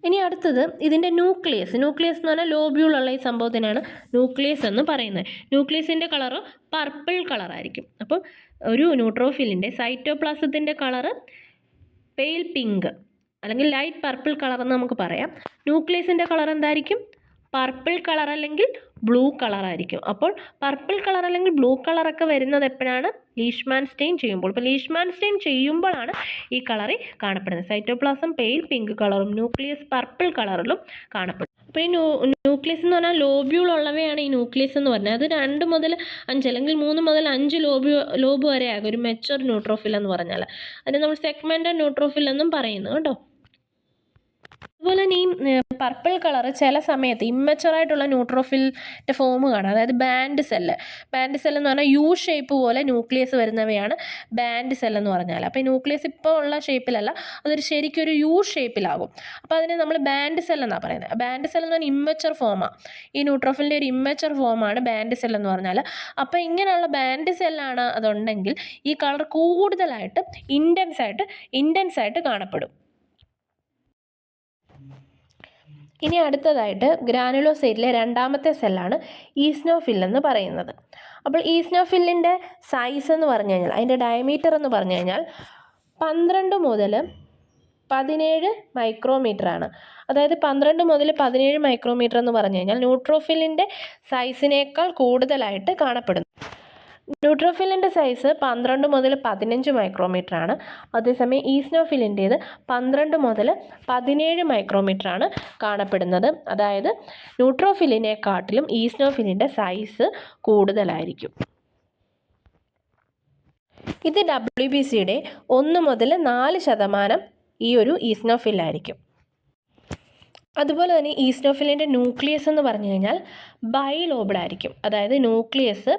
ഇനി അടുത്തത് ഇതിൻ്റെ ന്യൂക്ലിയസ് എന്ന് പറഞ്ഞാൽ ലോബ്യൂളുള്ള ഈ സംഭവത്തിനാണ് ന്യൂക്ലിയസ് എന്ന് പറയുന്നത്. ന്യൂക്ലിയസിൻ്റെ കളറ് പർപ്പിൾ കളറായിരിക്കും. അപ്പം ഒരു ന്യൂട്രോഫിലിൻ്റെ സൈറ്റോപ്ലാസത്തിൻ്റെ കളറ് പെയിൽ പിങ്ക് അല്ലെങ്കിൽ ലൈറ്റ് പർപ്പിൾ കളർ എന്ന് നമുക്ക് പറയാം. ന്യൂക്ലിയസിൻ്റെ കളർ എന്തായിരിക്കും? പർപ്പിൾ കളർ അല്ലെങ്കിൽ ബ്ലൂ കളറായിരിക്കും. അപ്പോൾ പർപ്പിൾ കളർ അല്ലെങ്കിൽ ബ്ലൂ കളറൊക്കെ വരുന്നത് എപ്പോഴാണ്? ലീഷ്മാൻ സ്റ്റെയിൻ ചെയ്യുമ്പോൾ. ഇപ്പോൾ ലീഷ്മാൻ സ്റ്റെയിൻ ചെയ്യുമ്പോഴാണ് ഈ കളറിൽ കാണപ്പെടുന്നത്. സൈറ്റോപ്ലാസം പെയിൽ പിങ്ക് കളറും ന്യൂക്ലിയസ് പർപ്പിൾ കളറിലും കാണപ്പെടും. അപ്പോൾ ഈ ന്യൂക്ലിയസ് എന്ന് പറഞ്ഞാൽ ലോബ്യൂൾ ഉള്ളവയാണ് ഈ ന്യൂക്ലിയസ് എന്ന് പറഞ്ഞാൽ. അത് 2 മുതൽ 5 അല്ലെങ്കിൽ 3 മുതൽ 5 ലോബ് വരെ ആകും ഒരു മെച്ചർ ന്യൂട്രോഫിൽ എന്ന് പറഞ്ഞാൽ. അതിന് നമ്മൾ സെഗ്മെൻറ്റഡ് ന്യൂട്രോഫിൽ എന്നും പറയുന്നു കേട്ടോ. അതുപോലെ തന്നെ ഈ പർപ്പിൾ കളർ ചില സമയത്ത് ഇമ്മച്ചുറായിട്ടുള്ള ന്യൂട്രോഫിലിൻ്റെ ഫോം കാണാം. അതായത് ബാൻഡ് സെല്ല് എന്ന് പറഞ്ഞാൽ യു ഷേപ്പ് പോലെ ന്യൂക്ലിയസ് വരുന്നവയാണ് ബാൻഡ് സെല്ല് എന്ന് പറഞ്ഞാൽ. അപ്പോൾ ഈ ന്യൂക്ലിയസ് ഇപ്പോൾ ഉള്ള ഷേപ്പിലല്ല, അതൊരു ശരിക്കും ഒരു യു ഷേപ്പിലാകും. അപ്പോൾ അതിനെ നമ്മൾ ബാൻഡ് സെൽ എന്നാണ് പറയുന്നത്. ബാൻഡ് സെൽ എന്ന് പറഞ്ഞാൽ ഇമ്മച്ചർ ഫോമാണ്. ഈ ന്യൂട്രോഫിലിൻ്റെ ഒരു ഇമ്മച്ചർ ഫോമാണ് ബാൻഡ് സെൽ എന്ന് പറഞ്ഞാൽ. അപ്പോൾ ഇങ്ങനെയുള്ള ബാൻഡ് സെല്ലാണ് അതുണ്ടെങ്കിൽ ഈ കളർ കൂടുതലായിട്ട് ഇൻറ്റൻസ് ആയിട്ട് കാണപ്പെടും. ഇനി അടുത്തതായിട്ട് ഗ്രാനുലോസൈറ്റിലെ 2ാമത്തെ സെല്ലാണ് ഈസ്നോഫിൽ എന്ന് പറയുന്നത്. അപ്പോൾ ഈസ്നോഫില്ലിൻ്റെ സൈസ് എന്ന് പറഞ്ഞു കഴിഞ്ഞാൽ അതിൻ്റെ ഡയമീറ്റർ എന്ന് പറഞ്ഞു കഴിഞ്ഞാൽ 12 മുതൽ 17 മൈക്രോമീറ്ററാണ്. അതായത് 12 മുതൽ 17 മൈക്രോമീറ്റർ എന്ന് പറഞ്ഞു കഴിഞ്ഞാൽ ന്യൂട്രോഫിലിൻ്റെ സൈസിനേക്കാൾ കൂടുതലായിട്ട് കാണപ്പെടുന്നു. ന്യൂട്രോഫിലിൻ്റെ സൈസ് 12 മുതൽ 15 മൈക്രോമീറ്ററാണ്. അതേസമയം ഈസ്നോഫിലിൻ്റേത് 12 മുതൽ 17 മൈക്രോമീറ്ററാണ് കാണപ്പെടുന്നത്. അതായത് ന്യൂട്രോഫിലിനെക്കാട്ടിലും ഈസ്നോഫിലിൻ്റെ സൈസ് കൂടുതലായിരിക്കും. ഇത് WBCയുടെ 1 മുതൽ 4% ഈ ഒരു ഈസ്നോഫിലായിരിക്കും. അതുപോലെ തന്നെ ഈസ്നോഫിലിൻ്റെ ന്യൂക്ലിയസ് എന്ന് പറഞ്ഞു കഴിഞ്ഞാൽ ബൈലോബ്ഡ് ആയിരിക്കും. അതായത് ന്യൂക്ലിയസ്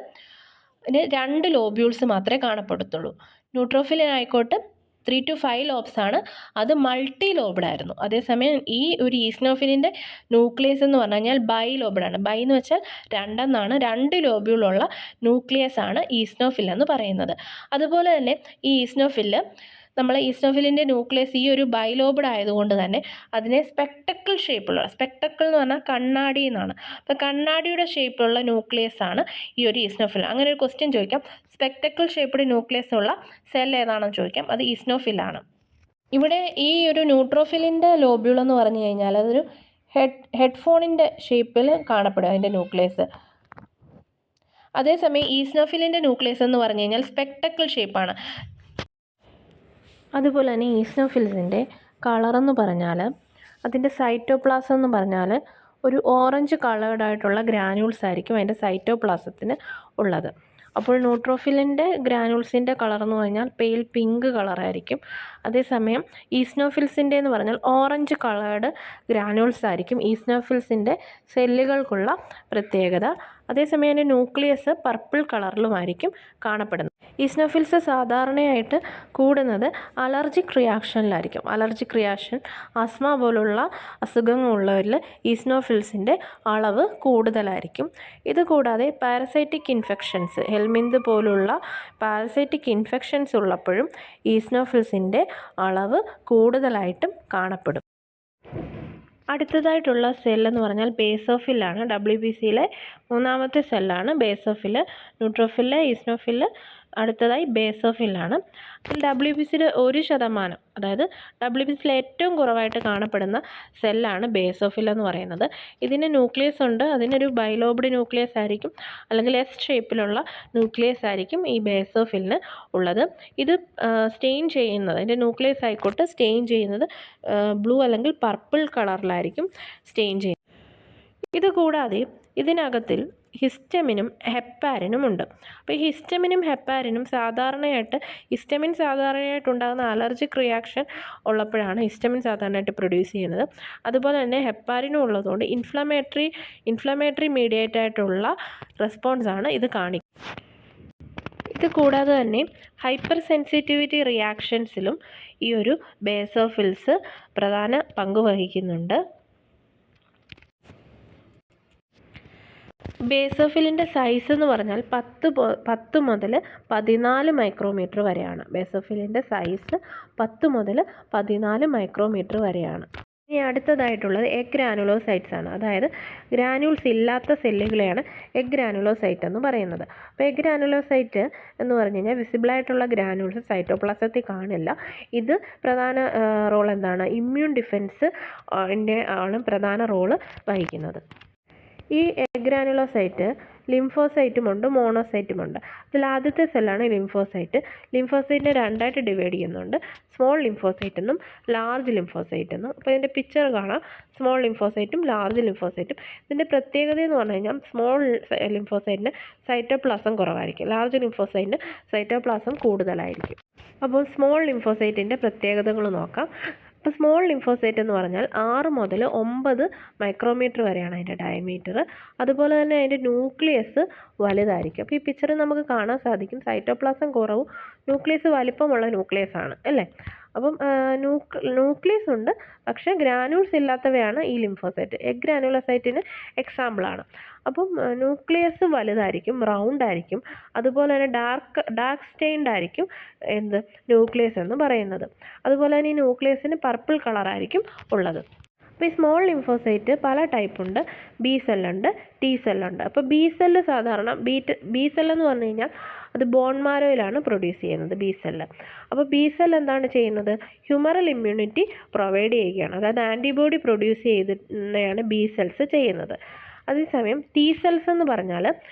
2 ലോബ്യൂൾസ് മാത്രമേ കാണപ്പെടത്തുള്ളൂ. ന്യൂട്രോഫിലിനായിക്കോട്ടെ 3 to 5 ലോബ്സ് ആണ്. അത് മൾട്ടി ലോബ്ഡ് ആയിരുന്നു. അതേസമയം ഈ ഒരു ഈസ്നോഫിലിൻ്റെ ന്യൂക്ലിയസ് എന്ന് പറഞ്ഞു കഴിഞ്ഞാൽ ബൈലോബ്ഡാണ്. ബൈ എന്ന് വെച്ചാൽ 2 എന്നാണ്. 2 ലോബ്യൂളുള്ള ന്യൂക്ലിയസ് ആണ് ഈസ്നോഫിൽ എന്ന് പറയുന്നത്. അതുപോലെ തന്നെ ഈ ഈസ്നോഫിലിൻ്റെ ന്യൂക്ലിയസ് ഈ ഒരു ബൈലോബ്ഡ് ആയതുകൊണ്ട് തന്നെ അതിനെ സ്പെക്ടക്കിൾ എന്ന് പറഞ്ഞാൽ കണ്ണാടി എന്നാണ്. അപ്പോൾ കണ്ണാടിയുടെ ഷേപ്പിലുള്ള ന്യൂക്ലിയസ് ആണ് ഈ ഒരു ഈസ്നോഫിൽ. അങ്ങനെ ഒരു ക്വസ്റ്റ്യൻ ചോദിക്കാം, സ്പെക്ടക്കിൾ ഷേപ്പ്ഡ് ന്യൂക്ലിയസ് ഉള്ള സെൽ ഏതാണെന്ന് ചോദിക്കാം. അത് ഈസ്നോഫിലാണ്. ഇവിടെ ഈ ഒരു ന്യൂട്രോഫിലിൻ്റെ ലോബ്യൂൾ എന്ന് പറഞ്ഞു കഴിഞ്ഞാൽ അതൊരു ഹെഡ്ഫോണിൻ്റെ ഷേപ്പിൽ കാണപ്പെടും അതിൻ്റെ ന്യൂക്ലിയസ്. അതേസമയം ഈസ്നോഫിലിൻ്റെ ന്യൂക്ലിയസ് എന്ന് പറഞ്ഞു കഴിഞ്ഞാൽ സ്പെക്ടക്കിൾ ഷേപ്പാണ്. അതുപോലെ തന്നെ ഈസ്നോഫിൽസിൻ്റെ കളറെന്ന് പറഞ്ഞാൽ അതിൻ്റെ സൈറ്റോപ്ലാസം എന്ന് പറഞ്ഞാൽ ഒരു ഓറഞ്ച് കളേർഡായിട്ടുള്ള ഗ്രാനുൾസ് ആയിരിക്കും അതിൻ്റെ സൈറ്റോപ്ലാസത്തിന് ഉള്ളത്. അപ്പോൾ ന്യൂട്രോഫിലിൻ്റെ ഗ്രാനുൾസിൻ്റെ കളർ എന്ന് പറഞ്ഞാൽ പെയിൽ പിങ്ക് കളറായിരിക്കും. അതേസമയം ഈസ്നോഫിൽസിൻ്റെ എന്ന് പറഞ്ഞാൽ ഓറഞ്ച് കളേർഡ് ഗ്രാനുൾസ് ആയിരിക്കും ഈസ്നോഫിൽസിൻ്റെ സെല്ലുകൾക്കുള്ള പ്രത്യേകത. അതേസമയം അതിൻ്റെ ന്യൂക്ലിയസ് പർപ്പിൾ കളറിലുമായിരിക്കും കാണപ്പെടുന്നത്. ഈസ്നോഫിൽസ് സാധാരണയായിട്ട് കൂടുന്നത് അലർജിക് റിയാക്ഷനിലായിരിക്കും. അലർജിക് റിയാക്ഷൻ, ആസ്മ പോലുള്ള അസുഖങ്ങളുള്ളവരിൽ ഈസ്നോഫിൽസിൻ്റെ അളവ് കൂടുതലായിരിക്കും. ഇതുകൂടാതെ പാരസൈറ്റിക് ഇൻഫെക്ഷൻസ്, ഹെൽമിന്ത് പോലുള്ള പാരസൈറ്റിക് ഇൻഫെക്ഷൻസ് ഉള്ളപ്പോഴും ഈസ്നോഫിൽസിൻ്റെ അളവ് കൂടുതലായിട്ടും കാണപ്പെടും. അടുത്തതായിട്ടുള്ള സെല്ലെന്ന് പറഞ്ഞാൽ ബേസോഫിലാണ്. WBCയിലെ മൂന്നാമത്തെ സെല്ലാണ് ബേസോഫില്. ന്യൂട്രോഫില്, ഈസ്നോഫില്, അടുത്തതായി ബേസോഫിലാണ്. WBCയിൽ 1%, അതായത് WBCയിൽ ഏറ്റവും കുറവായിട്ട് കാണപ്പെടുന്ന സെല്ലാണ് ബേസോഫിൽ എന്ന് പറയുന്നത്. ഇതിന് ന്യൂക്ലിയസ് ഉണ്ട്. അതിനൊരു ബൈലോബ്ഡ് ന്യൂക്ലിയസ് ആയിരിക്കും, അല്ലെങ്കിൽ എസ് ഷേപ്പിലുള്ള ന്യൂക്ലിയസ് ആയിരിക്കും ഈ ബേസോഫിലിന് ഉള്ളത്. ഇത് സ്റ്റെയിൻ ചെയ്യുന്നത്, അതിൻ്റെ ന്യൂക്ലിയസ് ആയിക്കോട്ടെ സ്റ്റെയിൻ ചെയ്യുന്നത് ബ്ലൂ അല്ലെങ്കിൽ പർപ്പിൾ കളറിലായിരിക്കും സ്റ്റെയിൻ ചെയ്യുന്നത്. ഇതുകൂടാതെ ഇതിനകത്തിൽ ഹിസ്റ്റമിനും ഹെപ്പാരിനും ഉണ്ട്. അപ്പോൾ ഈ ഹിസ്റ്റമിനും ഹെപ്പാരിനും ഹിസ്റ്റമിൻ സാധാരണയായിട്ടുണ്ടാകുന്ന അലർജിക് റിയാക്ഷൻ ഉള്ളപ്പോഴാണ് ഹിസ്റ്റമിൻ സാധാരണയായിട്ട് പ്രൊഡ്യൂസ് ചെയ്യുന്നത്. അതുപോലെ തന്നെ ഹെപ്പാരിനും ഉള്ളതുകൊണ്ട് ഇൻഫ്ലമേറ്ററി മീഡിയേറ്റ് ആയിട്ടുള്ള റെസ്പോൺസാണ് ഇത് കാണിക്കുന്നത്. ഇത് കൂടാതെ തന്നെ ഹൈപ്പർ സെൻസിറ്റിവിറ്റി റിയാക്ഷൻസിലും ഈ ഒരു ബേസോഫിൽസ് പ്രധാന പങ്ക് വഹിക്കുന്നുണ്ട്. ബേസോഫിലിൻ്റെ സൈസ് എന്ന് പറഞ്ഞാൽ 10 മുതൽ 14 മൈക്രോമീറ്റർ വരെയാണ്. ബേസോഫിലിൻ്റെ സൈസ് 10 മുതൽ 14 മൈക്രോമീറ്റർ വരെയാണ്. ഇനി അടുത്തതായിട്ടുള്ളത് എഗ് ഗ്രാനുലോസൈറ്റ്സ് ആണ്. അതായത് ഗ്രാനുൾസ് ഇല്ലാത്ത സെല്ലുകളെയാണ് എഗ് ഗ്രാനുലോസൈറ്റ് എന്ന് പറയുന്നത്. അപ്പോൾ എഗ് ഗ്രാനുലോസൈറ്റ് എന്ന് പറഞ്ഞു കഴിഞ്ഞാൽ വിസിബിളായിട്ടുള്ള ഗ്രാനുൾസ് സൈറ്റോപ്ലാസത്തിൽ കാണില്ല. ഇത് പ്രധാന റോൾ എന്താണ്? ഇമ്മ്യൂൺ ഡിഫെൻസ് ആണ് പ്രധാന റോള് വഹിക്കുന്നത്. ഈ എഗ് ഗ്രാനുലോസൈറ്റ് ലിംഫോസൈറ്റുമുണ്ട്, മോണോസൈറ്റുമുണ്ട്. അതിൽ ആദ്യത്തെ സെല്ലാണ് ലിംഫോസൈറ്റ്. ലിംഫോസൈറ്റിനെ രണ്ടായിട്ട് ഡിവൈഡ് ചെയ്യുന്നുണ്ട്, സ്മോൾ ലിംഫോസൈറ്റ് എന്നും ലാർജ് ലിംഫോസൈറ്റ് എന്നും. അപ്പോൾ ഇതിൻ്റെ പിക്ചർ കാണാം, സ്മോൾ ലിംഫോസൈറ്റും ലാർജ് ലിംഫോസൈറ്റും. ഇതിൻ്റെ പ്രത്യേകത എന്ന് പറഞ്ഞു കഴിഞ്ഞാൽ സ്മോൾ ലിംഫോസൈറ്റിന് സൈറ്റോപ്ലാസം കുറവായിരിക്കും, ലാർജ് ലിംഫോസൈറ്റിന് സൈറ്റോപ്ലാസം കൂടുതലായിരിക്കും. അപ്പോൾ സ്മോൾ ലിംഫോസൈറ്റിൻ്റെ പ്രത്യേകതകൾ നോക്കാം. അപ്പോൾ സ്മോൾ ലിംഫോസൈറ്റ് എന്ന് പറഞ്ഞാൽ 6 മുതൽ 9 മൈക്രോമീറ്റർ വരെയാണ് അതിൻ്റെ ഡയമീറ്റർ. അതുപോലെ തന്നെ അതിൻ്റെ ന്യൂക്ലിയസ് വലുതായിരിക്കും. അപ്പോൾ ഈ പിക്ചറിൽ നമുക്ക് കാണാൻ സാധിക്കും സൈറ്റോപ്ലാസം കുറവും ന്യൂക്ലിയസ് വലിപ്പമുള്ള ന്യൂക്ലിയസ് ആണ് അല്ലേ. അപ്പം ന്യൂക്ലിയസ് ഉണ്ട്, പക്ഷേ ഗ്രാനുൾസ് ഇല്ലാത്തവയാണ് ഈ ലിംഫോസൈറ്റ്. എഗ് ഗ്രാനുലോസൈറ്റിന് എക്സാമ്പിളാണ്. അപ്പം ന്യൂക്ലിയസ് വലുതായിരിക്കും, റൗണ്ട് ആയിരിക്കും. അതുപോലെ തന്നെ ഡാർക്ക് സ്റ്റെയിൻഡ് ആയിരിക്കും ന്യൂക്ലിയസ് എന്ന് പറയുന്നത്. അതുപോലെ തന്നെ ഈ ന്യൂക്ലിയസിന് പർപ്പിൾ കളറായിരിക്കും ഉള്ളത്. അപ്പോൾ ഈ സ്മോൾ ലിംഫോസൈറ്റ് പല ടൈപ്പുണ്ട്. B സെല്ലുണ്ട്, T സെല്ലുണ്ട്. അപ്പോൾ ബി സെല്ല് സാധാരണ ബി സെല്ലെന്ന് പറഞ്ഞു കഴിഞ്ഞാൽ അത് ബോൺ മാരോയിലാണ് പ്രൊഡ്യൂസ് ചെയ്യുന്നത് ബി സെല്ല്. അപ്പോൾ ബി സെൽ എന്താണ് ചെയ്യുന്നത്? ഹ്യൂമറൽ ഇമ്മ്യൂണിറ്റി പ്രൊവൈഡ് ചെയ്യുകയാണ്. അതായത് ആൻറ്റിബോഡി പ്രൊഡ്യൂസ് ചെയ്തിട്ടാണ് ബി സെൽസ് ചെയ്യുന്നത്. അതേസമയം ടി സെൽസ് എന്ന് പറഞ്ഞാൽ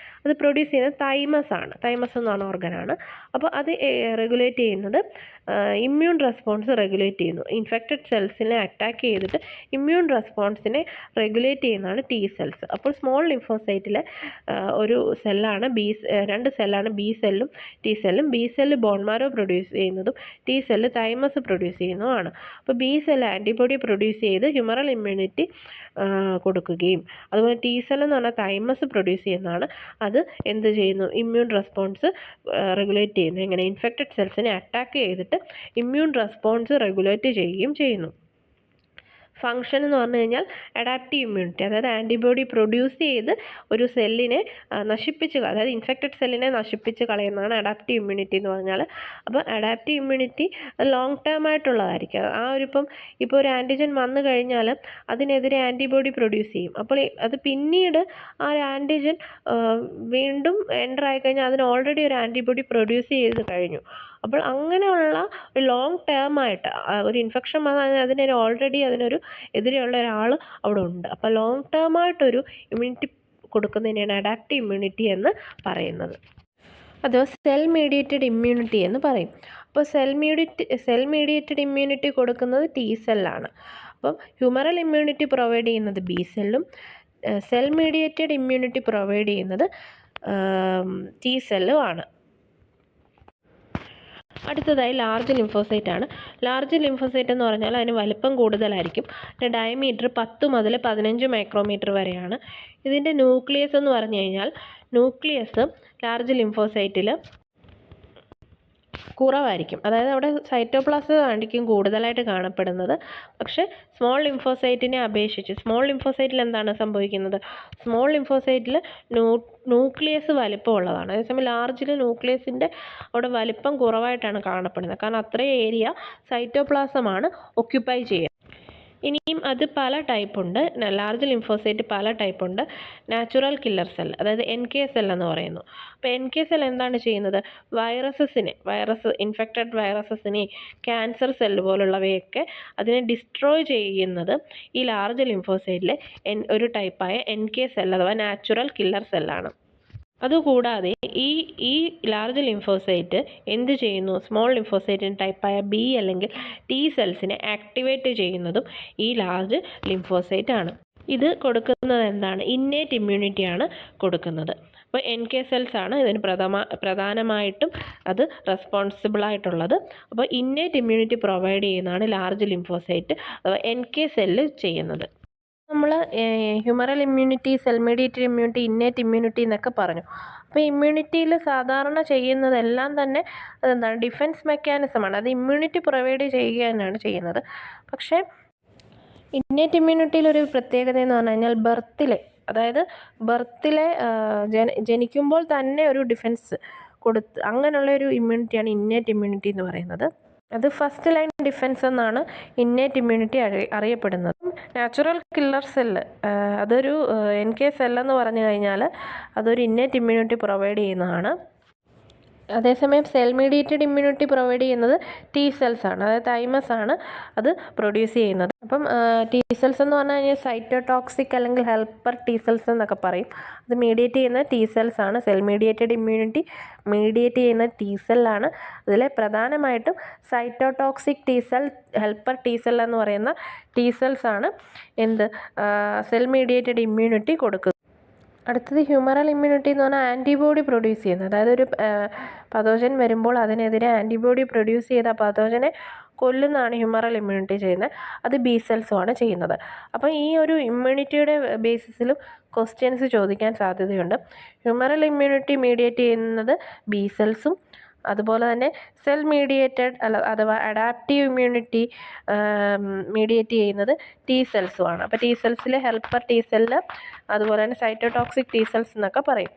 അത് പ്രൊഡ്യൂസ് ചെയ്യുന്നത് തൈമസ് ആണ്. തൈമസ് എന്ന് പറഞ്ഞ ഓർഗനാണ്. അപ്പോൾ അത് റെഗുലേറ്റ് ചെയ്യുന്നത് ഇമ്മ്യൂൺ റെസ്പോൺസ് റെഗുലേറ്റ് ചെയ്യുന്നു. ഇൻഫെക്റ്റഡ് സെൽസിനെ അറ്റാക്ക് ചെയ്തിട്ട് ഇമ്മ്യൂൺ റെസ്പോൺസിനെ റെഗുലേറ്റ് ചെയ്യുന്നതാണ് ടി സെൽസ്. അപ്പോൾ സ്മോൾ ലിംഫോസൈറ്റിലെ ഒരു സെല്ലാണ് രണ്ട് സെല്ലാണ് ബി സെല്ലും ടി സെല്ലും. ബി സെല്ല് ബോൺമാരോ പ്രൊഡ്യൂസ് ചെയ്യുന്നതും ടി സെല്ല് തൈമസ് പ്രൊഡ്യൂസ് ചെയ്യുന്നതുമാണ്. അപ്പോൾ ബി സെല്ല് ആൻറ്റിബോഡി പ്രൊഡ്യൂസ് ചെയ്ത് ഹ്യൂമറൽ ഇമ്മ്യൂണിറ്റി കൊടുക്കുകയും അതുപോലെ ടി സെൽ എന്ന് പറഞ്ഞാൽ തൈമസ് പ്രൊഡ്യൂസ് ചെയ്യുന്നതാണ്. അത് എന്ത് ചെയ്യുന്നു? ഇമ്മ്യൂൺ റെസ്പോൺസ് റെഗുലേറ്റ് ചെയ്യുന്നു. എങ്ങനെ? ഇൻഫെക്റ്റഡ് സെൽസിനെ അറ്റാക്ക് ചെയ്തിട്ട് ഇമ്മ്യൂൺ റെസ്പോൺസ് റെഗുലേറ്റ് ചെയ്യുകയും ചെയ്യുന്നു. ഫങ്ഷൻ എന്ന് പറഞ്ഞു കഴിഞ്ഞാൽ അഡാപ്റ്റീവ് ഇമ്മ്യൂണിറ്റി, അതായത് ആൻറ്റിബോഡി പ്രൊഡ്യൂസ് ചെയ്ത് ഒരു സെല്ലിനെ അതായത് ഇൻഫെക്റ്റഡ് സെല്ലിനെ നശിപ്പിച്ച് കളയുന്നതാണ് അഡാപ്റ്റീവ് ഇമ്മ്യൂണിറ്റി എന്ന് പറഞ്ഞാൽ. അപ്പോൾ അഡാപ്റ്റീവ് ഇമ്മ്യൂണിറ്റി ലോങ് ടേം ആയിട്ടുള്ളതായിരിക്കും. ഇപ്പോൾ ഒരു ആൻറ്റിജൻ വന്നു കഴിഞ്ഞാൽ അതിനെതിരെ ആൻറ്റിബോഡി പ്രൊഡ്യൂസ് ചെയ്യും. അപ്പോൾ അത് പിന്നീട് ആ ആൻറ്റിജൻ വീണ്ടും എൻ്റർ ആയിക്കഴിഞ്ഞാൽ അതിന് ഓൾറെഡി ഒരു ആൻറ്റിബോഡി പ്രൊഡ്യൂസ് ചെയ്ത് കഴിഞ്ഞു. അപ്പോൾ അങ്ങനെയുള്ള ഒരു ലോങ് ടേം ആയിട്ട് ഒരു ഇൻഫെക്ഷൻ വന്നാൽ അതിനൊരു എതിരെയുള്ള ഒരാൾ അവിടെ ഉണ്ട്. അപ്പോൾ ലോങ് ടേം ആയിട്ടൊരു ഇമ്മ്യൂണിറ്റി കൊടുക്കുന്നതിനെയാണ് അഡാപ്റ്റീവ് ഇമ്മ്യൂണിറ്റി എന്ന് പറയുന്നത്. അഥവാ സെൽ മീഡിയേറ്റഡ് ഇമ്മ്യൂണിറ്റി എന്ന് പറയും. അപ്പോൾ സെൽ മീഡിയേറ്റഡ് ഇമ്മ്യൂണിറ്റി കൊടുക്കുന്നത് ടി സെല്ലാണ്. അപ്പം ഹ്യൂമറൽ ഇമ്മ്യൂണിറ്റി പ്രൊവൈഡ് ചെയ്യുന്നത് ബി സെല്ലും സെൽ മീഡിയേറ്റഡ് ഇമ്മ്യൂണിറ്റി പ്രൊവൈഡ് ചെയ്യുന്നത് ടി സെല്ലും ആണ്. അടുത്തതായി ലാർജ് ലിംഫോസൈറ്റ് ആണ്. ലാർജ് ലിംഫോസൈറ്റ് എന്ന് പറഞ്ഞാൽ അതിന് വലിപ്പം കൂടുതലായിരിക്കും. അതിൻ്റെ ഡയമീറ്റർ 10 മുതൽ 15 മൈക്രോമീറ്റർ വരെയാണ്. ഇതിൻ്റെ ന്യൂക്ലിയസ് എന്ന് പറഞ്ഞു കഴിഞ്ഞാൽ ലാർജ് ലിംഫോസൈറ്റിൽ കുറവായിരിക്കും. അതായത് അവിടെ സൈറ്റോപ്ലാസം ആയിരിക്കും കൂടുതലായിട്ട് കാണപ്പെടുന്നത്. പക്ഷേ സ്മോൾ ലിംഫോസൈറ്റിനെ അപേക്ഷിച്ച് സ്മോൾ ലിംഫോസൈറ്റിൽ എന്താണ് സംഭവിക്കുന്നത്? സ്മോൾ ലിംഫോസൈറ്റിൽ ന്യൂക്ലിയസ് വലിപ്പമുള്ളതാണ്. അതേസമയം ലാർജിൽ ന്യൂക്ലിയസിൻ്റെ അവിടെ വലിപ്പം കുറവായിട്ടാണ് കാണപ്പെടുന്നത്. കാരണം അത്രയും ഏരിയ സൈറ്റോപ്ലാസമാണ് ഒക്യുപ്പൈ ചെയ്യുക. ഇനിയും അത് പല ടൈപ്പുണ്ട്. ലാർജ് ലിംഫോസൈറ്റ് പല ടൈപ്പുണ്ട്. നാച്ചുറൽ കില്ലർ സെൽ, അതായത് NK സെൽ എന്ന് പറയുന്നു. അപ്പോൾ NK സെൽ എന്താണ് ചെയ്യുന്നത്? ഇൻഫെക്റ്റഡ് വൈറസസിനെ, ക്യാൻസർ സെല്ല് പോലുള്ളവയൊക്കെ അതിനെ ഡിസ്ട്രോയ് ചെയ്യുന്നത് ഈ ലാർജ് ലിംഫോസൈറ്റിലെ ഒരു ടൈപ്പായ NK സെൽ അഥവാ നാച്ചുറൽ കില്ലർ സെല്ലാണ്. അതുകൂടാതെ ഈ ലാർജ് ലിംഫോസൈറ്റ് എന്ത് ചെയ്യുന്നു? സ്മോൾ ലിംഫോസൈറ്റിന് ടൈപ്പായ B അല്ലെങ്കിൽ T സെൽസിനെ ആക്ടിവേറ്റ് ചെയ്യുന്നതും ഈ ലാർജ് ലിംഫോസൈറ്റ് ആണ്. ഇത് കൊടുക്കുന്നത് എന്താണ്? ഇന്നേറ്റ് ഇമ്മ്യൂണിറ്റിയാണ് കൊടുക്കുന്നത്. അപ്പോൾ NK സെൽസ് ആണ് ഇതിന് പ്രധാനമായിട്ടും അത് റെസ്പോൺസിബിളായിട്ടുള്ളത്. അപ്പോൾ ഇന്നേറ്റ് ഇമ്മ്യൂണിറ്റി പ്രൊവൈഡ് ചെയ്യുന്നതാണ് ലാർജ് ലിംഫോസൈറ്റ് അഥവാ NK സെല്ല് ചെയ്യുന്നത്. നമ്മൾ humoral immunity, cell mediated immunity, innate immunity എന്നൊക്കെ പറഞ്ഞു. അപ്പോൾ ഇമ്മ്യൂണിറ്റിയിൽ സാധാരണ ചെയ്യുന്നതെല്ലാം തന്നെ അതെന്താണ്? ഡിഫെൻസ് മെക്കാനിസമാണ്. അത് ഇമ്മ്യൂണിറ്റി പ്രൊവൈഡ് ചെയ്യുക തന്നെയാണ് ചെയ്യുന്നത്. പക്ഷേ ഇന്നേറ്റ് ഇമ്മ്യൂണിറ്റിയിലൊരു പ്രത്യേകത എന്ന് പറഞ്ഞു കഴിഞ്ഞാൽ ബർത്തിലെ ജനിക്കുമ്പോൾ തന്നെ ഒരു ഡിഫെൻസ് കൊടുത്ത് അങ്ങനെയുള്ളൊരു ഇമ്മ്യൂണിറ്റിയാണ് ഇന്നേറ്റ് ഇമ്മ്യൂണിറ്റി എന്ന് പറയുന്നത്. അത് ഫസ്റ്റ് ലൈൻ ഡിഫെൻസ് എന്നാണ് ഇന്നേറ്റ് ഇമ്മ്യൂണിറ്റി അറിയപ്പെടുന്നത്. നാച്ചുറൽ കില്ലർ സെല്ല് അതൊരു NK സെല്ലെന്ന് പറഞ്ഞു കഴിഞ്ഞാൽ അതൊരു ഇന്നേറ്റ് ഇമ്മ്യൂണിറ്റി പ്രൊവൈഡ് ചെയ്യുന്നതാണ്. അതേസമയം സെൽ മീഡിയേറ്റഡ് ഇമ്മ്യൂണിറ്റി പ്രൊവൈഡ് ചെയ്യുന്നത് T സെൽസ് ആണ്. അതായത് തൈമസ് ആണ് അത് പ്രൊഡ്യൂസ് ചെയ്യുന്നത്. അപ്പം T സെൽസ് എന്ന് പറഞ്ഞു കഴിഞ്ഞാൽ സൈറ്റോടോക്സിക് അല്ലെങ്കിൽ ഹെൽപ്പർ T സെൽസ് എന്നൊക്കെ പറയും. അത് മീഡിയേറ്റ് ചെയ്യുന്ന T സെൽസ് ആണ്. സെൽ മീഡിയേറ്റഡ് ഇമ്മ്യൂണിറ്റി മീഡിയേറ്റ് ചെയ്യുന്ന T സെല്ലാണ്. അതിലെ പ്രധാനമായിട്ടും cytotoxic T cell, helper T cell എന്ന് പറയുന്ന T സെൽസ് ആണ് സെൽ മീഡിയേറ്റഡ് ഇമ്മ്യൂണിറ്റി കൊടുക്കുന്നത്. അടുത്തത് ഹ്യൂമറൽ ഇമ്മ്യൂണിറ്റി എന്ന് പറഞ്ഞാൽ ആൻറ്റിബോഡി പ്രൊഡ്യൂസ് ചെയ്യുന്നത്. അതായത് ഒരു പതോജൻ വരുമ്പോൾ അതിനെതിരെ ആൻറ്റിബോഡി പ്രൊഡ്യൂസ് ചെയ്ത പതോജനെ കൊല്ലുന്നതാണ് ഹ്യൂമറൽ ഇമ്മ്യൂണിറ്റി ചെയ്യുന്നത്. അത് B സെൽസുമാണ് ചെയ്യുന്നത്. അപ്പോൾ ഈ ഒരു ഇമ്മ്യൂണിറ്റിയുടെ ബേസിസിലും ക്വസ്റ്റ്യൻസ് ചോദിക്കാൻ സാധ്യതയുണ്ട്. ഹ്യൂമറൽ ഇമ്മ്യൂണിറ്റി മീഡിയേറ്റ് ചെയ്യുന്നത് B സെൽസും അതുപോലെ തന്നെ സെൽ മീഡിയേറ്റഡ് അഥവാ അഡാപ്റ്റീവ് ഇമ്മ്യൂണിറ്റി മീഡിയേറ്റ് ചെയ്യുന്നത് T സെൽസുമാണ്. അപ്പോൾ T സെൽസിലെ ഹെൽപ്പർ T സെല്ല് അതുപോലെ തന്നെ സൈറ്റോടോക്സിക് T സെൽസ് എന്നൊക്കെ പറയും.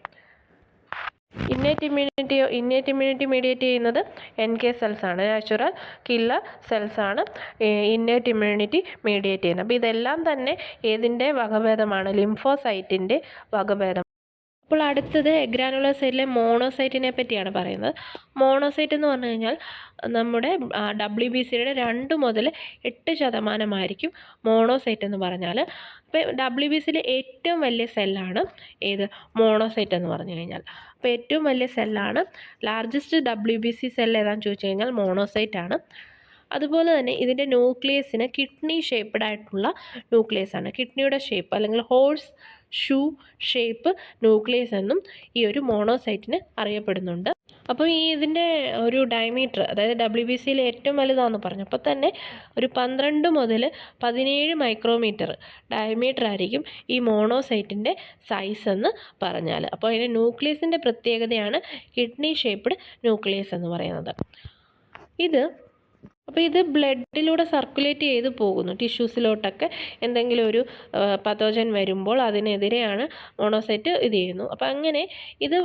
ഇന്നേറ്റ് ഇമ്മ്യൂണിറ്റി മീഡിയേറ്റ് ചെയ്യുന്നത് NK സെൽസ് ആണ്. നാച്ചുറൽ കില്ലർ സെൽസ് ആണ് ഇന്നേറ്റ് ഇമ്മ്യൂണിറ്റി മീഡിയേറ്റ് ചെയ്യുന്നത്. അപ്പോൾ ഇതെല്ലാം തന്നെ ഏതിൻ്റെ വകഭേദമാണ്? ലിംഫോസൈറ്റിൻ്റെ വകഭേദം. അപ്പോൾ അടുത്തത് ഗ്രാനുലോസൈറ്റിലെ മോണോസൈറ്റിനെ പറ്റിയാണ് പറയുന്നത്. മോണോസൈറ്റ് എന്ന് പറഞ്ഞു കഴിഞ്ഞാൽ നമ്മുടെ WBCയുടെ 2 മുതൽ 8% മോണോസൈറ്റ് എന്ന് പറഞ്ഞാൽ. അപ്പോൾ WBCയിലെ ഏറ്റവും വലിയ സെല്ലാണ് ഏത്? മോണോസൈറ്റ് എന്ന് പറഞ്ഞു കഴിഞ്ഞാൽ. അപ്പോൾ ഏറ്റവും വലിയ സെല്ലാണ്, ലാർജസ്റ്റ് WBC സെൽ ഏതാണെന്ന് ചോദിച്ചു കഴിഞ്ഞാൽ മോണോസൈറ്റ് ആണ്. അതുപോലെ തന്നെ ഇതിൻ്റെ ന്യൂക്ലിയസിന് കിഡ്നി ഷേപ്പ്ഡ് ആയിട്ടുള്ള ന്യൂക്ലിയസ് ആണ്. കിഡ്നിയുടെ ഷേപ്പ് അല്ലെങ്കിൽ ഹോഴ്സ് ഷൂ ഷേപ്പ് ന്യൂക്ലിയസ് എന്നും ഈ ഒരു മോണോസൈറ്റിന് അറിയപ്പെടുന്നുണ്ട്. അപ്പോൾ ഇതിൻ്റെ ഒരു ഡയമീറ്റർ, അതായത് WBCയിൽ ഏറ്റവും വലുതാണെന്ന് പറഞ്ഞു. അപ്പോൾ തന്നെ ഒരു 12 മുതൽ 17 മൈക്രോമീറ്റർ ഡയമീറ്റർ ആയിരിക്കും ഈ മോണോസൈറ്റിൻ്റെ സൈസ് എന്ന് പറഞ്ഞാൽ. അപ്പോൾ അതിൻ്റെ ന്യൂക്ലിയസിൻ്റെ പ്രത്യേകതയാണ് കിഡ്നി ഷേപ്പ്ഡ് ന്യൂക്ലിയസ് എന്ന് പറയുന്നത്. അപ്പോൾ ഇത് ബ്ലഡിലൂടെ സർക്കുലേറ്റ് ചെയ്ത് പോകുന്നു ടിഷ്യൂസിലോട്ടൊക്കെ. എന്തെങ്കിലും ഒരു പതോജൻ വരുമ്പോൾ അതിനെതിരെയാണ് മോണോസൈറ്റ് ഇത് ചെയ്യുന്നു. അപ്പോൾ അങ്ങനെ ഇത്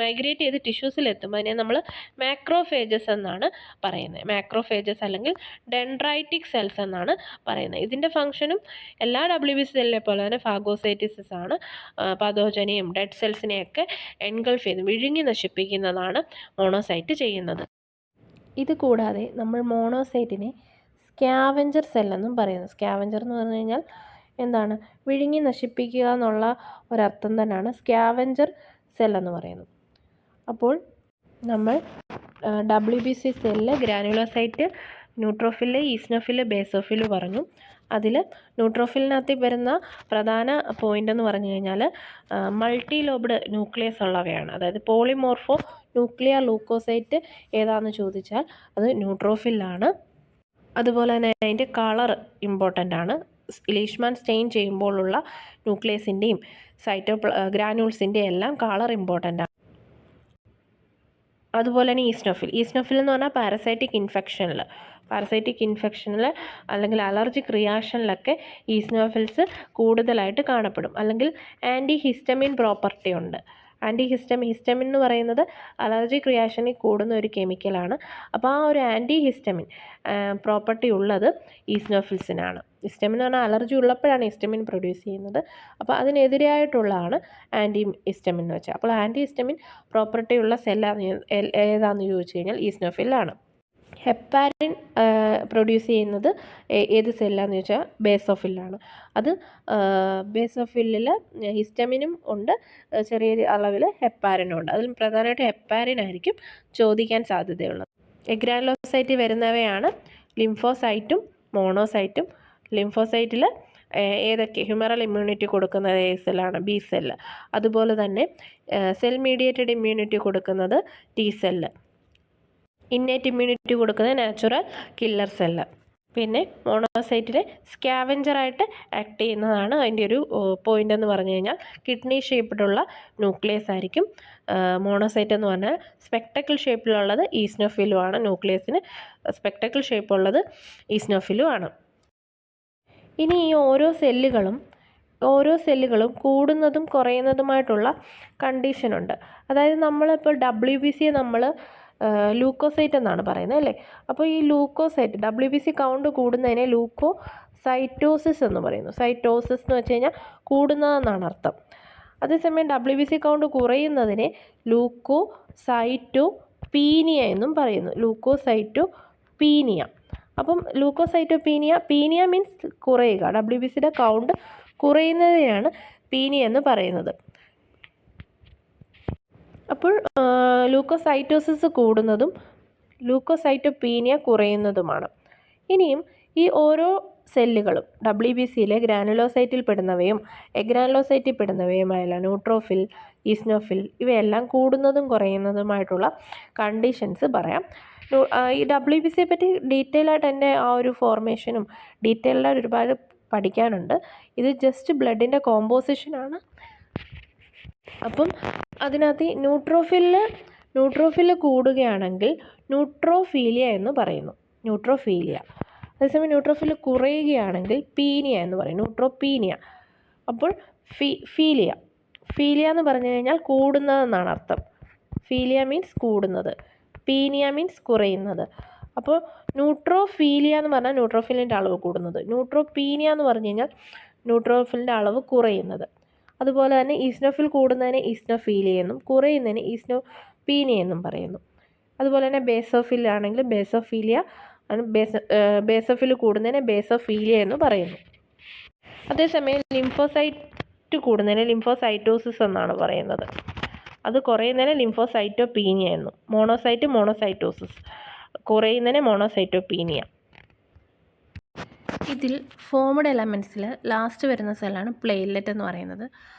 മൈഗ്രേറ്റ് ചെയ്ത് ടിഷ്യൂസിലെത്തുമ്പോൾ അതിനെ നമ്മൾ മാക്രോഫേജസ് എന്നാണ് പറയുന്നത്. മാക്രോഫേജസ് അല്ലെങ്കിൽ ഡെൻഡ്രൈറ്റിക് സെൽസ് എന്നാണ് പറയുന്നത്. ഇതിൻ്റെ ഫംഗ്ഷനും എല്ലാ WBC സെല്ലിനെ പോലെ തന്നെ ഫാഗോസൈറ്റിസിസ് ആണ്. പതോജനെയും ഡെഡ് സെൽസിനെയൊക്കെ എൻഗൾഫ് ചെയ്ത് വിഴുങ്ങി നശിപ്പിക്കുന്നതാണ് മോണോസൈറ്റ് ചെയ്യുന്നത്. ഇത് കൂടാതെ നമ്മൾ മോണോസൈറ്റിനെ സ്കാവഞ്ചർ സെല്ലെന്നും പറയുന്നു. സ്കാവഞ്ചർ എന്ന് പറഞ്ഞു കഴിഞ്ഞാൽ എന്താണ്? വിഴുങ്ങി നശിപ്പിക്കുക എന്നുള്ള ഒരർത്ഥം തന്നെയാണ് സ്കാവഞ്ചർ സെല്ലെന്ന് പറയുന്നത്. അപ്പോൾ നമ്മൾ WBC cell, granulocyte, neutrophil, ഈസ്നോഫില്, basophil പറഞ്ഞു. അതിൽ ന്യൂട്രോഫിലിനകത്ത് വരുന്ന പ്രധാന പോയിൻ്റ് എന്ന് പറഞ്ഞു കഴിഞ്ഞാൽ മൾട്ടി ലോബ്ഡ് ന്യൂക്ലിയസ് ഉള്ളവയാണ്. അതായത് പോളിമോർഫോ ന്യൂക്ലിയർ ലൂക്കോസൈറ്റ് ഏതാണെന്ന് ചോദിച്ചാൽ അത് ന്യൂട്രോഫിലാണ്. അതുപോലെ തന്നെ അതിൻ്റെ കളർ ഇമ്പോർട്ടൻ്റ് ആണ്. ലീഷ്മാൻ സ്റ്റെയിൻ ചെയ്യുമ്പോഴുള്ള ന്യൂക്ലിയസിൻ്റെയും ഗ്രാനൂൾസിൻ്റെയും എല്ലാം കളർ ഇമ്പോർട്ടൻ്റ് ആണ്. അതുപോലെ തന്നെ ഈസ്നോഫിൽ എന്ന് പറഞ്ഞാൽ പാരസൈറ്റിക് ഇൻഫെക്ഷനിൽ അല്ലെങ്കിൽ അലർജിക് റിയാക്ഷനിലൊക്കെ ഈസ്നോഫിൽസ് കൂടുതലായിട്ട് കാണപ്പെടും. അല്ലെങ്കിൽ ആൻറ്റി ഹിസ്റ്റമിൻ പ്രോപ്പർട്ടി ഉണ്ട്. ഹിസ്റ്റമിൻ എന്ന് പറയുന്നത് അലർജിക് റിയാക്ഷനിൽ കൂടുന്ന ഒരു കെമിക്കലാണ്. അപ്പോൾ ആ ഒരു ആൻറ്റി ഹിസ്റ്റമിൻ പ്രോപ്പർട്ടി ഉള്ളത് ഈസ്നോഫിൽസിനാണ്. ഹിസ്റ്റമിൻ എന്ന് പറഞ്ഞാൽ അലർജി ഉള്ളപ്പോഴാണ് ഹിസ്റ്റമിൻ പ്രൊഡ്യൂസ് ചെയ്യുന്നത്. അപ്പോൾ അതിനെതിരായിട്ടുള്ളതാണ് ആൻറ്റി ഹിസ്റ്റമിൻ എന്ന് വെച്ചാൽ. അപ്പോൾ ആൻറ്റി ഹിസ്റ്റമിൻ പ്രോപ്പർട്ടി ഉള്ള ഏതാണെന്ന് ചോദിച്ചു കഴിഞ്ഞാൽ ഈസ്നോഫിലാണ്. ഹെപ്പാരിൻ പ്രൊഡ്യൂസ് ചെയ്യുന്നത് ഏത് സെല്ലാന്ന് ചോദിച്ചാൽ ബേസോഫിലാണ്. അത് ബേസോഫില്ലിൽ ഹിസ്റ്റമിനും ഉണ്ട്, ചെറിയ അളവിൽ ഹെപ്പാരിനും ഉണ്ട്. അതിൽ പ്രധാനമായിട്ട് ഹെപ്പാരിൻ ആയിരിക്കും ചോദിക്കാൻ സാധ്യതയുള്ളത്. എഗ്രാനുലോസൈറ്റ് വരുന്നവയാണ് ലിംഫോസൈറ്റും മോണോസൈറ്റും. ലിംഫോസൈറ്റിൽ ഏതൊക്കെ ഹ്യൂമറൽ ഇമ്മ്യൂണിറ്റി കൊടുക്കുന്നത് എ സെല്ലാണ്, ബി സെല്ല്. അതുപോലെ തന്നെ സെൽ മീഡിയേറ്റഡ് ഇമ്മ്യൂണിറ്റി കൊടുക്കുന്നത് ടി സെല്ല്. ഇന്നേറ്റ് ഇമ്മ്യൂണിറ്റി കൊടുക്കുന്നത് നാച്ചുറൽ കില്ലർ സെല്ല്. പിന്നെ മോണോസൈറ്റിൽ സ്കാവഞ്ചറായിട്ട് ആക്ട് ചെയ്യുന്നതാണ് അതിൻ്റെ ഒരു പോയിൻ്റ് എന്ന് പറഞ്ഞു കഴിഞ്ഞാൽ കിഡ്നി ഷേപ്പിലുള്ള ന്യൂക്ലിയസ് ആയിരിക്കും മോണോസൈറ്റ് എന്ന് പറഞ്ഞാൽ. സ്പെക്ടക്കിൾ ഷേപ്പിലുള്ളത് ഈസ്നോഫിലും ആണ്. ന്യൂക്ലിയസിന് സ്പെക്ടക്കിൾ ഷേപ്പുള്ളത് ഈസ്നോഫിലും ആണ്. ഇനി ഈ ഓരോ സെല്ലുകളും കൂടുന്നതും കുറയുന്നതുമായിട്ടുള്ള കണ്ടീഷനുണ്ട്. അതായത് നമ്മളിപ്പോൾ WBC നമ്മൾ ലൂക്കോസൈറ്റ് എന്നാണ് പറയുന്നത് അല്ലേ. അപ്പോൾ ഈ ലൂക്കോസൈറ്റ് WBC കൗണ്ട് കൂടുന്നതിനെ ലൂക്കോസൈറ്റോസിസ് എന്ന് പറയുന്നു. സൈറ്റോസിസ് എന്ന് വെച്ച് കഴിഞ്ഞാൽ കൂടുന്നതെന്നാണ് അർത്ഥം. അതേസമയം WBC കൗണ്ട് കുറയുന്നതിനെ ലൂക്കോസൈറ്റോപീനിയ എന്നും പറയുന്നു. ലൂക്കോസൈറ്റോപീനിയ. അപ്പം പീനിയ മീൻസ് കുറയുക. WBCയുടെ കൗണ്ട് കുറയുന്നതിനെയാണ് പീനിയ എന്ന് പറയുന്നത്. അപ്പോൾ ലൂക്കോസൈറ്റോസിസ് കൂടുന്നതും ലൂക്കോസൈറ്റോപീനിയ കുറയുന്നതുമാണ്. ഇനിയും ഈ ഓരോ സെല്ലുകളും WBCയിലെ ഗ്രാനുലോസൈറ്റിൽ പെടുന്നവയും എഗ്രാനുലോസൈറ്റിൽ പെടുന്നവയുമായുള്ള ന്യൂട്രോഫിൽ, ഈസ്നോഫിൽ ഇവയെല്ലാം കൂടുന്നതും കുറയുന്നതുമായിട്ടുള്ള കണ്ടീഷൻസ് പറയാം. ഈ WBCയെ പറ്റി ഡീറ്റെയിൽ ആയിട്ട് എൻ്റെ ആ ഒരു ഫോർമേഷനും ഡീറ്റെയിൽഡായിട്ട് ഒരുപാട് പഠിക്കാനുണ്ട്. ഇത് ജസ്റ്റ് ബ്ലഡിൻ്റെ കോമ്പോസിഷനാണ്. അപ്പം അതിനകത്ത് ന്യൂട്രോഫിൽ കൂടുകയാണെങ്കിൽ ന്യൂട്രോഫീലിയ എന്ന് പറയുന്നു. അതേസമയം ന്യൂട്രോഫിൽ കുറയുകയാണെങ്കിൽ പീനിയ എന്ന് പറയും. ന്യൂട്രോപീനിയ. അപ്പോൾ ഫീലിയ എന്ന് പറഞ്ഞു കഴിഞ്ഞാൽ കൂടുന്നതെന്നാണ് അർത്ഥം. ഫീലിയ മീൻസ് കൂടുന്നത്, പീനിയ മീൻസ് കുറയുന്നത്. അപ്പോൾ ന്യൂട്രോഫീലിയ എന്ന് പറഞ്ഞാൽ ന്യൂട്രോഫിലിൻ്റെ അളവ് കൂടുന്നത്, ന്യൂട്രോപീനിയ എന്ന് പറഞ്ഞു കഴിഞ്ഞാൽ ന്യൂട്രോഫിലിൻ്റെ അളവ് കുറയുന്നത്. അതുപോലെ തന്നെ ഈസ്നോഫിൽ കൂടുന്നതിനെ ഈസ്നോഫീലിയ എന്നും കുറയുന്നതിന് ഈസ്നോപീനിയ എന്നും പറയുന്നു. അതുപോലെ തന്നെ ബേസോഫിൽ ആണെങ്കിൽ ബേസോഫിൽ കൂടുന്നതിനെ ബേസോഫീലിയ എന്ന് പറയുന്നു. അതേസമയം ലിംഫോസൈറ്റ് കൂടുന്നതിനെ ലിംഫോസൈറ്റോസിസ് എന്നാണ് പറയുന്നത്. അത് കുറയുന്നതിനെ ലിംഫോസൈറ്റോപീനിയ എന്നും. മോണോസൈറ്റോസിസ്, കുറയുന്നതിനെ മോണോസൈറ്റോപീനിയ. ഇതിൽ ഫോംഡ് എലമെൻറ്റ്സിൽ ലാസ്റ്റ് വരുന്ന സെല്ലാണ് പ്ലേറ്റ്ലെറ്റ് എന്ന് പറയുന്നത്.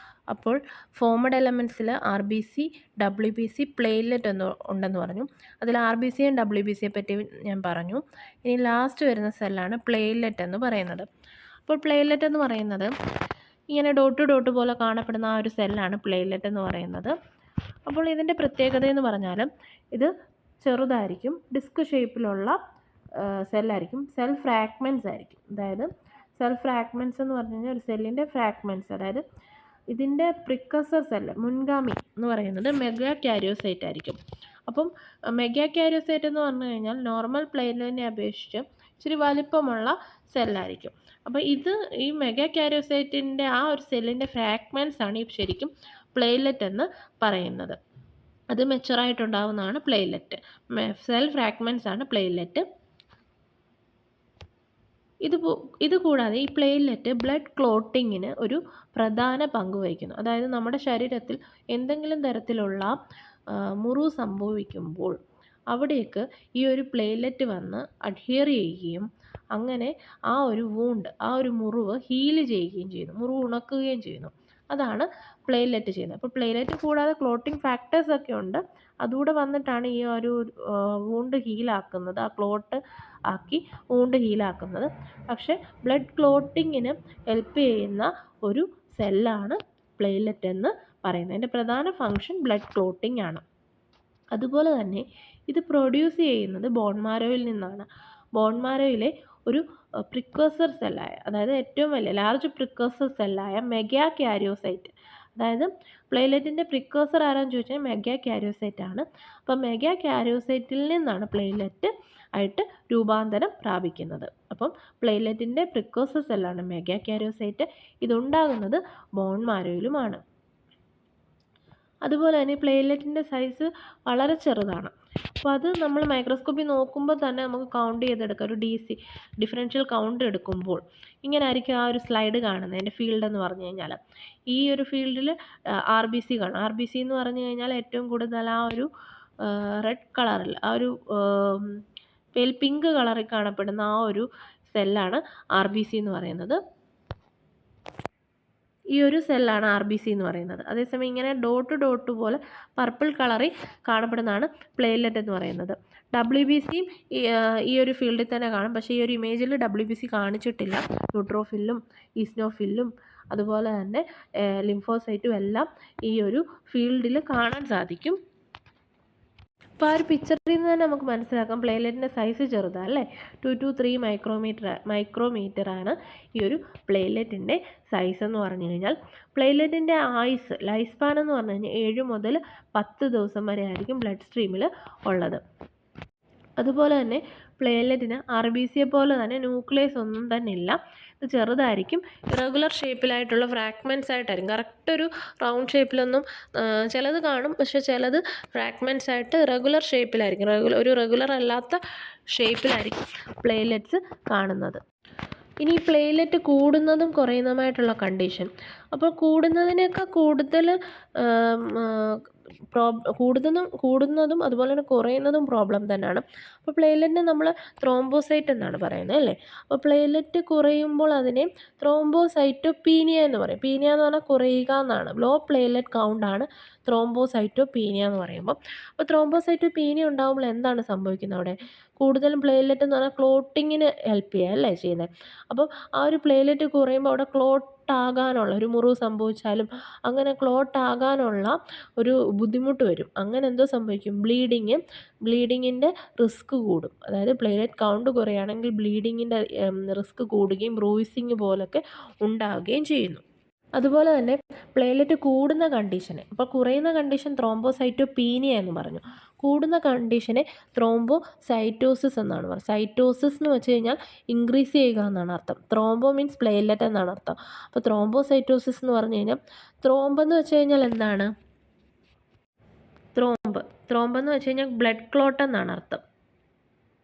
അപ്പോൾ ഫോംഡ് എലമെൻറ്റ്സിൽ RBC, WBC, പ്ലേറ്റ്ലെറ്റ് ഉണ്ടെന്ന് പറഞ്ഞു. അതിൽ RBCയും WBCയെ പറ്റി ഞാൻ പറഞ്ഞു. ഇനി ലാസ്റ്റ് വരുന്ന സെല്ലാണ് പ്ലേറ്റ്ലെറ്റ് എന്ന് പറയുന്നത്. അപ്പോൾ പ്ലേറ്റ്ലെറ്റ് എന്ന് പറയുന്നത് ഇങ്ങനെ ഡോട്ട് പോലെ കാണപ്പെടുന്ന ആ ഒരു സെല്ലാണ് പ്ലേറ്റ്ലെറ്റ് എന്ന് പറയുന്നത്. അപ്പോൾ ഇതിൻ്റെ പ്രത്യേകത എന്ന് പറഞ്ഞാൽ ഇത് ചെറുതായിരിക്കും, ഡിസ്ക് ഷേപ്പിലുള്ള സെല്ലായിരിക്കും, സെൽ ഫ്രാഗ്മെൻറ്റ്സ് ആയിരിക്കും. അതായത് സെൽ ഫ്രാഗ്മെൻറ്റ്സ് എന്ന് പറഞ്ഞു കഴിഞ്ഞാൽ ഒരു സെല്ലിൻ്റെ ഫ്രാഗ്മെൻറ്റ്സ്, അതായത് ഇതിൻ്റെ പ്രിക്കസർ സെല്ല്, മുൻഗാമി എന്ന് പറയുന്നത് മെഗാ കാരിയോസൈറ്റ് ആയിരിക്കും. അപ്പം മെഗാ കാരിയോസൈറ്റ് എന്ന് പറഞ്ഞു കഴിഞ്ഞാൽ നോർമൽ പ്ലേറ്റ്ലെറ്റിനെ അപേക്ഷിച്ച് ഇച്ചിരി വലിപ്പമുള്ള സെല്ലായിരിക്കും. അപ്പോൾ ഈ മെഗാ കാരിയോസൈറ്റിൻ്റെ ആ ഒരു സെല്ലിൻ്റെ ഫ്രാഗ്മെൻറ്റ്സ് ആണ് ഈ ശരിക്കും പ്ലേറ്റ്ലെറ്റ് എന്ന് പറയുന്നത്. അത് മെച്ചുറായിട്ടുണ്ടാവുന്നതാണ് പ്ലേറ്റ്ലെറ്റ്. സെൽ ഫ്രാഗ്മെൻറ്റ്സ് ആണ് പ്ലേറ്റ്ലെറ്റ്. ഇത് കൂടാതെ ഈ പ്ലേറ്റ്ലെറ്റ് ബ്ലഡ് ക്ലോട്ടിങ്ങിന് ഒരു പ്രധാന പങ്ക് വഹിക്കുന്നു. അതായത് നമ്മുടെ ശരീരത്തിൽ എന്തെങ്കിലും തരത്തിലുള്ള മുറിവ് സംഭവിക്കുമ്പോൾ അവിടേക്ക് ഈ ഒരു പ്ലേറ്റ്ലെറ്റ് വന്ന് അഡ്ഹിയർ ചെയ്യുകയും അങ്ങനെ ആ ഒരു മുറിവ് ഹീൽ ചെയ്യുകയും ചെയ്യുന്നു, മുറിവ് ഉണക്കുകയും ചെയ്യുന്നു. അതാണ് പ്ലേറ്റ്ലെറ്റ് ചെയ്യുന്നത്. അപ്പോൾ പ്ലേറ്റ്ലെറ്റ് കൂടാതെ ക്ലോട്ടിങ് ഫാക്ടേഴ്സ് ഒക്കെ ഉണ്ട്. അതുകൂടെ വന്നിട്ടാണ് ഈ ഒരു വൂണ്ട് ഹീലാക്കുന്നത്, ആ ക്ലോട്ട് ആക്കി വൂണ്ട് ഹീലാക്കുന്നത്. പക്ഷേ ബ്ലഡ് ക്ലോട്ടിങ്ങിന് ഹെൽപ്പ് ചെയ്യുന്ന ഒരു സെല്ലാണ് പ്ലേറ്റ്ലെറ്റ് എന്ന് പറയുന്നത്. അതിൻ്റെ പ്രധാന ഫങ്ഷൻ ബ്ലഡ് ക്ലോട്ടിംഗ് ആണ്. അതുപോലെ തന്നെ ഇത് പ്രൊഡ്യൂസ് ചെയ്യുന്നത് ബോൺ മാരോയിൽ നിന്നാണ്. ബോൺ മാരോയിലെ ഒരു പ്രിക്കോസർ സെല്ലായ, അതായത് ഏറ്റവും വലിയ ലാർജ് പ്രിക്കോസർ സെല്ലായ മെഗാ കാരിയോസൈറ്റ്, അതായത് പ്ലേലെറ്റിൻ്റെ പ്രിക്കോസർ ആരാന്ന് ചോദിച്ചാൽ മെഗാ കാരിയോസൈറ്റ് ആണ്. അപ്പം മെഗാ കാരിയോസൈറ്റിൽ നിന്നാണ് പ്ലേലെറ്റ് ആയിട്ട് രൂപാന്തരം പ്രാപിക്കുന്നത്. അപ്പം പ്ലേലെറ്റിൻ്റെ പ്രിക്കോസർ സെല്ലാണ് മെഗാ കാരിയോസൈറ്റ്. ഇതുണ്ടാകുന്നത് ബോൺ മാരോയിലുമാണ്. അതുപോലെ തന്നെ പ്ലേലെറ്റിൻ്റെ സൈസ് വളരെ ചെറുതാണ്. അപ്പോൾ അത് നമ്മൾ മൈക്രോസ്കോപ്പിൽ നോക്കുമ്പോൾ തന്നെ നമുക്ക് കൗണ്ട് ചെയ്തെടുക്കാം. ഒരു ഡിഫറൻഷ്യൽ കൗണ്ട് എടുക്കുമ്പോൾ ഇങ്ങനെ ആയിരിക്കും ആ ഒരു സ്ലൈഡ് കാണുന്നത്, അതിൻ്റെ ഫീൽഡ് എന്ന് പറഞ്ഞു കഴിഞ്ഞാൽ. ഈ ഒരു ഫീൽഡിൽ RBC കാണും. RBC എന്ന് പറഞ്ഞു കഴിഞ്ഞാൽ ഏറ്റവും കൂടുതൽ ആ ഒരു റെഡ് കളറിൽ, ആ ഒരു പേൽ പിങ്ക് കളറിൽ കാണപ്പെടുന്ന ആ ഒരു സെല്ലാണ് RBC എന്ന് പറയുന്നത്. ഈ ഒരു സെല്ലാണ് RBC എന്ന് പറയുന്നത്. അതേസമയം ഇങ്ങനെ ഡോട്ട് പോലെ പർപ്പിൾ കളറിൽ കാണപ്പെടുന്നതാണ് പ്ലേറ്റ്ലെറ്റ് എന്ന് പറയുന്നത്. WBCയും ഈ ഒരു ഫീൽഡിൽ തന്നെ കാണും. പക്ഷേ ഈ ഒരു ഇമേജിൽ WBC കാണിച്ചിട്ടില്ല. ന്യൂട്രോഫിലും ഈസ്നോഫിലും അതുപോലെ തന്നെ ലിംഫോസൈറ്റും എല്ലാം ഈ ഒരു ഫീൽഡിൽ കാണാൻ സാധിക്കും. അപ്പോൾ ആ ഒരു പിക്ചറിൽ നിന്ന് തന്നെ നമുക്ക് മനസ്സിലാക്കാം പ്ലേറ്റ്ലെറ്റിൻ്റെ സൈസ് ചെറുതാണ് അല്ലേ. 2 to 3 മൈക്രോമീറ്ററാണ് ഈ ഒരു പ്ലേറ്റ്ലെറ്റിൻ്റെ സൈസ് എന്ന് പറഞ്ഞു കഴിഞ്ഞാൽ. പ്ലേറ്റ്ലെറ്റിൻ്റെ ലൈഫ് സ്പാൻ എന്ന് പറഞ്ഞു കഴിഞ്ഞാൽ 7 മുതൽ 10 ദിവസം വരെ ആയിരിക്കും ബ്ലഡ് സ്ട്രീമിൽ ഉള്ളത്. അതുപോലെ തന്നെ പ്ലേറ്റ്ലെറ്റിന് RBCയെ പോലെ തന്നെ ന്യൂക്ലിയസ് ഒന്നും തന്നെ ഇല്ല. ഇത് ചെറുതായിരിക്കും, ഇറഗുലർ ഷേപ്പിലായിട്ടുള്ള ഫ്രാഗ്മെൻറ്റ്സ് ആയിട്ടായിരിക്കും. കറക്റ്റ് ഒരു റൗണ്ട് ഷേപ്പിലൊന്നും ചിലത് കാണും, പക്ഷേ ചിലത് ഫ്രാഗ്മെൻറ്റ്സ് ആയിട്ട് ഇറഗുലർ ഷേപ്പിലായിരിക്കും. ഒരു റെഗുലർ അല്ലാത്ത ഷേപ്പിലായിരിക്കും പ്ലേറ്റ്ലെറ്റ്സ് കാണുന്നത്. ഇനി പ്ലേറ്റ്ലെറ്റ് കൂടുന്നതും കുറയുന്നതുമായിട്ടുള്ള കണ്ടീഷൻ. അപ്പോൾ കൂടുന്നതിനേക്കാൾ കൂടുതൽ കൂടുന്നതും അതുപോലെ തന്നെ കുറയുന്നതും പ്രോബ്ലം തന്നെയാണ്. അപ്പോൾ പ്ലേറ്റ്ലെറ്റിനെ നമ്മൾ ത്രോംബോസൈറ്റ് എന്നാണ് പറയുന്നത് അല്ലേ. അപ്പോൾ പ്ലേറ്റ്ലെറ്റ് കുറയുമ്പോൾ അതിനെ ത്രോംബോസൈറ്റോപീനിയ എന്ന് പറയും. പീനിയ എന്ന് പറഞ്ഞാൽ കുറയുക എന്നാണ്. ലോ പ്ലേറ്റ്ലെറ്റ് കൗണ്ടാണ് ത്രോംബോസൈറ്റോപീനിയ എന്ന് പറയുമ്പോൾ. അപ്പോൾ ത്രോംബോസൈറ്റോപീനിയ ഉണ്ടാകുമ്പോൾ എന്താണ് സംഭവിക്കുന്നത്? അവിടെ കൂടുതലും പ്ലേറ്റ്ലെറ്റ് എന്ന് പറഞ്ഞാൽ ക്ലോട്ടിങ്ങിന് ഹെൽപ്പ് ചെയ്യുക അല്ലേ ചെയ്യുന്നത്. അപ്പോൾ ആ ഒരു പ്ലേറ്റ്ലെറ്റ് കുറയുമ്പോൾ അവിടെ ക്ലോട്ടാകാനുള്ള, ഒരു മുറിവ് സംഭവിച്ചാലും അങ്ങനെ ക്ലോട്ടാകാനുള്ള ഒരു ബുദ്ധിമുട്ട് വരും. അങ്ങനെ എന്തോ സംഭവിക്കും? ബ്ലീഡിങ്ങിൻ്റെ റിസ്ക് കൂടും. അതായത് പ്ലേറ്റ്ലെറ്റ് കൗണ്ട് കുറയുകയാണെങ്കിൽ ബ്ലീഡിങ്ങിൻ്റെ റിസ്ക് കൂടുകയും ബ്രൂയിസിങ് പോലൊക്കെ ഉണ്ടാവുകയും ചെയ്യുന്നു. അതുപോലെ തന്നെ പ്ലേറ്റ്ലെറ്റ് കൂടുന്ന കണ്ടീഷന്, ഇപ്പോൾ കുറയുന്ന കണ്ടീഷൻ ത്രോംബോസൈറ്റോപീനിയ എന്ന് പറഞ്ഞു. കൂടുന്ന കണ്ടീഷനെ ത്രോംബോസൈറ്റോസിസ് എന്നാണ് പറയുന്നത്. സൈറ്റോസിസ് എന്ന് വെച്ച് കഴിഞ്ഞാൽ ഇൻക്രീസ് ചെയ്യുക എന്നാണ് അർത്ഥം. ത്രോംബോ മീൻസ് പ്ലേറ്റ്ലെറ്റ് എന്നാണ് അർത്ഥം. അപ്പോൾ ത്രോംബോസൈറ്റോസിസ് എന്ന് പറഞ്ഞു കഴിഞ്ഞാൽ, ത്രോംബെന്ന് വെച്ച് കഴിഞ്ഞാൽ എന്താണ്? ത്രോംബെന്ന് വെച്ച് കഴിഞ്ഞാൽ ബ്ലഡ് ക്ലോട്ട് എന്നാണ് അർത്ഥം.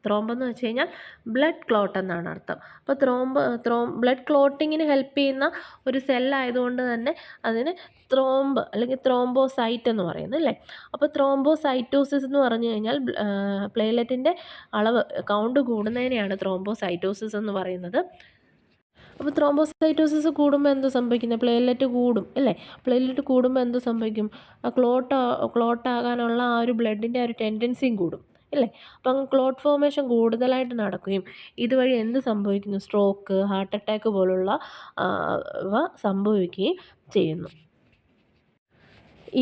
ത്രോംബെന്ന് വെച്ച് കഴിഞ്ഞാൽ ബ്ലഡ് ക്ലോട്ട് എന്നാണ് അർത്ഥം. അപ്പോൾ ബ്ലഡ് ക്ലോട്ടിങ്ങിന് ഹെൽപ്പ് ചെയ്യുന്ന ഒരു സെല്ലായതുകൊണ്ട് തന്നെ അതിന് അല്ലെങ്കിൽ ത്രോംബോസൈറ്റ് എന്ന് പറയുന്നത് അല്ലേ. അപ്പോൾ ത്രോംബോസൈറ്റോസിസ് എന്ന് പറഞ്ഞു കഴിഞ്ഞാൽ പ്ലേറ്റ്ലെറ്റിൻ്റെ അളവ് കൗണ്ട് കൂടുന്നതിനെയാണ് ത്രോംബോസൈറ്റോസിസ് എന്ന് പറയുന്നത്. അപ്പോൾ ത്രോംബോസൈറ്റോസിസ് കൂടുമ്പോൾ എന്തോ സംഭവിക്കുന്നത്? പ്ലേറ്റ്ലെറ്റ് കൂടും അല്ലേ. പ്ലേറ്റ്ലെറ്റ് കൂടുമ്പോൾ എന്തോ സംഭവിക്കും? ക്ലോട്ടാകാനുള്ള ആ ഒരു ബ്ലഡിൻ്റെ ആ ഒരു ടെൻഡൻസിയും കൂടും അല്ലേ. അപ്പം ക്ലോട്ട് ഫോർമേഷൻ കൂടുതലായിട്ട് നടക്കുകയും ഇതുവഴി എന്ത് സംഭവിക്കുന്നു? സ്ട്രോക്ക്, ഹാർട്ട് അറ്റാക്ക് പോലുള്ള സംഭവിക്കുകയും ചെയ്യുന്നു.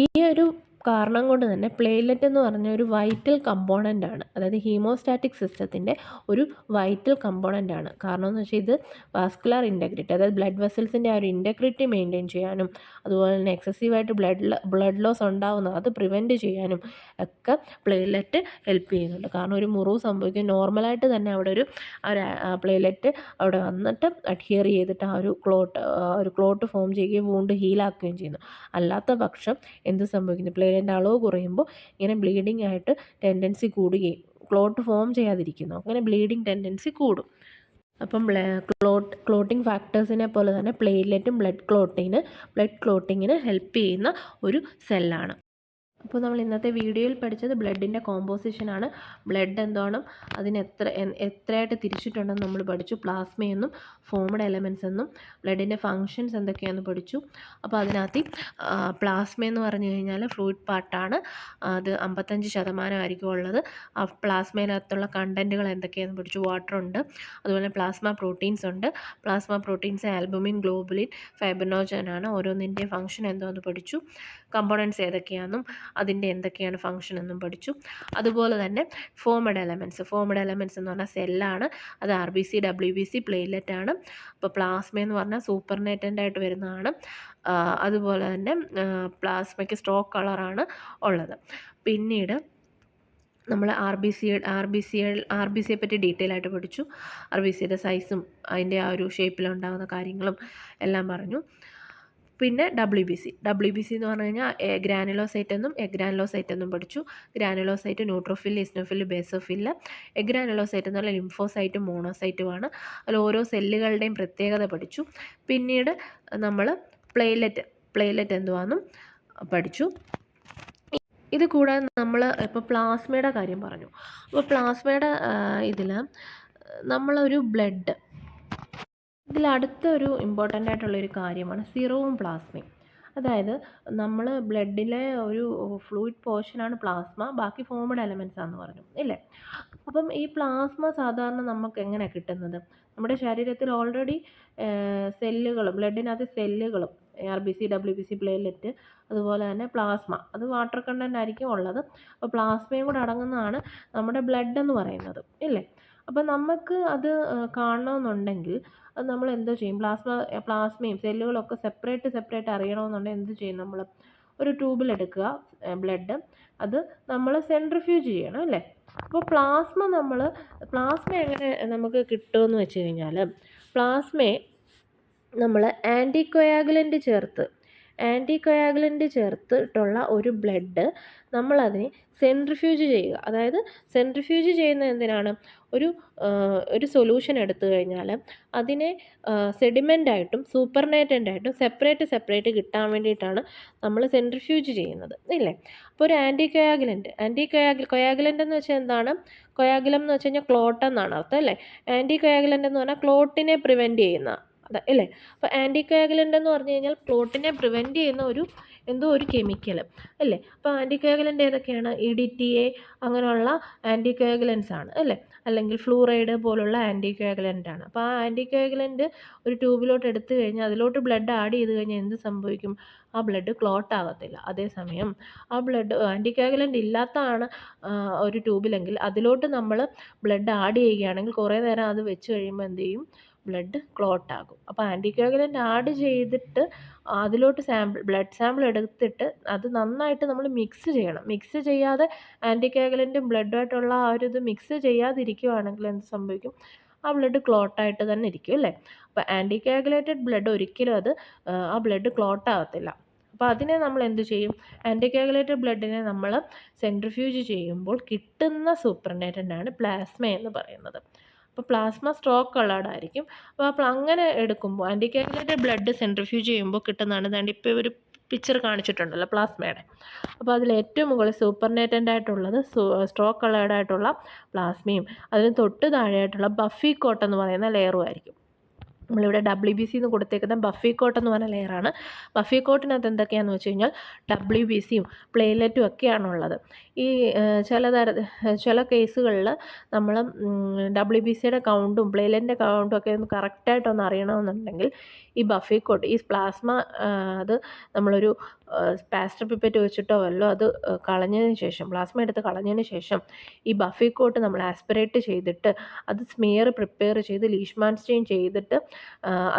ഈ ഒരു കാരണം കൊണ്ട് തന്നെ പ്ലേറ്റ്ലെറ്റ് എന്ന് പറഞ്ഞ ഒരു വൈറ്റൽ കമ്പോണൻ്റ് ആണ്. അതായത് ഹീമോസ്റ്റാറ്റിക് സിസ്റ്റത്തിൻ്റെ ഒരു വൈറ്റൽ കമ്പോണൻ്റ് ആണ്. കാരണം എന്ന് വെച്ചാൽ ഇത് വാസ്കുലർ ഇൻറ്റഗ്രിറ്റി, അതായത് ബ്ലഡ് വെസൽസിൻ്റെ ആ ഒരു ഇൻറ്റഗ്രിറ്റി മെയിൻറ്റെയിൻ ചെയ്യാനും അതുപോലെ തന്നെ എക്സസീവായിട്ട് ബ്ലഡ് ലോസ് ഉണ്ടാകുന്നത് അത് പ്രിവെൻറ്റ് ചെയ്യാനും ഒക്കെ പ്ലേറ്റ്ലെറ്റ് ഹെൽപ്പ് ചെയ്യുന്നുണ്ട്. കാരണം ഒരു മുറിവ് സംഭവിക്കും, നോർമലായിട്ട് തന്നെ അവിടെ ഒരു പ്ലേറ്റ്ലെറ്റ് അവിടെ വന്നിട്ട് അഡ്ഹിയർ ചെയ്തിട്ട് ആ ഒരു ക്ലോട്ട് ഫോം ചെയ്യുകയും വൂണ്ട് ഹീലാക്കുകയും ചെയ്യുന്നു. അല്ലാത്ത പക്ഷം എന്ത് സംഭവിക്കുന്നു? പ്ലേറ്റ്ലെറ്റിൻ്റെ അളവ് കുറയുമ്പോൾ ഇങ്ങനെ ബ്ലീഡിങ് ആയിട്ട് ടെൻഡൻസി കൂടുകയും ക്ലോട്ട് ഫോം ചെയ്യാതിരിക്കുന്നു. അങ്ങനെ ബ്ലീഡിങ് ടെൻഡൻസി കൂടും. അപ്പം ക്ലോട്ടിങ് ഫാക്ടേഴ്സിനെ പോലെ തന്നെ പ്ലേറ്റ്ലെറ്റും ബ്ലഡ് ക്ലോട്ടിങ്ങിന് ഹെൽപ്പ് ചെയ്യുന്ന ഒരു സെല്ലാണ്. അപ്പോൾ നമ്മൾ ഇന്നത്തെ വീഡിയോയിൽ പഠിച്ചത് ബ്ലഡിൻ്റെ കോമ്പോസിഷനാണ്. ബ്ലഡ് എന്താണ്, അതിന് എത്രയായിട്ട് തിരിച്ചിട്ടുണ്ടെന്ന് നമ്മൾ പഠിച്ചു. പ്ലാസ്മയെന്നും ഫോംഡ് എലമെൻറ്റ്സ് എന്നും ബ്ലഡിൻ്റെ ഫങ്ഷൻസ് എന്തൊക്കെയാണെന്ന് പഠിച്ചു. അപ്പോൾ അതിനകത്ത് പ്ലാസ്മ എന്ന് പറഞ്ഞു കഴിഞ്ഞാൽ ഫ്ലൂയിഡ് പാർട്ടാണ്. അത് 55% ആയിരിക്കും ഉള്ളത്. ആ പ്ലാസ്മയിനകത്തുള്ള കണ്ടൻറ്റുകൾ എന്തൊക്കെയാണെന്ന് പഠിച്ചു. വാട്ടർ ഉണ്ട്, അതുപോലെ പ്ലാസ്മ പ്രോട്ടീൻസ് ഉണ്ട്. Plasma proteins albumin, globulin, fibrinogen ആണ്. ഓരോന്നിൻ്റെ ഫങ്ഷൻ എന്താണെന്ന് പഠിച്ചു. കമ്പോണൻസ് ഏതൊക്കെയാണെന്നും അതിൻ്റെ എന്തൊക്കെയാണ് ഫങ്ഷൻ എന്നും പഠിച്ചു. അതുപോലെ തന്നെ ഫോമഡ് എലമെൻറ്റ്സ് എന്ന് പറഞ്ഞാൽ സെല്ലാണ്, അത് RBC WBC പ്ലേറ്റ്ലെറ്റ് ആണ്. അപ്പോൾ പ്ലാസ്മ എന്ന് പറഞ്ഞാൽ സൂപ്പർനേറ്റൻ്റ് ആയിട്ട് വരുന്നതാണ്. അതുപോലെ തന്നെ പ്ലാസ്മയ്ക്ക് സ്ട്രോക്ക് കളറാണ് ഉള്ളത്. പിന്നീട് നമ്മൾ ആർ ബി സിയെ പറ്റി ഡീറ്റെയിൽ ആയിട്ട് പഠിച്ചു. RBCയുടെ സൈസും അതിൻ്റെ ആ ഒരു ഷേപ്പിലുണ്ടാകുന്ന കാര്യങ്ങളും എല്ലാം പറഞ്ഞു. പിന്നെ WBC എന്ന് പറഞ്ഞു കഴിഞ്ഞാൽ ഗ്രാനുലോസൈറ്റ് എന്നും എഗ്രാനുലോസൈറ്റ് എന്നും പഠിച്ചു. Granulocyte neutrophil, eosinophil, basophil. Agranulocyte എന്ന് പറഞ്ഞാൽ ലിംഫോസൈറ്റും മോണോസൈറ്റുമാണ്. അതിൽ ഓരോ സെല്ലുകളുടെയും പ്രത്യേകത പഠിച്ചു. പിന്നീട് നമ്മൾ പ്ലേറ്റ്ലെറ്റ് എന്തുവാണെന്നും പഠിച്ചു. ഇത് കൂടാതെ നമ്മൾ ഇപ്പോൾ പ്ലാസ്മയുടെ കാര്യം പറഞ്ഞു. അപ്പോൾ പ്ലാസ്മയുടെ ഇതിൽ നമ്മളൊരു ബ്ലഡ്, ഇതിലടുത്തൊരു ഇമ്പോർട്ടൻ്റ് ആയിട്ടുള്ളൊരു കാര്യമാണ് സീറവും പ്ലാസ്മയും. അതായത് നമ്മൾ ബ്ലഡിലെ ഒരു ഫ്ലൂയിഡ് പോർഷനാണ് പ്ലാസ്മ, ബാക്കി ഫോമഡ് എലമെൻറ്റ്സ് ആണെന്ന് പറഞ്ഞു ഇല്ലേ. അപ്പം ഈ പ്ലാസ്മ സാധാരണ നമുക്ക് എങ്ങനെയാണ് കിട്ടുന്നത്? നമ്മുടെ ശരീരത്തിൽ ഓൾറെഡി ബ്ലഡിനകത്ത് സെല്ലുകളും RBC WBC പ്ലേറ്റ്ലെറ്റ് അതുപോലെ തന്നെ പ്ലാസ്മ, അത് വാട്ടർ കണ്ടൻ്റ് ആയിരിക്കും ഉള്ളത്. അപ്പോൾ പ്ലാസ്മയും കൂടെ അടങ്ങുന്നതാണ് നമ്മുടെ ബ്ലഡ് എന്ന് പറയുന്നത് ഇല്ലേ. അപ്പോൾ നമുക്ക് അത് കാണണമെന്നുണ്ടെങ്കിൽ അത് നമ്മൾ എന്തോ ചെയ്യും? പ്ലാസ്മയും സെല്ലുകളൊക്കെ സെപ്പറേറ്റ് അറിയണമെന്നുണ്ടെങ്കിൽ എന്ത് ചെയ്യും? നമ്മൾ ഒരു ട്യൂബിലെടുക്കുക ബ്ലഡ്, അത് നമ്മൾ സെൻട്രിഫ്യൂജ് ചെയ്യണം അല്ലേ. അപ്പോൾ പ്ലാസ്മ എങ്ങനെ നമുക്ക് കിട്ടുമെന്ന് വെച്ച് കഴിഞ്ഞാൽ, പ്ലാസ്മയെ നമ്മൾ ആൻറ്റിക്കൊയാഗുലൻ്റ് ചേർത്തിട്ടുള്ള ഒരു ബ്ലഡ് നമ്മളതിനെ സെൻട്രിഫ്യൂജ് ചെയ്യുക. അതായത് സെൻട്രിഫ്യൂജ് ചെയ്യുന്നത് എന്തിനാണ്? ഒരു സൊല്യൂഷൻ എടുത്തു കഴിഞ്ഞാൽ അതിനെ സെഡിമെൻ്റായിട്ടും സൂപ്പർനേറ്റൻ്റായിട്ടും സെപ്പറേറ്റ് കിട്ടാൻ വേണ്ടിയിട്ടാണ് നമ്മൾ സെൻട്രിഫ്യൂജ് ചെയ്യുന്നത് ഇല്ലേ. അപ്പോൾ ഒരു കൊയാഗുലൻ്റ് എന്ന് വെച്ചാൽ എന്താണ്? കൊയാഗുലം എന്ന് വെച്ച് കഴിഞ്ഞാൽ ക്ലോട്ട് എന്നാണ് അർത്ഥം അല്ലേ. ആൻറ്റിക്കൊയാഗുലൻ്റ് എന്ന് പറഞ്ഞാൽ ക്ലോട്ടിനെ പ്രിവെൻറ്റ് ചെയ്യുന്ന അല്ലേ. അപ്പോൾ ആൻറ്റിക്കൊയാഗുലൻ്റ് എന്ന് പറഞ്ഞു കഴിഞ്ഞാൽ ക്ലോട്ടിനെ പ്രിവെൻറ്റ് ചെയ്യുന്ന ഒരു കെമിക്കൽ അല്ലേ. അപ്പോൾ ആൻറ്റിക്കൊയാഗുലൻ്റ് ഏതൊക്കെയാണ്? EDTA അങ്ങനെയുള്ള ആൻറ്റിക്കൊയാഗുലൻസ് ആണ് അല്ലേ. അല്ലെങ്കിൽ ഫ്ലൂറൈഡ് പോലുള്ള ആൻറ്റിക്കൊയാഗുലൻ്റ് ആണ്. അപ്പോൾ ആ ആൻറ്റിക്കൊയാഗുലൻ്റ് ഒരു ട്യൂബിലോട്ട് എടുത്തു കഴിഞ്ഞാൽ അതിലോട്ട് ബ്ലഡ് ആഡ് ചെയ്ത് കഴിഞ്ഞാൽ എന്ത് സംഭവിക്കും? ആ ബ്ലഡ് ക്ലോട്ട് ആകത്തില്ല. അതേസമയം ആ ബ്ലഡ് ആൻറ്റിക്കൊയാഗുലൻ്റ് ഇല്ലാത്തതാണ് ഒരു ട്യൂബിലെങ്കിൽ അതിലോട്ട് നമ്മൾ ബ്ലഡ് ആഡ് ചെയ്യുകയാണെങ്കിൽ കുറേ നേരം അത് വെച്ച് കഴിയുമ്പോൾ എന്ത് ചെയ്യും? ബ്ലഡ് ക്ലോട്ട് ആകും. അപ്പോൾ ആൻറ്റിക്കൊയാഗുലൻ്റ് ആഡ് ചെയ്തിട്ട് അതിലോട്ട് ബ്ലഡ് സാമ്പിൾ എടുത്തിട്ട് അത് നന്നായിട്ട് നമ്മൾ മിക്സ് ചെയ്യണം. മിക്സ് ചെയ്യാതെ ആൻറ്റിക്കൊയാഗുലൻ്റും ബ്ലഡുമായിട്ടുള്ള ആ ഒരു ഇത് മിക്സ് ചെയ്യാതിരിക്കുകയാണെങ്കിൽ എന്ത് സംഭവിക്കും? ആ ബ്ലഡ് ക്ലോട്ടായിട്ട് തന്നെ ഇരിക്കും അല്ലേ. അപ്പോൾ ആൻറ്റിക്കൊയാഗുലേറ്റഡ് ബ്ലഡ് ഒരിക്കലും ആ ബ്ലഡ് ക്ലോട്ട് ആകത്തില്ല. അപ്പോൾ അതിനെ നമ്മൾ എന്ത് ചെയ്യും? ആൻറ്റിക്കൊയാഗുലേറ്റഡ് ബ്ലഡിനെ നമ്മൾ സെൻട്രിഫ്യൂജ് ചെയ്യുമ്പോൾ കിട്ടുന്ന സൂപ്പർനേറ്റൻ്റാണ് പ്ലാസ്മ എന്ന് പറയുന്നത്. അപ്പോൾ പ്ലാസ്മ സ്ട്രോക്ക് കളേർഡ് ആയിരിക്കും. അപ്പോൾ അങ്ങനെ എടുക്കുമ്പോൾ ആൻറ്റിക്കൊയാഗുലേറ്റഡ് ബ്ലഡ് സെൻട്രിഫ്യൂജ് ചെയ്യുമ്പോൾ കിട്ടുന്നതാണ് ദാണ്ട് ഇപ്പോൾ ഒരു പിക്ചർ കാണിച്ചിട്ടുണ്ടല്ലോ പ്ലാസ്മയുടെ. അപ്പോൾ അതിൽ ഏറ്റവും മുകളിൽ സൂപ്പർനേറ്റൻ്റ് ആയിട്ടുള്ളത് സ്ട്രോക്ക് കളേർഡ് ആയിട്ടുള്ള പ്ലാസ്മയും അതിന് തൊട്ട് താഴെയായിട്ടുള്ള ബഫി കോട്ട് എന്ന് പറയുന്ന ലെയറും ആയിരിക്കും. നമ്മളിവിടെ WBC എന്ന് കൊടുത്തേക്കുന്ന ബഫി കോട്ട് എന്ന് പറഞ്ഞ ലെയറാണ്. ബഫി കോട്ടിനകത്ത് എന്തൊക്കെയാണെന്ന് വെച്ച് കഴിഞ്ഞാൽ WBCയും പ്ലേറ്റ്ലെറ്റും ഒക്കെയാണുള്ളത്. ഈ ചില കേസുകളിൽ നമ്മൾ WBCയുടെ കൗണ്ടും പ്ലേറ്റ്ലെറ്റിൻ്റെ കൗണ്ടും ഒക്കെ ഒന്ന് കറക്റ്റായിട്ടൊന്ന് അറിയണമെന്നുണ്ടെങ്കിൽ ഈ ബഫി കോട്ട്, ഈ പ്ലാസ്മ അത് നമ്മളൊരു പാസ്റ്റർ പിപ്പറ്റ് വെച്ചിട്ടോ വല്ലോ അത് പ്ലാസ്മ എടുത്ത് കളഞ്ഞതിന് ശേഷം ഈ ബഫി കോട്ട് നമ്മൾ ആസ്പിറേറ്റ് ചെയ്തിട്ട് അത് സ്മിയർ പ്രിപ്പയർ ചെയ്ത് ലീഷ്മാൻ സ്റ്റെയിൻ ചെയ്തിട്ട്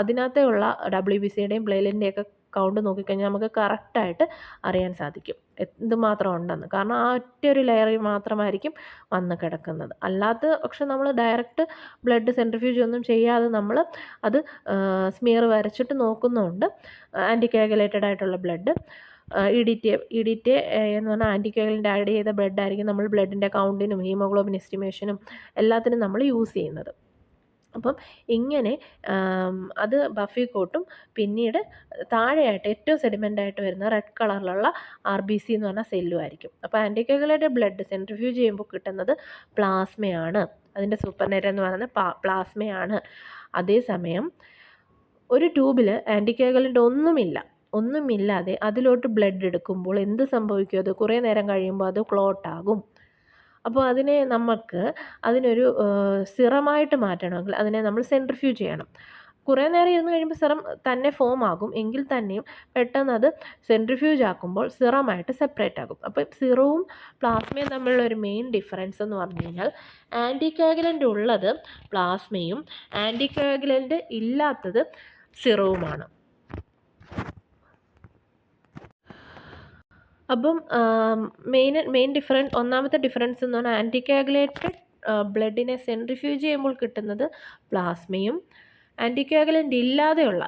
അതിനകത്തുള്ള WBCയുടെയും പ്ലേറ്റ്ലെറ്റിൻ്റെയൊക്കെ കൗണ്ട് നോക്കിക്കഴിഞ്ഞാൽ നമുക്ക് കറക്റ്റായിട്ട് അറിയാൻ സാധിക്കും എന്തുമാത്രം ഉണ്ടെന്ന്. കാരണം ആ ഒറ്റ ഒരു ലെയറിൽ മാത്രമായിരിക്കും വന്ന് കിടക്കുന്നത്. അല്ലാത്ത പക്ഷെ നമ്മൾ ഡയറക്റ്റ് ബ്ലഡ് സെൻട്രിഫ്യൂജ് ഒന്നും ചെയ്യാതെ നമ്മൾ അത് സ്മിയർ വരച്ചിട്ട് നോക്കുന്നുണ്ട്. ആൻറ്റിക്കൊയാഗുലേറ്റഡ് ആയിട്ടുള്ള ബ്ലഡ് EDTA എന്ന് പറഞ്ഞാൽ ആൻറ്റിക്കൊയാഗുലൻ്റ് ആഡ് ചെയ്ത ബ്ലഡായിരിക്കും നമ്മൾ ബ്ലഡിൻ്റെ കൗണ്ടിനും ഹീമോഗ്ലോബിൻ എസ്റ്റിമേഷനും എല്ലാത്തിനും നമ്മൾ യൂസ് ചെയ്യുന്നത്. അപ്പം ഇങ്ങനെ അത് ബഫി കോട്ടും പിന്നീട് താഴെയായിട്ട് ഏറ്റവും സെഡിമെൻ്റായിട്ട് വരുന്ന റെഡ് കളറിലുള്ള RBC എന്ന് പറഞ്ഞ സെല്ലും ആയിരിക്കും. അപ്പോൾ ആൻറ്റിക്കൊയാഗുലേറ്റഡ് ബ്ലഡ് സെൻട്രിഫ്യൂജ് ചെയ്യുമ്പോൾ കിട്ടുന്നത് പ്ലാസ്മയാണ്. അതിൻ്റെ സൂപ്പർനെറ്റ് എന്ന് പറയുന്നത് പ്ലാസ്മയാണ്. അതേസമയം ഒരു ട്യൂബിൽ ആൻറ്റിക്കൊയാഗുലൻ്റ് ഒന്നുമില്ലാതെ അതിലോട്ട് ബ്ലഡ് എടുക്കുമ്പോൾ എന്ത് സംഭവിക്കും? അത് കുറേ നേരം കഴിയുമ്പോൾ അത് ക്ലോട്ട് ആകും. അപ്പോൾ അതിനൊരു സിറമായിട്ട് മാറ്റണമെങ്കിൽ അതിനെ നമ്മൾ സെൻട്രിഫ്യൂജ് ചെയ്യണം. കുറേ നേരം ഇരുന്ന് കഴിയുമ്പോൾ സിറം തന്നെ ഫോം ആകും. എങ്കിൽ തന്നെയും പെട്ടെന്ന് അത് സെൻട്രിഫ്യൂജ് ആക്കുമ്പോൾ സിറമായിട്ട് സെപ്പറേറ്റ് ആകും. അപ്പോൾ സിറവും പ്ലാസ്മയും തമ്മിലുള്ള ഒരു മെയിൻ ഡിഫറൻസ് എന്ന് പറഞ്ഞു കഴിഞ്ഞാൽ ആൻറ്റികോഗുലൻ്റ് ഉള്ളത് പ്ലാസ്മയും ആൻറ്റികോഗുലൻ്റ് ഇല്ലാത്തത് സിറവുമാണ്. അപ്പം ഒന്നാമത്തെ ഡിഫറൻസ് എന്ന് പറഞ്ഞാൽ ആൻറ്റികോഗുലേറ്റഡ് ബ്ലഡിനെ സെൻട്രിഫ്യൂജ് ചെയ്യുമ്പോൾ കിട്ടുന്നത് പ്ലാസ്മയും ആൻറ്റികോഗുലൻ്റ് ഇല്ലാതെയുള്ള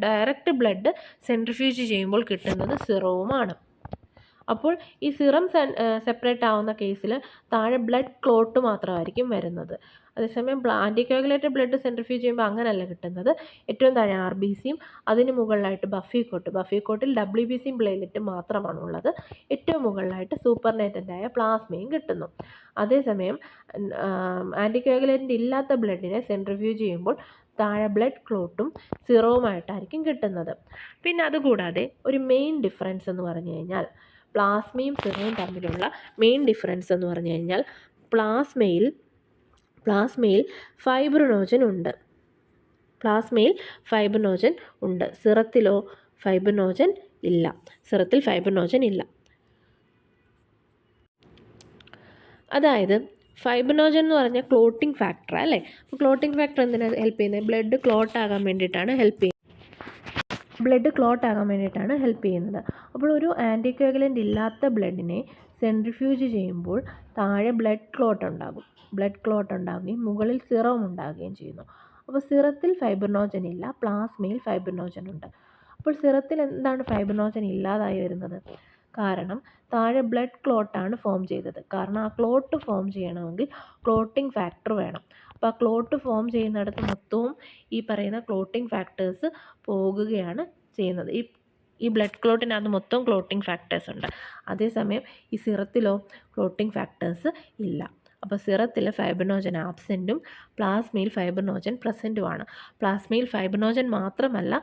ഡയറക്റ്റ് ബ്ലഡ് സെൻട്രിഫ്യൂജ് ചെയ്യുമ്പോൾ കിട്ടുന്നത് സിറവുമാണ്. അപ്പോൾ ഈ സിറം സെപ്പറേറ്റ് ആവുന്ന കേസിൽ താഴെ ബ്ലഡ് ക്ലോട്ട് മാത്രമായിരിക്കും വരുന്നത്. അതേസമയം ആൻറ്റികോഗുലേറ്റഡ് ബ്ലഡ് സെൻട്രിഫ്യൂജ് ചെയ്യുമ്പോൾ അങ്ങനെയല്ല കിട്ടുന്നത്. ഏറ്റവും താഴെ RBCയും അതിന് മുകളിലായിട്ട് ബഫിക്കോട്ടിൽ WBCയും പ്ലേറ്റ്ലെറ്റും മാത്രമാണുള്ളത്. ഏറ്റവും മുകളിലായിട്ട് സൂപ്പർനേറ്റൻ്റായ പ്ലാസ്മയും കിട്ടുന്നു. അതേസമയം ആൻറ്റികോഗുലേറ്റൻ്റ് ഇല്ലാത്ത ബ്ലഡിനെ സെൻട്രിഫ്യൂജ് ചെയ്യുമ്പോൾ താഴെ ബ്ലഡ് ക്ലോട്ടും സിറവുമായിട്ടായിരിക്കും കിട്ടുന്നത്. പിന്നെ അതുകൂടാതെ ഒരു മെയിൻ ഡിഫറൻസ് എന്ന് പറഞ്ഞു കഴിഞ്ഞാൽ പ്ലാസ്മയും സിറവും തമ്മിലുള്ള മെയിൻ ഡിഫറൻസ് എന്ന് പറഞ്ഞു കഴിഞ്ഞാൽ പ്ലാസ്മയിൽ ഫൈബ്രിനോജൻ ഉണ്ട്. സിറത്തിലോ ഫൈബ്രിനോജൻ ഇല്ല. അതായത് ഫൈബ്രിനോജൻ എന്ന് പറഞ്ഞാൽ ക്ലോട്ടിംഗ് ഫാക്ടർ അല്ലേ. അപ്പോൾ ക്ലോട്ടിംഗ് ഫാക്ടർ എന്തിനാണ് ഹെൽപ്പ് ചെയ്യുന്നത്? ബ്ലഡ് ക്ലോട്ട് ആകാൻ വേണ്ടിയിട്ടാണ് ഹെൽപ്പ് ചെയ്യുന്നത്. അപ്പോൾ ഒരു ആൻറ്റികോഗുലൻ്റ് ഇല്ലാത്ത ബ്ലഡിനെ സെൻട്രിഫ്യൂജ് ചെയ്യുമ്പോൾ താഴെ ബ്ലഡ് ക്ലോട്ട് ഉണ്ടാവുകയും മുകളിൽ സിറം ഉണ്ടാവുകയും ചെയ്യുന്നു. അപ്പോൾ സിറത്തിൽ ഫൈബ്രിനോജൻ ഇല്ല, പ്ലാസ്മയിൽ ഫൈബ്രിനോജൻ ഉണ്ട്. അപ്പോൾ സിറത്തിൽ എന്താണ് ഫൈബ്രിനോജൻ ഇല്ലാതായി വരുന്നത്? കാരണം താഴെ ബ്ലഡ് ക്ലോട്ടാണ് ഫോം ചെയ്തത്. കാരണം ആ ക്ലോട്ട് ഫോം ചെയ്യണമെങ്കിൽ ക്ലോട്ടിംഗ് ഫാക്ടർ വേണം. അപ്പോൾ ആ ക്ലോട്ട് ഫോം ചെയ്യുന്നിടത്ത് മൊത്തവും ഈ പറയുന്ന ക്ലോട്ടിംഗ് ഫാക്ടേഴ്സ് പോകുകയാണ് ചെയ്യുന്നത്. ഈ ബ്ലഡ് ക്ലോട്ടിനകത്ത് മൊത്തം ക്ലോട്ടിംഗ് ഫാക്ടേഴ്സ് ഉണ്ട്. അതേസമയം ഈ സിറത്തിലോ ക്ലോട്ടിംഗ് ഫാക്ടേഴ്സ് ഇല്ല. അപ്പോൾ സിറത്തിൽ ഫൈബ്രിനോജൻ ആബ്സെൻറ്റും പ്ലാസ്മയിൽ ഫൈബ്രിനോജൻ പ്രസൻറ്റുമാണ്. പ്ലാസ്മയിൽ ഫൈബ്രിനോജൻ മാത്രമല്ല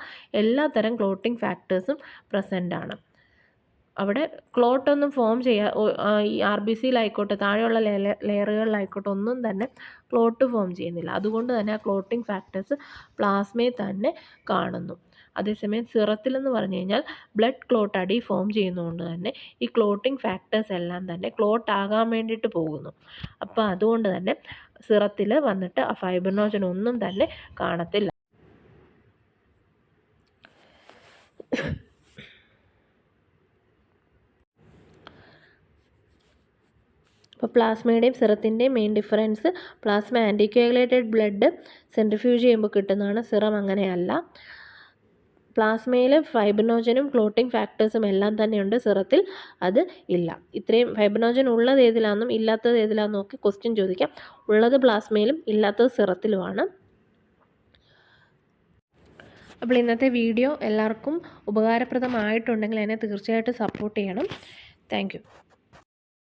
എല്ലാത്തരം ക്ലോട്ടിംഗ് ഫാക്ടേഴ്സും പ്രസൻ്റാണ്. അവിടെ ക്ലോട്ടൊന്നും ഫോം ഈ RBCയിലായിക്കോട്ടെ താഴെയുള്ള ലെയറുകളിലായിക്കോട്ടെ ഒന്നും തന്നെ ക്ലോട്ട് ഫോം ചെയ്യുന്നില്ല. അതുകൊണ്ട് തന്നെ ആ ക്ലോട്ടിംഗ് ഫാക്ടേഴ്സ് പ്ലാസ്മയിൽ തന്നെ കാണുന്നു. അതേസമയം സിറത്തിലെന്ന് പറഞ്ഞു കഴിഞ്ഞാൽ ബ്ലഡ് ക്ലോട്ട് അടി ഫോം ചെയ്യുന്നതുകൊണ്ട് തന്നെ ഈ ക്ലോട്ടിംഗ് ഫാക്ടേഴ്സ് എല്ലാം തന്നെ ക്ലോട്ട് ആകാൻ വേണ്ടിയിട്ട് പോകുന്നു. അപ്പോൾ അതുകൊണ്ട് തന്നെ സിറത്തിൽ വന്നിട്ട് ആ ഫൈബ്രിനോജൻ ഒന്നും തന്നെ കാണത്തില്ല. അപ്പോൾ പ്ലാസ്മയുടെയും സിറത്തിൻ്റെയും main difference plasma anticoagulated blood centrifuge ചെയ്യുമ്പോൾ കിട്ടുന്നതാണ്. സിറം അങ്ങനെയല്ല. പ്ലാസ്മയിൽ ഫൈബ്രിനോജനും ക്ലോട്ടിംഗ് ഫാക്ടേഴ്സും എല്ലാം തന്നെയുണ്ട്, സിറത്തിൽ അത് ഇല്ല. ഇത്രയും ഫൈബ്രിനോജൻ ഉള്ളത് ഏതിലാണെന്നും ഇല്ലാത്തത് ഏതിലാണെന്നും ഒക്കെ ക്വസ്റ്റ്യൻ ചോദിക്കാം. ഉള്ളത് പ്ലാസ്മയിലും ഇല്ലാത്തത് സിറത്തിലുമാണ്. അപ്പോൾ ഇന്നത്തെ വീഡിയോ എല്ലാവർക്കും ഉപകാരപ്രദമായിട്ടുണ്ടെങ്കിൽ എന്നെ തീർച്ചയായിട്ടും സപ്പോർട്ട് ചെയ്യണം. Thank you.